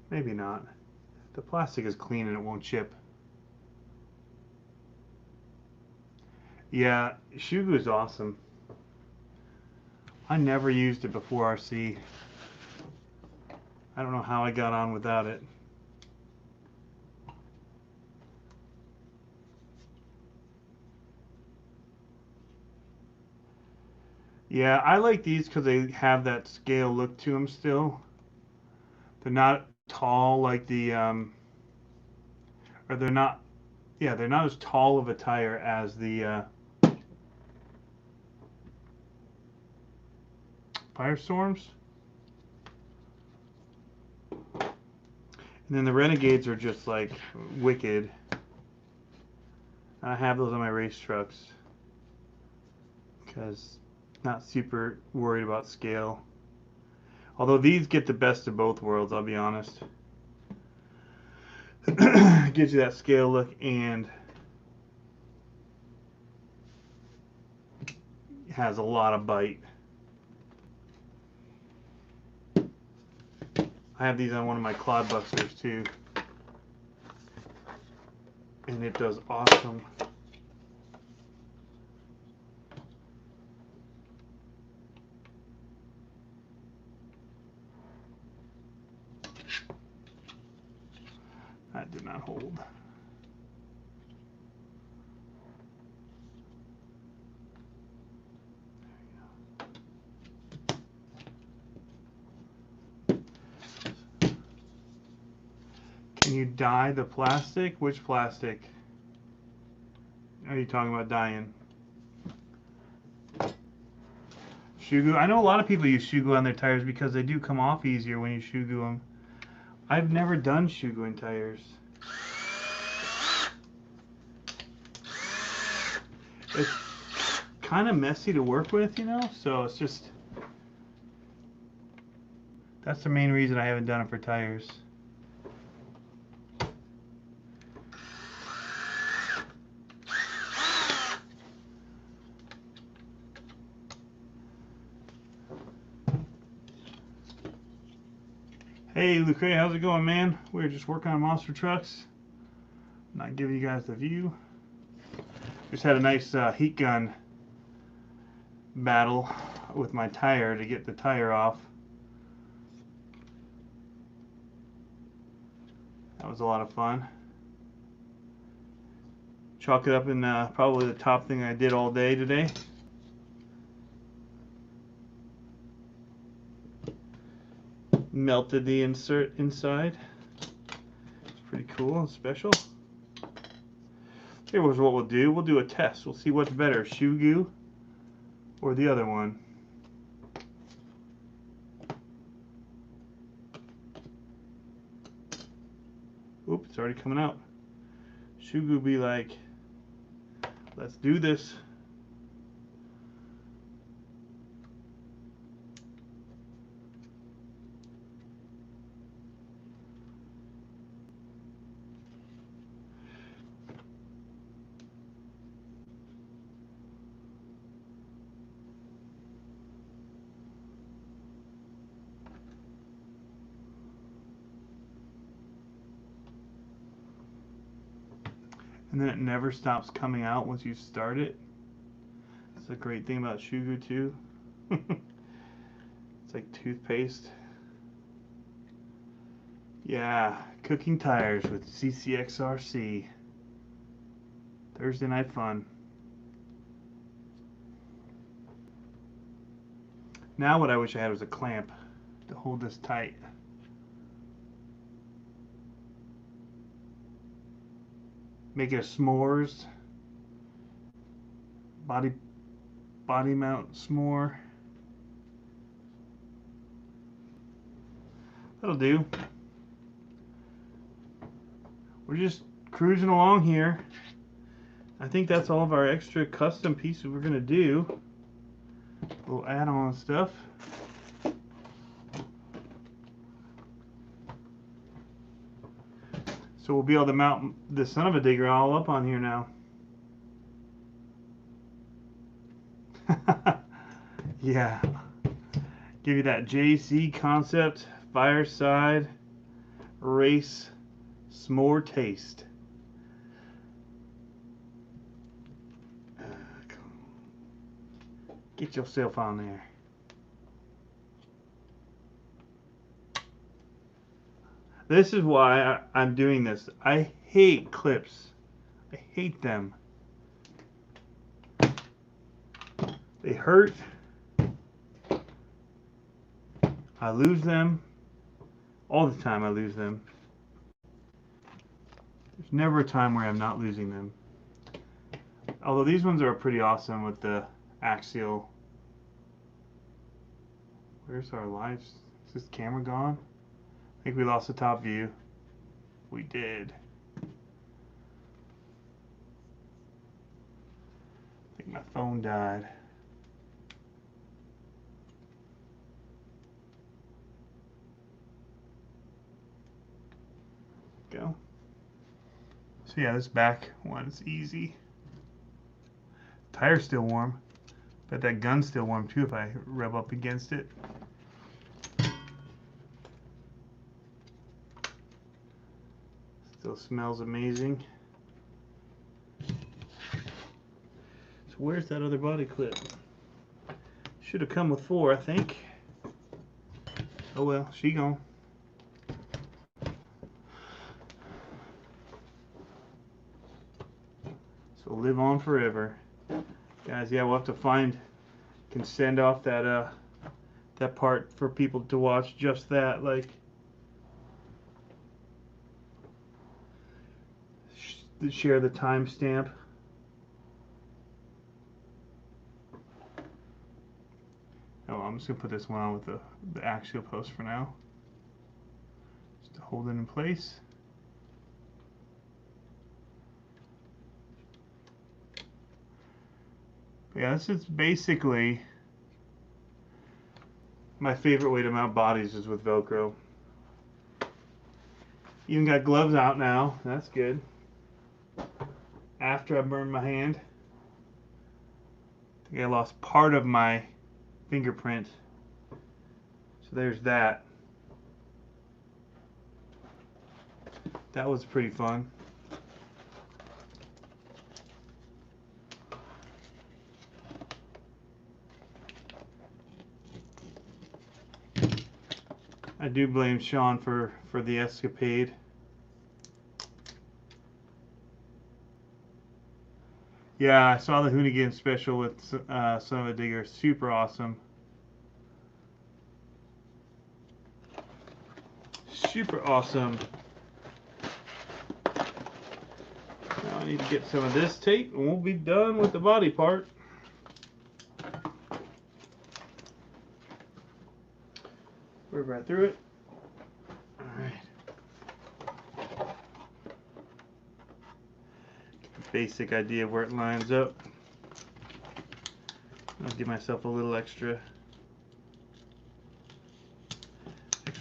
Maybe not. The plastic is clean and it won't chip. Yeah, shoe goo is awesome. I never used it before RC. I don't know how I got on without it. Yeah, I like these because they have that scale look to them still. They're not tall like the, or they're not, yeah, they're not as tall of a tire as the Firestorms. And then the Renegades are just like wicked. I have those on my race trucks because not super worried about scale. Although these get the best of both worlds, I'll be honest. It gives you that scale look and has a lot of bite. I have these on one of my Clodbusters too. And it does awesome. That did not hold. Can you dye the plastic? Which plastic are you talking about dyeing? Shoe glue. I know a lot of people use shoe glue on their tires because they do come off easier when you shoe glue them. I've never done shoe glue in tires. It's kind of messy to work with, you know, so it's just, that's the main reason I haven't done it for tires. Hey Lucre, how's it going, man? We're just working on monster trucks. Not giving you guys the view. Just had a nice heat gun battle with my tire to get the tire off. That was a lot of fun. Chalk it up in probably the top thing I did all day today. Melted the insert inside. It's pretty cool and special. Here's what we'll do. We'll do a test. We'll see what's better, shoe goo or the other one. Oop, it's already coming out. Shoe goo be like, let's do this. And then it never stops coming out once you start it. That's a great thing about shoe goo too. It's like toothpaste. Yeah, cooking tires with CCXRC. Thursday night fun. Now what I wish I had was a clamp to hold this tight. Make it a s'mores. Body mount s'more. That'll do. We're just cruising along here. I think that's all of our extra custom pieces we're gonna do. Little add-on stuff. So we'll be able to mount the son of a digger all up on here now. Yeah. Give you that JC concept fireside race s'more taste. Get yourself on there. This is why I'm doing this. I hate clips. I hate them. They hurt. I lose them. All the time I lose them. There's never a time where I'm not losing them. Although these ones are pretty awesome with the Axial. Where's our lives? Is this camera gone? I think we lost the top view. We did. I think my phone died. Go. So yeah, this back one's easy. Tire's still warm. Bet that gun's still warm too if I rub up against it. Still smells amazing. So where's that other body clip? Should have come with 4, I think. Oh well, she gone. So live on forever. Guys, yeah, we'll have to can send off that that part for people to watch just that, like share the timestamp. Oh, I'm just gonna put this one on with the Axial post for now, just to hold it in place. Yeah, this is basically my favorite way to mount bodies is with Velcro. Even got gloves out now. That's good. After I burned my hand. I think I lost part of my fingerprint. So there's that. That was pretty fun. I do blame Sean for the escapade. Yeah, I saw the Hoonigan special with Son of a Digger. Super awesome. Super awesome. Now I need to get some of this tape and we'll be done with the body part. We're right through it. Alright. Basic idea of where it lines up. I'll give myself a little extra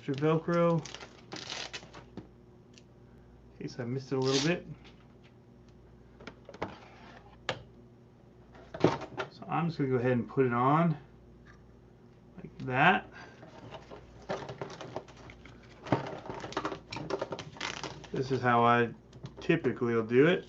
Velcro in case I missed it a little bit. So I'm just going to go ahead and put it on like that. This is how I typically will do it.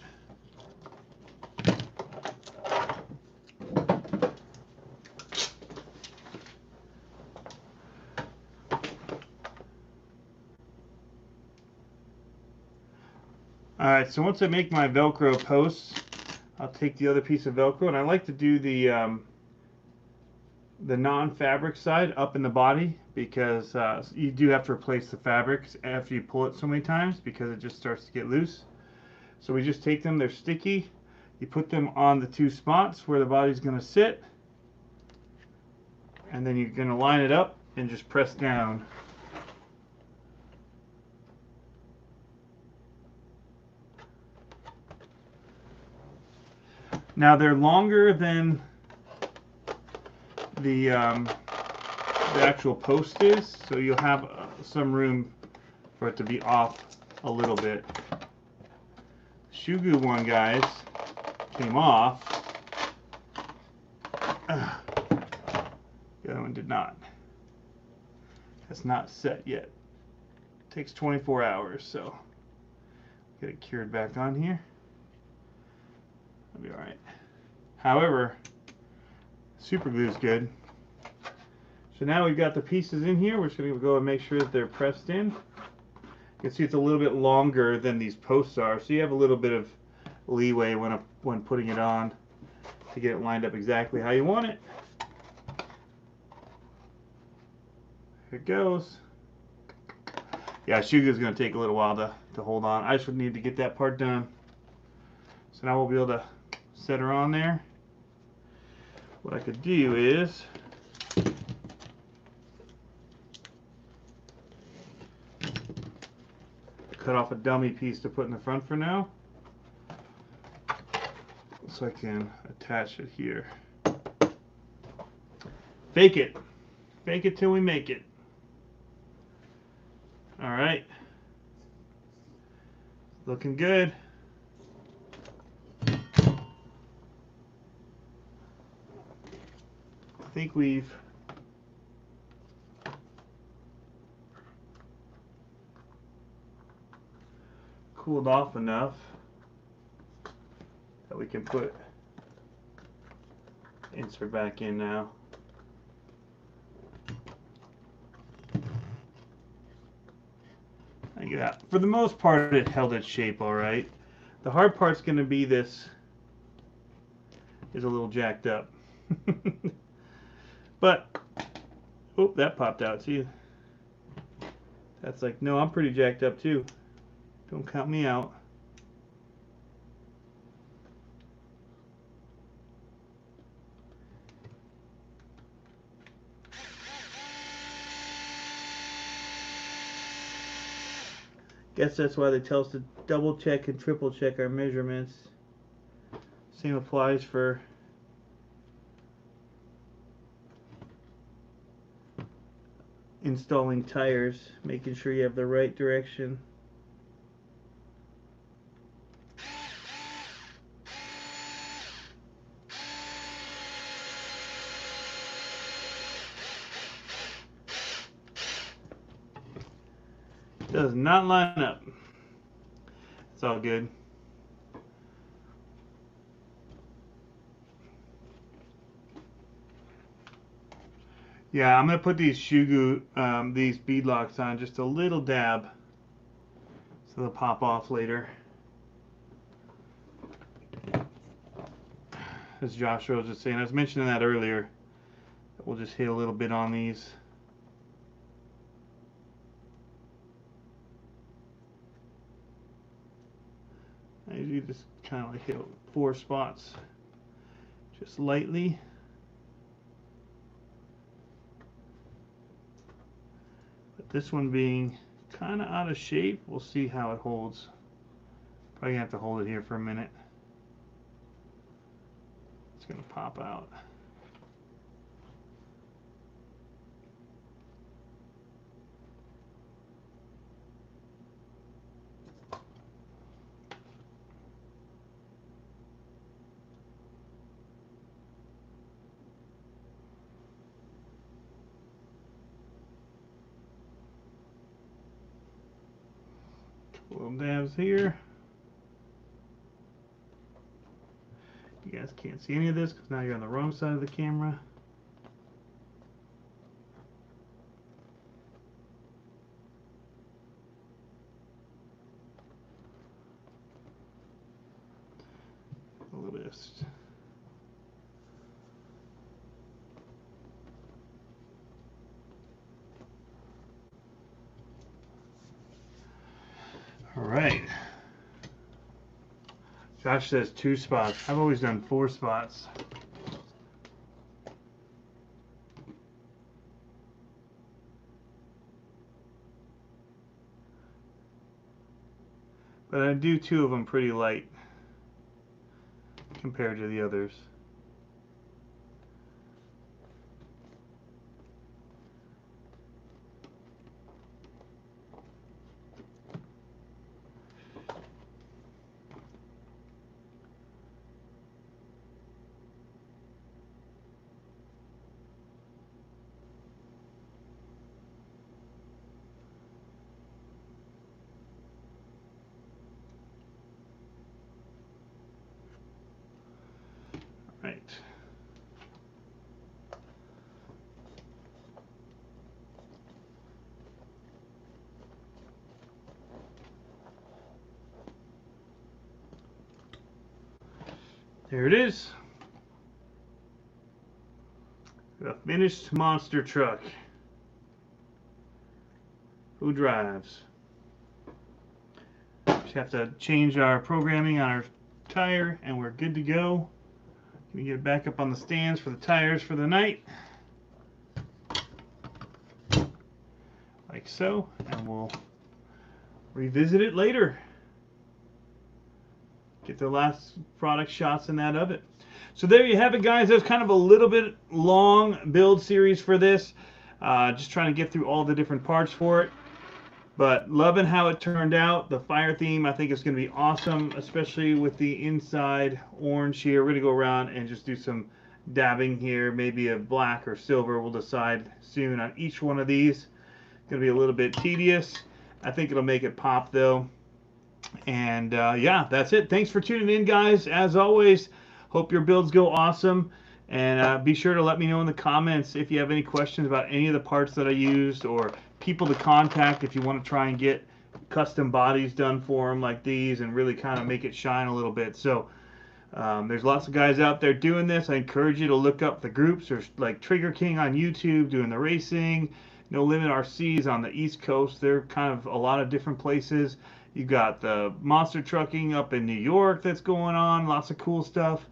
Alright, so once I make my Velcro posts, I'll take the other piece of Velcro, and I like to do the non-fabric side up in the body because you do have to replace the fabrics after you pull it so many times because it just starts to get loose. So we just take them, they're sticky, you put them on the two spots where the body's going to sit, and then you're going to line it up and just press down. Now they're longer than the actual post is, so you'll have some room for it to be off a little bit. Shoe Goo one, guys, came off. The other one did not. It's not set yet. It takes 24 hours, so get it cured back on here. That'll be alright. However, super glue is good. So now we've got the pieces in here. We're just going to go and make sure that they're pressed in. You can see it's a little bit longer than these posts are, so you have a little bit of leeway when putting it on to get it lined up exactly how you want it. Here it goes. Yeah, Shoe Goo is going to take a little while to hold on. I just need to get that part done. So now we'll be able to set her on there. What I could do is cut off a dummy piece to put in the front for now, so I can attach it here. Fake it till we make it. All right, looking good. I think we've cooled off enough that we can put insert back in now. Like that. For the most part, it held its shape all right. The hard part's going to be this is a little jacked up. But, oh, that popped out too. That's like, no, I'm pretty jacked up too. Don't count me out. Guess that's why they tell us to double check and triple check our measurements. Same applies for installing tires, making sure you have the right direction. Does not line up. It's all good. Yeah, I'm gonna put these these bead locks on just a little dab, so they'll pop off later. As Joshua was just saying, I was mentioning that earlier. We'll just hit a little bit on these. I usually just kind of like hit 4 spots, just lightly. But this one being kind of out of shape, we'll see how it holds. Probably gonna have to hold it here for a minute. It's gonna pop out. Little dabs here. You guys can't see any of this because now you're on the wrong side of the camera. A little bit of all right. Josh says 2 spots. I've always done 4 spots. But I do 2 of them pretty light compared to the others. Right. There it is. A finished monster truck. Who drives? Just have to change our programming on our tire and we're good to go. We get it back up on the stands for the tires for the night. Like so. And we'll revisit it later. Get the last product shots in that of it. So there you have it, guys. That's kind of a little bit long build series for this. Just trying to get through all the different parts for it. But loving how it turned out. The fire theme I think is going to be awesome, especially with the inside orange here. We're going to go around and just do some dabbing here, maybe a black or silver. We'll decide soon on each one of these. It's going to be a little bit tedious. I think it'll make it pop though. And yeah, that's it. Thanks for tuning in, guys. As always, hope your builds go awesome. And be sure to let me know in the comments if you have any questions about any of the parts that I used, or people to contact if you want to try and get custom bodies done for them like these and really kind of make it shine a little bit. So there's lots of guys out there doing this. I encourage you to look up the groups. There's like Trigger King on YouTube doing the racing. No Limit RCs on the East Coast. They're kind of a lot of different places. You got the monster trucking up in New York that's going on. Lots of cool stuff.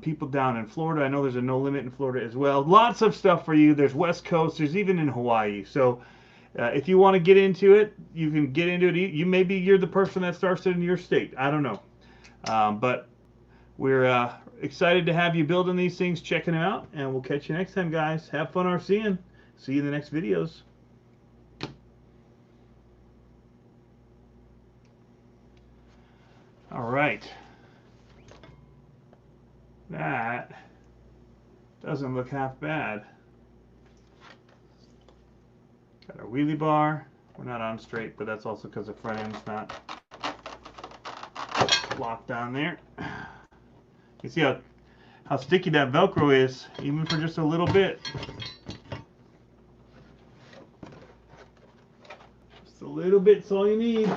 People down in Florida. I know there's a No Limit in Florida as well. Lots of stuff for you. There's West Coast. There's even in Hawaii. So if you want to get into it, you can get into it. Maybe you're the person that starts it in your state. I don't know. But we're excited to have you building these things, checking them out, and we'll catch you next time, guys. Have fun RCing. See you in the next videos. All right. That doesn't look half bad. Got our wheelie bar. We're not on straight, but that's also because the front end's not locked down there. You see how sticky that Velcro is, even for just a little bit. Just a little bit's all you need.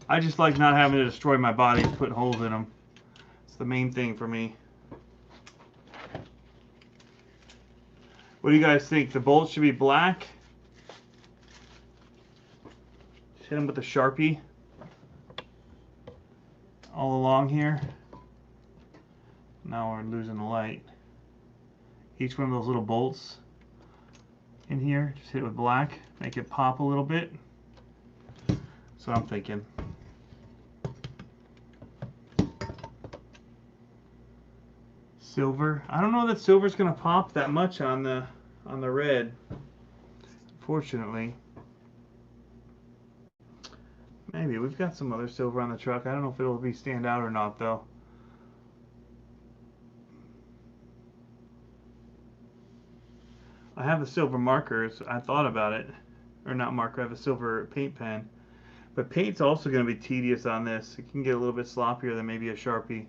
I just like not having to destroy my body putting holes in them. It's the main thing for me. What do you guys think? The bolts should be black? Just hit them with a Sharpie all along here. Now we're losing the light. Each one of those little bolts in here, just hit it with black, make it pop a little bit. So I'm thinking. Silver. I don't know that silver's gonna pop that much on the red. Fortunately. Maybe we've got some other silver on the truck. I don't know if it'll be stand out or not though. I have the silver markers. I thought about it. Or not marker, I have a silver paint pen. But paint's also going to be tedious on this. It can get a little bit sloppier than maybe a Sharpie.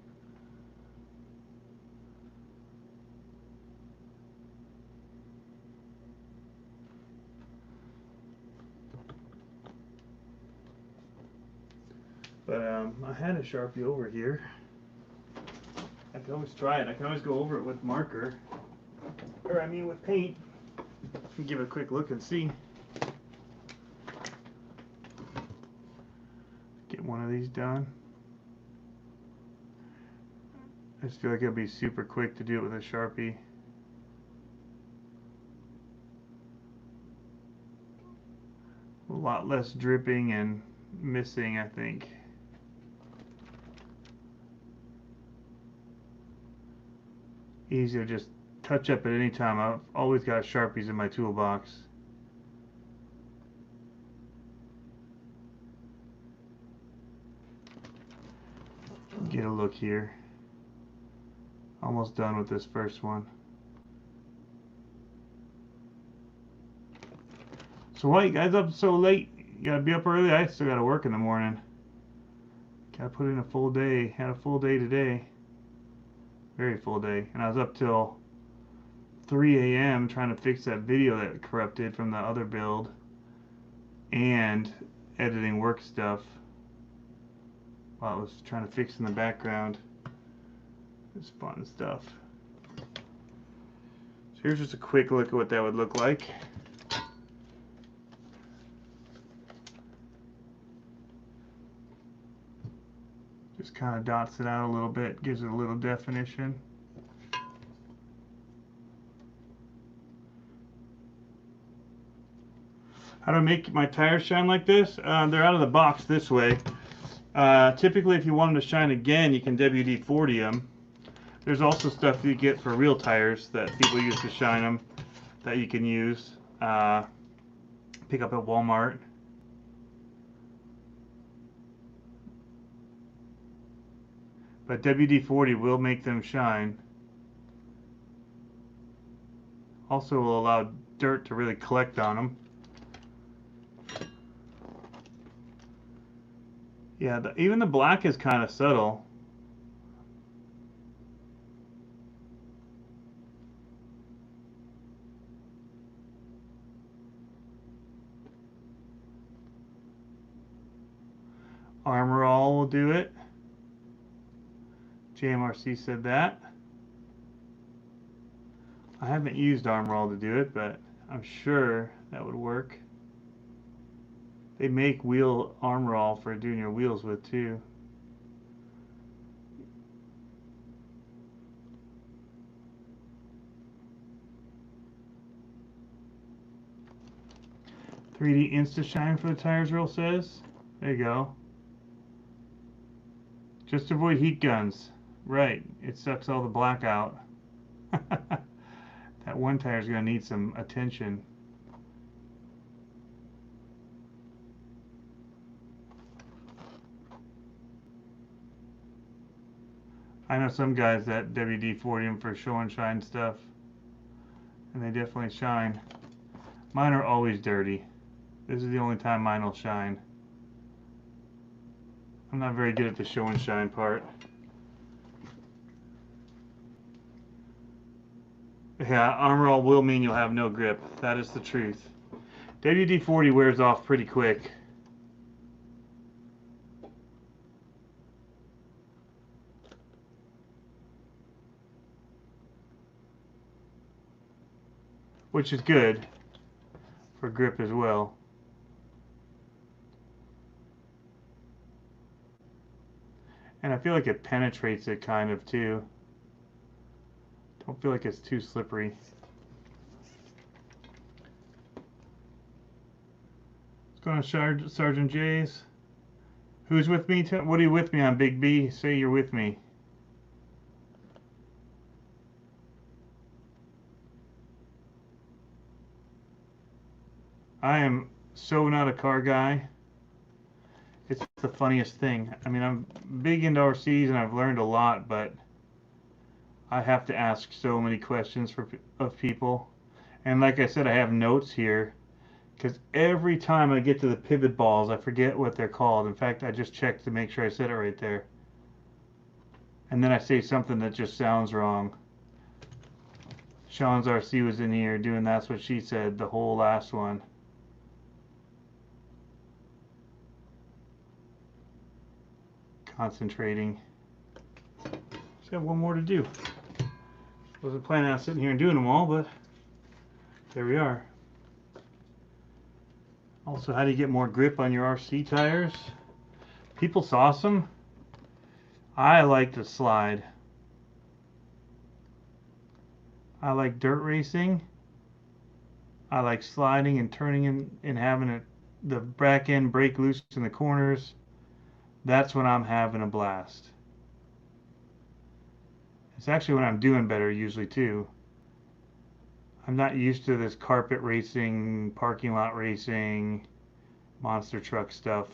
But I had a Sharpie over here. I can always try it. I can always go over it with marker. Or I mean with paint. Give it a quick look and see. Get one of these done. I just feel like it'll be super quick to do it with a Sharpie. A lot less dripping and missing, I think. Easy to just touch up at any time. I've always got Sharpies in my toolbox. Get a look here. Almost done with this first one. So why you guys up so late? You gotta be up early? I still gotta work in the morning. Gotta put in a full day. Had a full day today. Very full day. And I was up till 3 a.m. trying to fix that video that corrupted from the other build. And editing work stuff. While I was trying to fix in the background. It's fun stuff. So here's just a quick look at what that would look like. Just kind of dots it out a little bit, gives it a little definition. How do I make my tires shine like this? They're out of the box this way. Typically, if you want them to shine again, you can WD-40 them. There's also stuff you get for real tires that people use to shine them that you can use. Pick up at Walmart. But WD-40 will make them shine. Also will allow dirt to really collect on them. Yeah, even the black is kind of subtle. Armor All will do it. JMRC said that. I haven't used Armor All to do it, but I'm sure that would work. They make wheel Armor All for doing your wheels with too. "3D Insta Shine for the tires," Earl says. There you go. Just avoid heat guns. Right, it sucks all the black out. That one tire is going to need some attention. I know some guys that WD-40 them for show and shine stuff, and they definitely shine. Mine are always dirty. This is the only time mine will shine. I'm not very good at the show and shine part. Yeah, Armor All will mean you'll have no grip. That is the truth. WD-40 wears off pretty quick. Which is good for grip as well. And I feel like it penetrates it kind of too. Don't feel like it's too slippery. What's going on, Sergeant J's? Who's with me? What are you with me on, Big B? Say you're with me. I am so not a car guy. It's the funniest thing. I mean, I'm big into RCs and I've learned a lot, but I have to ask so many questions of people. And like I said, I have notes here because every time I get to the pivot balls, I forget what they're called. In fact, I just checked to make sure I said it right there. And then I say something that just sounds wrong. Sean's RC was in here doing That's What She Said, the whole last one. Concentrating. Just got one more to do. Wasn't planning on sitting here and doing them all, but there we are. Also, how do you get more grip on your RC tires? People sauce them. I like to slide. I like dirt racing. I like sliding and turning and having the back end break loose in the corners. That's when I'm having a blast. It's actually when I'm doing better usually too. I'm not used to this carpet racing, parking lot racing, monster truck stuff.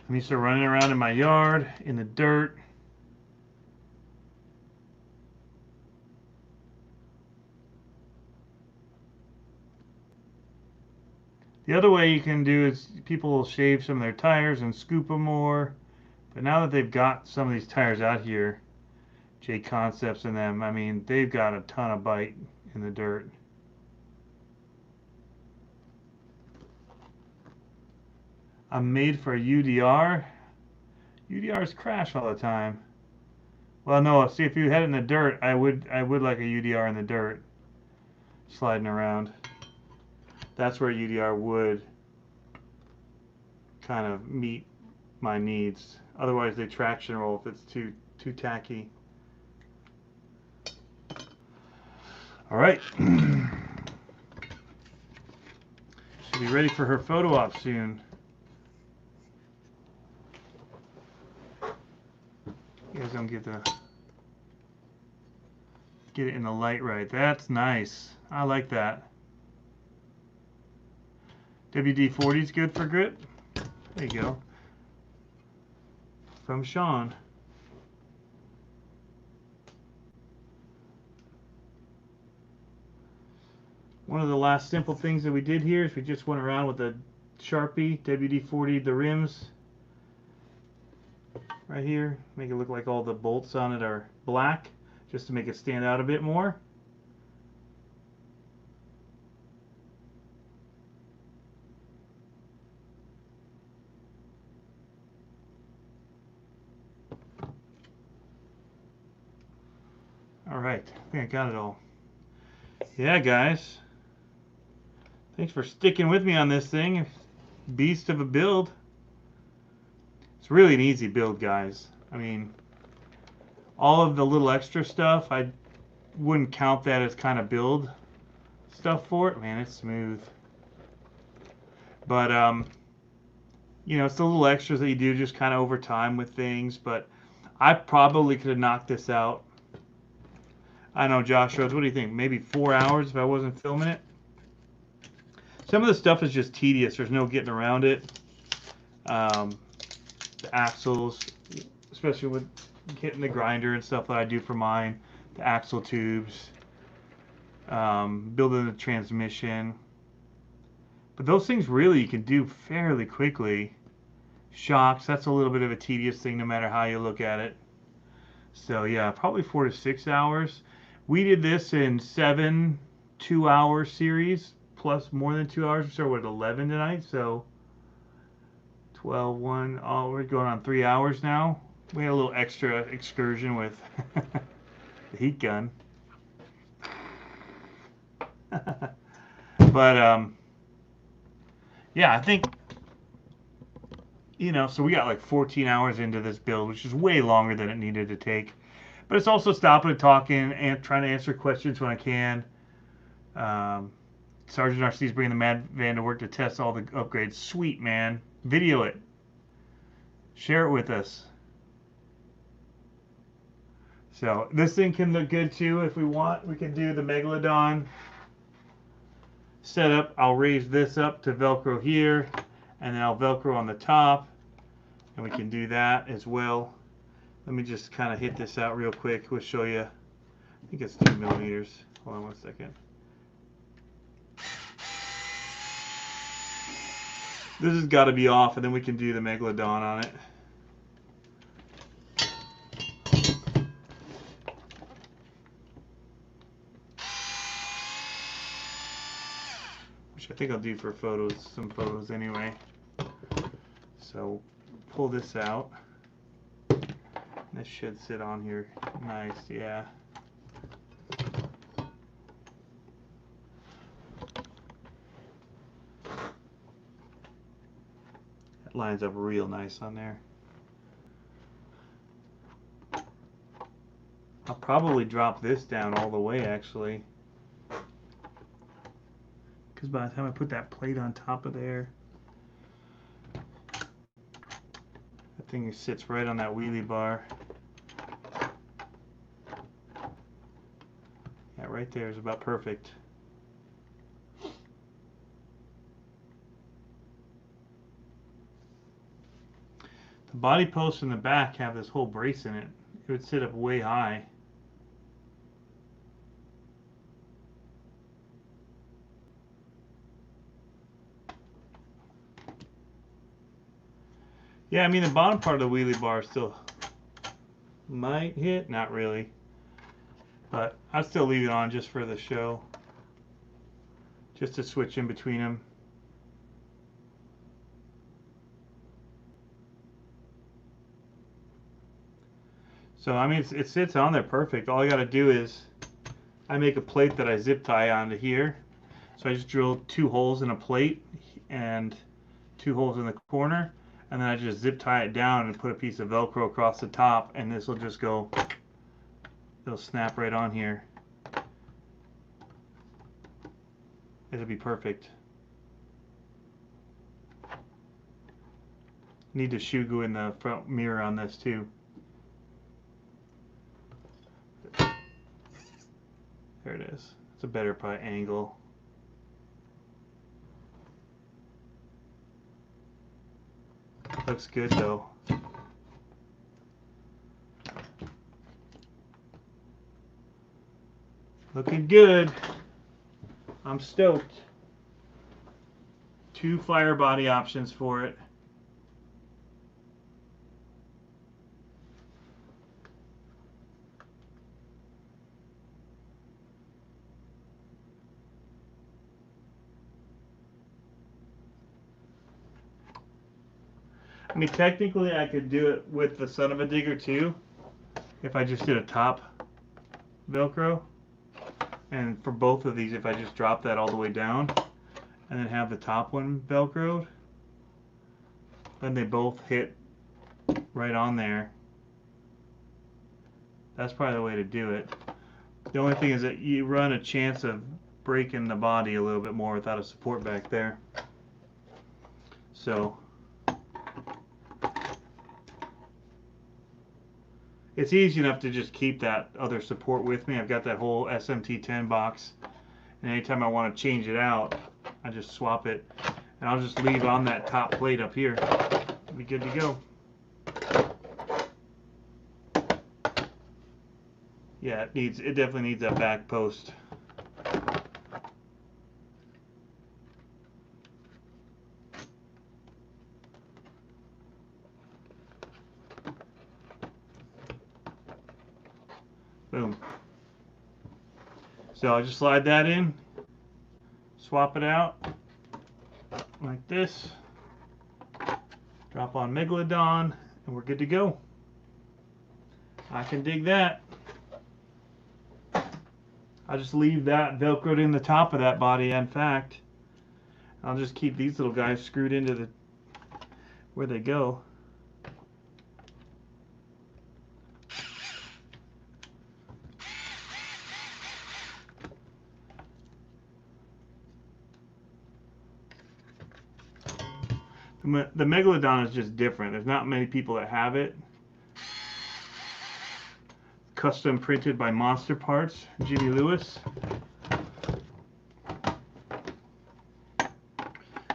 I'm used to running around in my yard, in the dirt. The other way you can do is people will shave some of their tires and scoop them more. But now that they've got some of these tires out here, J Concepts in them, I mean, they've got a ton of bite in the dirt. I'm made for a UDR. UDRs crash all the time. Well, no, see, if you had it in the dirt, I would like a UDR in the dirt, sliding around. That's where UDR would kind of meet my needs. Otherwise, they traction roll if it's too tacky. All right. Should be ready for her photo op soon. You guys don't get it in the light right. That's nice. I like that. WD-40 is good for grip. There you go. From Sean. One of the last simple things that we did here is we just went around with a Sharpie, WD-40 the rims right here. Make it look like all the bolts on it are black, just to make it stand out a bit more. All right, I think I got it all. Yeah, guys. Thanks for sticking with me on this thing. Beast of a build. It's really an easy build, guys. I mean, all of the little extra stuff, I wouldn't count that as kind of build stuff for it. Man, it's smooth. But, you know, it's the little extras that you do just kind of over time with things. But I probably could have knocked this out. I know, Josh Rhodes, what do you think? Maybe 4 hours if I wasn't filming it? Some of the stuff is just tedious. There's no getting around it. The axles, especially with hitting the grinder and stuff that I do for mine, the axle tubes, building the transmission. But those things really you can do fairly quickly. Shocks, that's a little bit of a tedious thing no matter how you look at it. So yeah, probably 4 to 6 hours. We did this in 7 2-hour series plus more than 2 hours. We started at 11 tonight, so 12, 1, oh, we're going on 3 hours now. We had a little extra excursion with the heat gun. But yeah, I think, you know, so we got like 14 hours into this build, which is way longer than it needed to take. But it's also stopping and talking and trying to answer questions when I can. Sergeant RC is bringing the Mad Van to work to test all the upgrades. Sweet, man. Video it. Share it with us. So this thing can look good too if we want. We can do the Megalodon setup. I'll raise this up to Velcro here, and then I'll Velcro on the top, and we can do that as well. Let me just kind of hit this out real quick. We'll show you. I think it's 2 millimeters. Hold on one second. This has got to be off, and then we can do the Megalodon on it. Which I think I'll do for photos, some photos anyway. So pull this out. This should sit on here nice, yeah. That lines up real nice on there. I'll probably drop this down all the way actually, because by the time I put that plate on top of there, that thing sits right on that wheelie bar. Yeah, right there is about perfect. The body posts in the back have this whole brace in it. It would sit up way high. Yeah, I mean the bottom part of the wheelie bar still might hit, not really. But I'll still leave it on just for the show. Just to switch in between them. So I mean it sits on there perfect. All I gotta do is I make a plate that I zip tie onto here. So I just drill 2 holes in a plate and 2 holes in the corner, and then I just zip tie it down and put a piece of Velcro across the top, and this will just go, it'll snap right on here. It'll be perfect. Need to shoe glue in the front mirror on this too. There it is. It's a better probably angle. Looks good though. Looking good. I'm stoked. 2 fire body options for it. I mean, technically I could do it with the Son of a Digger too, if I just did a top Velcro. And for both of these, if I just drop that all the way down and then have the top one Velcroed, then they both hit right on there. That's probably the way to do it. The only thing is that you run a chance of breaking the body a little bit more without a support back there. So it's easy enough to just keep that other support with me. I've got that whole SMT10 box, and anytime I want to change it out, I just swap it, and I'll just leave on that top plate up here. It'll be good to go. Yeah, it definitely needs that back post. Boom. So I'll just slide that in, swap it out like this, drop on Megalodon, and we're good to go. I can dig that. I'll just leave that Velcroed in the top of that body. In fact, I'll just keep these little guys screwed into the where they go. The Megalodon is just different. There's not many people that have it. Custom printed by Monster Parts, Jimmy Lewis.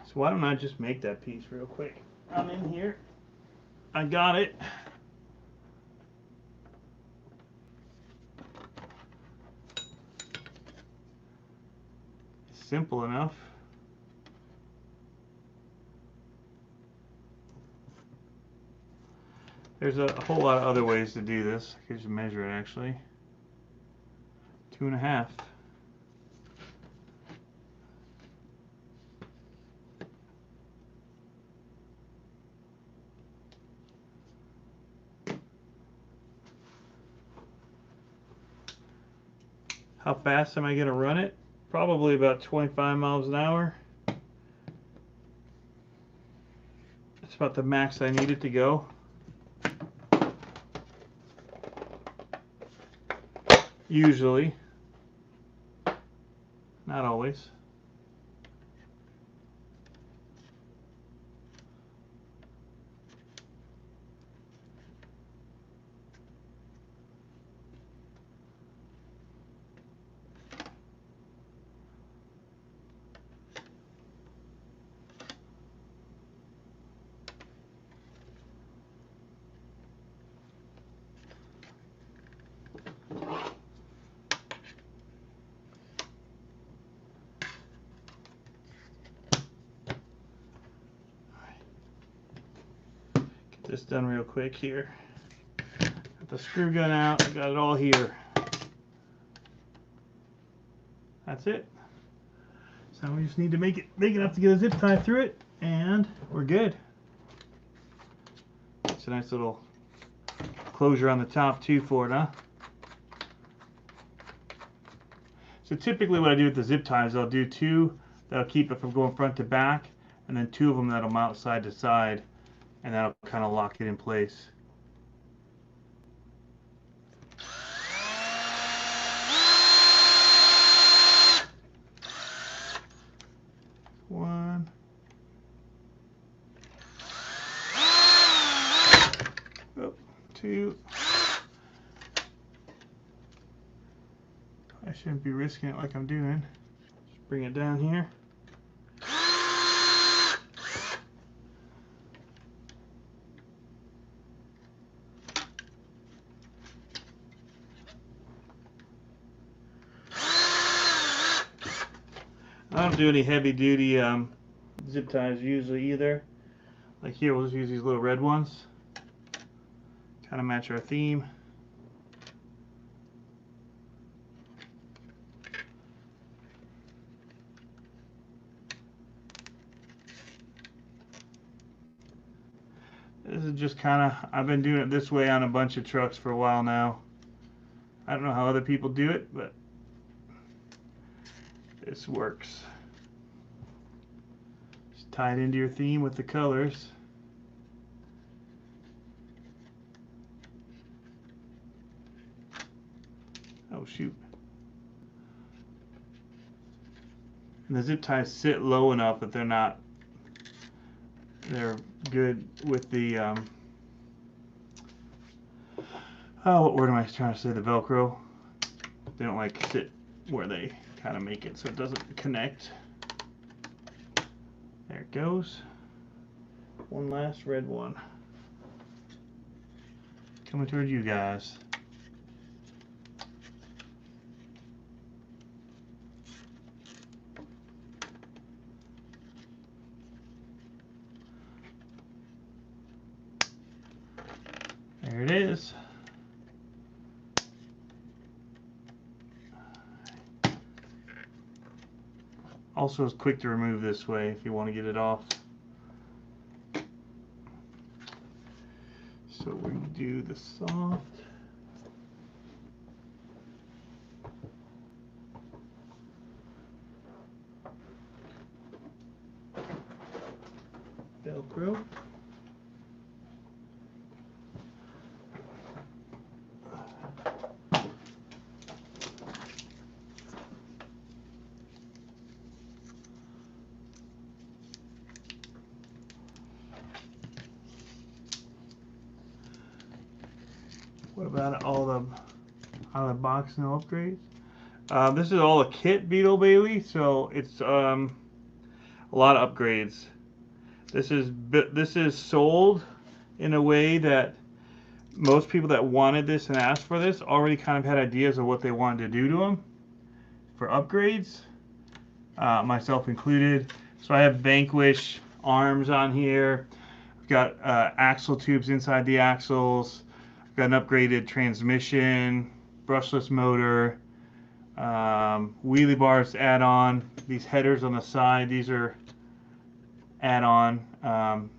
So why don't I just make that piece real quick? I'm in here. I got it. Simple enough. There's a whole lot of other ways to do this. I could just measure it actually. 2.5. How fast am I going to run it? Probably about 25 miles an hour. That's about the max I need it to go. Usually. Not always. This done real quick here. Got the screw gun out. I got it all here. That's it. So we just need to make it big enough to get a zip tie through it, and we're good. It's a nice little closure on the top too for it, huh? So typically what I do with the zip ties, I'll do 2 that'll keep it from going front to back, and then 2 of them that'll mount side to side, and that'll kind of lock it in place. One. Oh, 2. I shouldn't be risking it like I'm doing. Just bring it down here. I don't do any heavy duty zip ties usually either. Like here, we'll just use these little red ones. Kind of match our theme. This is just kind of, I've been doing it this way on a bunch of trucks for a while now. I don't know how other people do it, but this works. Just tie it into your theme with the colors. Oh shoot. And the zip ties sit low enough that they're good with the, what word am I trying to say, the Velcro. They don't like sit where they kind of make it so it doesn't connect. There it goes. One last red one. Coming toward you guys. There it is. Also, it's quick to remove this way if you want to get it off. So we're going to do the soft. Velcro. What about all the out of the box, no upgrades? This is all a kit, Beetle Bailey, so it's a lot of upgrades. This is sold in a way that most people that wanted this and asked for this already kind of had ideas of what they wanted to do to them for upgrades, myself included. So I have Vanquish arms on here. I've got axle tubes inside the axles. I've got an upgraded transmission, brushless motor, wheelie bars add-on. These headers on the side, these are add-on.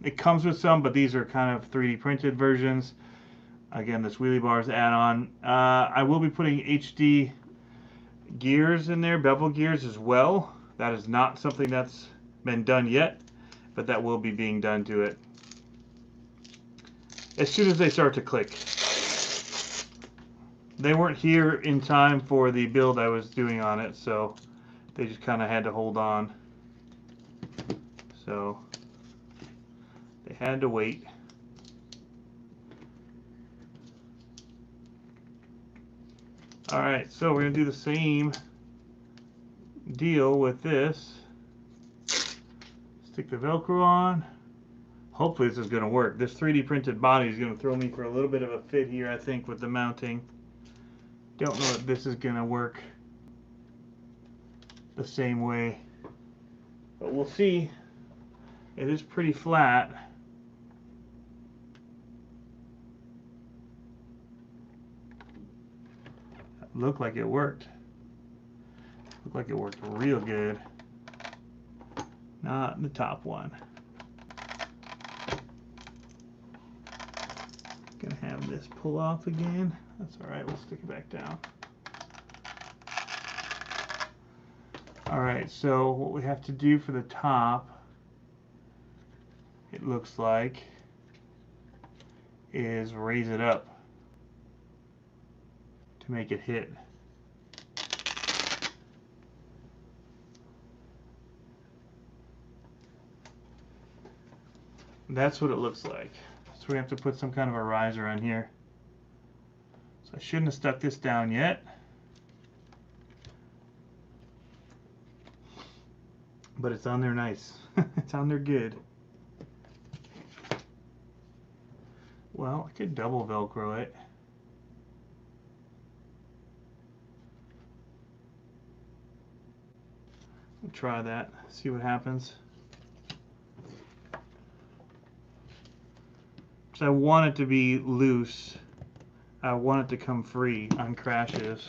It comes with some, but these are kind of 3D printed versions. Again, this wheelie bars add-on. I will be putting HD gears in there, bevel gears as well. That is not something that's been done yet, but that will be being done to it as soon as they start to click. They weren't here in time for the build I was doing on it, so they just kind of had to hold on. So they had to wait. Alright, so we're going to do the same deal with this. Stick the Velcro on. Hopefully this is going to work. This 3D printed body is going to throw me for a little bit of a fit here, I think, with the mounting. Don't know if this is going to work the same way, but we'll see. It is pretty flat. Looked like it worked. Looked like it worked real good. Not the top one. Gonna have this pull off again. That's alright, we'll stick it back down. Alright, so what we have to do for the top, it looks like, is raise it up to make it hit. That's what it looks like. So we have to put some kind of a riser on here. So I shouldn't have stuck this down yet. But it's on there nice. It's on there good. Well, I could double Velcro it. We'll try that, see what happens. So I want it to be loose. I want it to come free on crashes.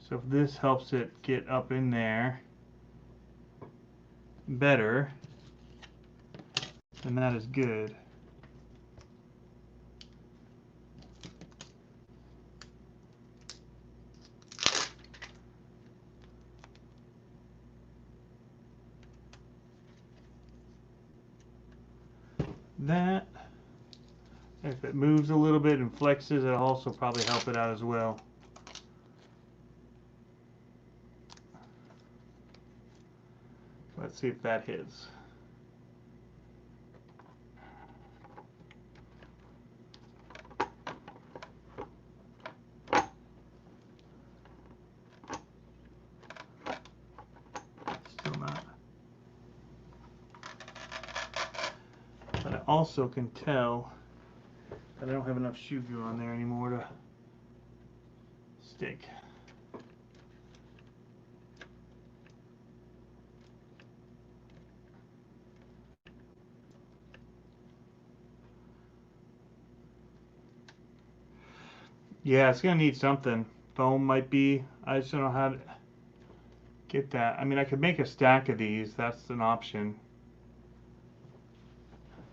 So if this helps it get up in there better, then that is good. That, if it moves a little bit and flexes, it'll also probably help it out as well. Let's see if that hits. Still not. But I also can tell that I don't have enough shoe glue on there anymore to stick. Yeah, it's gonna need something. Foam might be. I just don't know how to get that. I mean, I could make a stack of these. That's an option.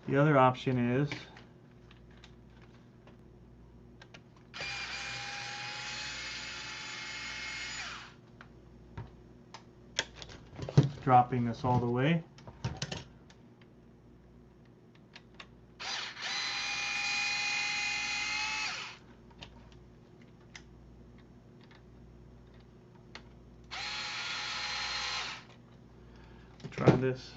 The other option is dropping this all the way. Try this.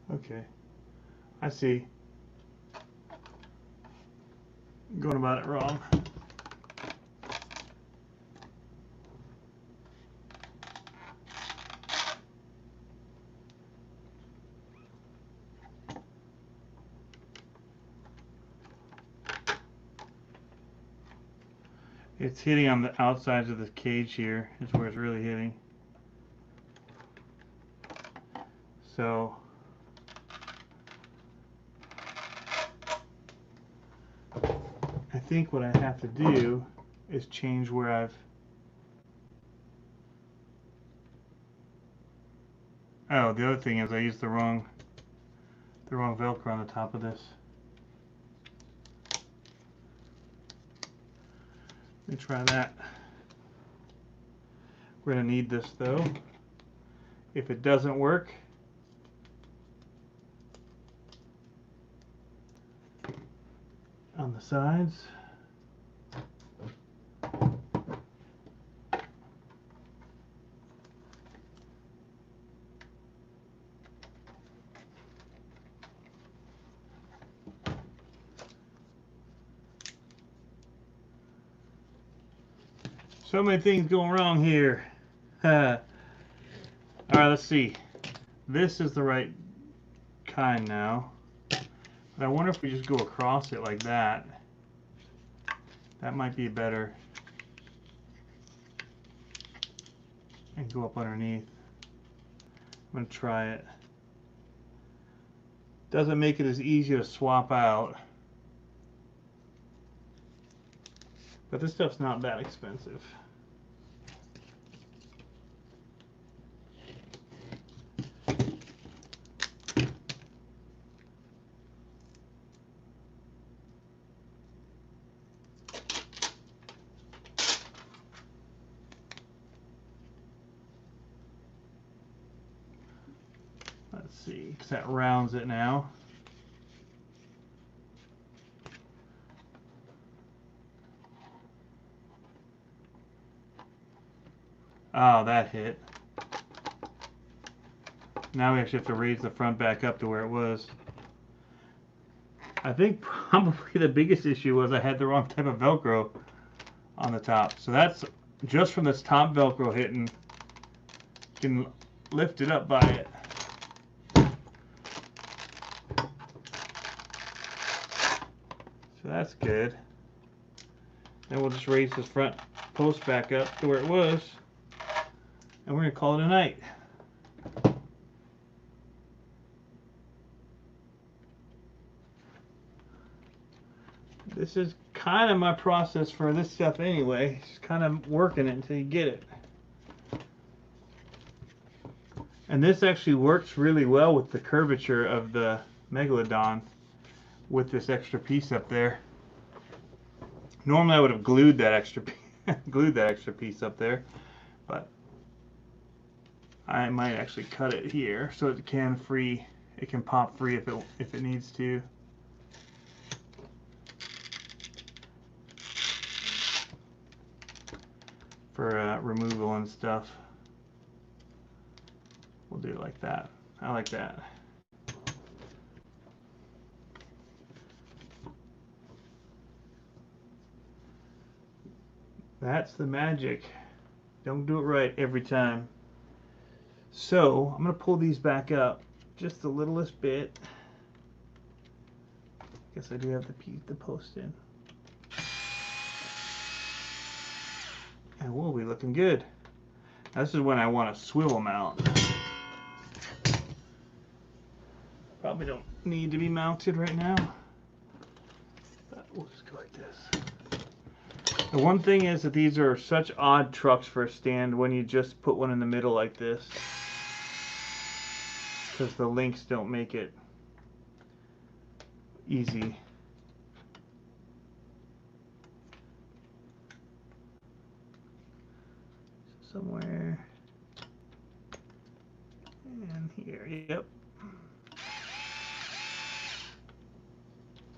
Okay, I see. I'm going about it wrong. It's hitting on the outsides of the cage here is where it's really hitting. So I think what I have to do is change where I've... Oh, the other thing is I used the wrong Velcro on the top of this. Let me try that. We're going to need this though. If it doesn't work, on the sides, so many things going wrong here. Alright, let's see. This is the right kind now. But I wonder if we just go across it like that. That might be better. And go up underneath. I'm going to try it. Doesn't make it as easy to swap out. But this stuff's not that expensive. Let's see, because that rounds it now. Oh, that hit. Now we actually have to raise the front back up to where it was. I think probably the biggest issue was I had the wrong type of Velcro on the top. So that's just from this top Velcro hitting. You can lift it up by it. So that's good. Then we'll just raise this front post back up to where it was. And we're going to call it a night. This is kind of my process for this stuff anyway. Just kind of working it until you get it. And this actually works really well with the curvature of the Megalodon with this extra piece up there. Normally I would have glued that extra piece up there, but I might actually cut it here so it can pop free if it needs to. For removal and stuff. We'll do it like that. I like that. That's the magic. Don't do it right every time. So I'm going to pull these back up just the littlest bit. Guess I do have the post in. And we'll be looking good. This is when I want a swivel mount. Probably don't need to be mounted right now. But we'll just go like this. The one thing is that these are such odd trucks for a stand when you just put one in the middle like this. Because the links don't make it easy. Somewhere in here, yep.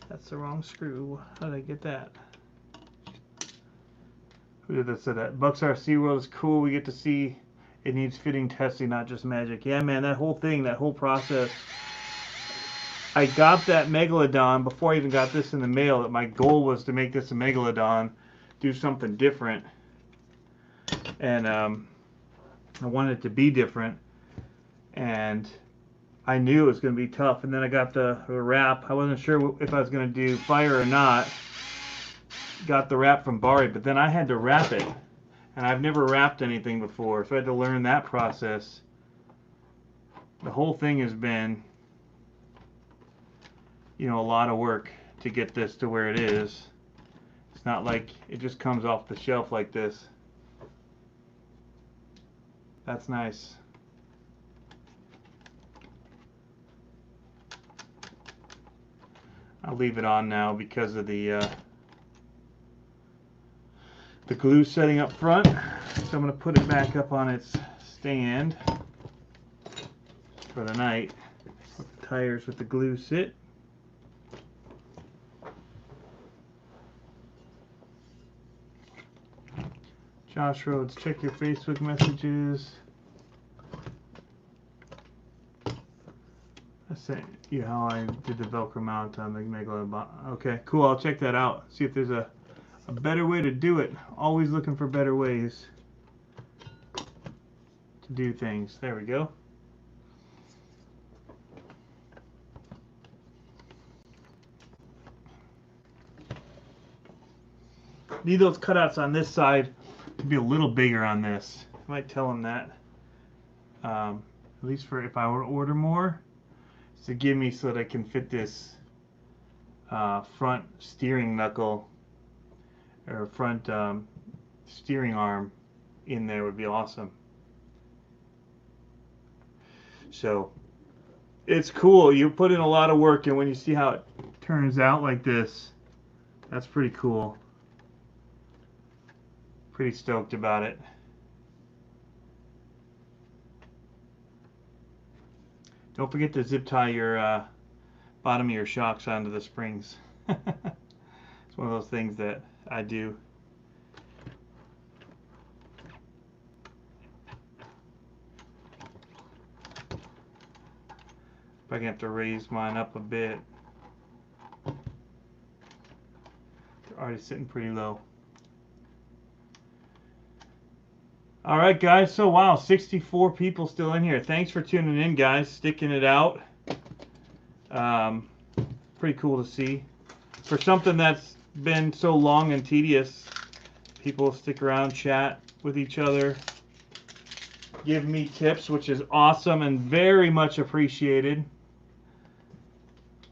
That's the wrong screw. How did I get that? Who did that say that? Bucks RC World is cool. We get to see it needs fitting testing, not just magic. Yeah, man, that whole thing, that whole process. I got that Megalodon before I even got this in the mail. That my goal was to make this a Megalodon, do something different. And I wanted it to be different. And I knew it was going to be tough. And then I got the wrap. I wasn't sure if I was going to do fire or not. Got the wrap from Bari, but then I had to wrap it. And I've never wrapped anything before, so I had to learn that process. The whole thing has been, you know, a lot of work to get this to where it is. It's not like it just comes off the shelf like this. That's nice. I'll leave it on now because of the glue setting up front. So I'm going to put it back up on its stand for the night. Let the tires with the glue sit. Josh Rhodes, check your Facebook messages. I sent you how I did the Velcro mount on the Megalodon. Okay, cool. I'll check that out. See if there's a better way to do it. Always looking for better ways to do things. There we go. Need those cutouts on this side to be a little bigger on this. I might tell them that. At least for if I were to order more. To give me so that I can fit this front steering knuckle or front steering arm in there would be awesome. So it's cool. You put in a lot of work, and when you see how it turns out like this, that's pretty cool. Pretty stoked about it. Don't forget to zip tie your bottom of your shocks onto the springs. It's one of those things that I do. Probably have to raise mine up a bit. They're already sitting pretty low. All right, guys. So, wow, 64 people still in here. Thanks for tuning in, guys. Sticking it out. Pretty cool to see. For something that's been so long and tedious, people stick around, chat with each other, give me tips, which is awesome and very much appreciated.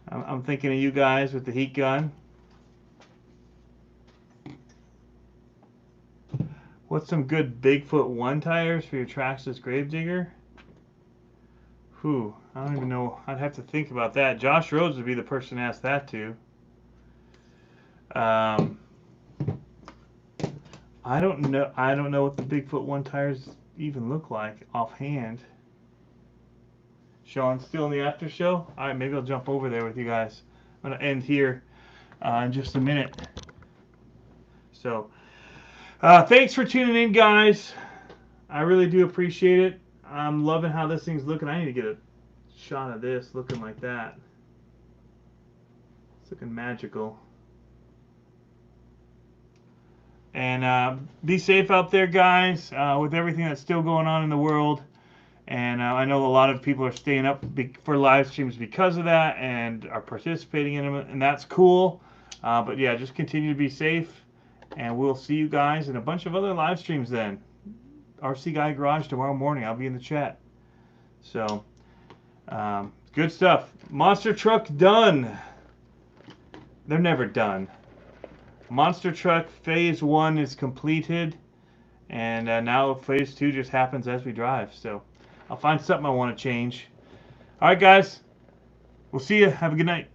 I'm thinking of you guys with the heat gun. What's some good Bigfoot 1 tires for your Traxxas Gravedigger? Whew, I don't even know. I'd have to think about that. Josh Rhodes would be the person to ask that to. I don't know. I don't know what the Bigfoot 1 tires even look like offhand. Sean, still in the after show? All right, maybe I'll jump over there with you guys. I'm gonna end here in just a minute. So. Thanks for tuning in, guys. I really do appreciate it. I'm loving how this thing's looking. I need to get a shot of this looking like that. It's looking magical. And be safe out there, guys, with everything that's still going on in the world. And I know a lot of people are staying up for live streams because of that and are participating in them, and that's cool. But yeah, just continue to be safe, and we'll see you guys in a bunch of other live streams then. RC Guy Garage tomorrow morning. I'll be in the chat. So, good stuff. Monster Truck done. They're never done. Monster Truck Phase 1 is completed, and now Phase 2 just happens as we drive. So, I'll find something I want to change. All right, guys. We'll see you. Have a good night.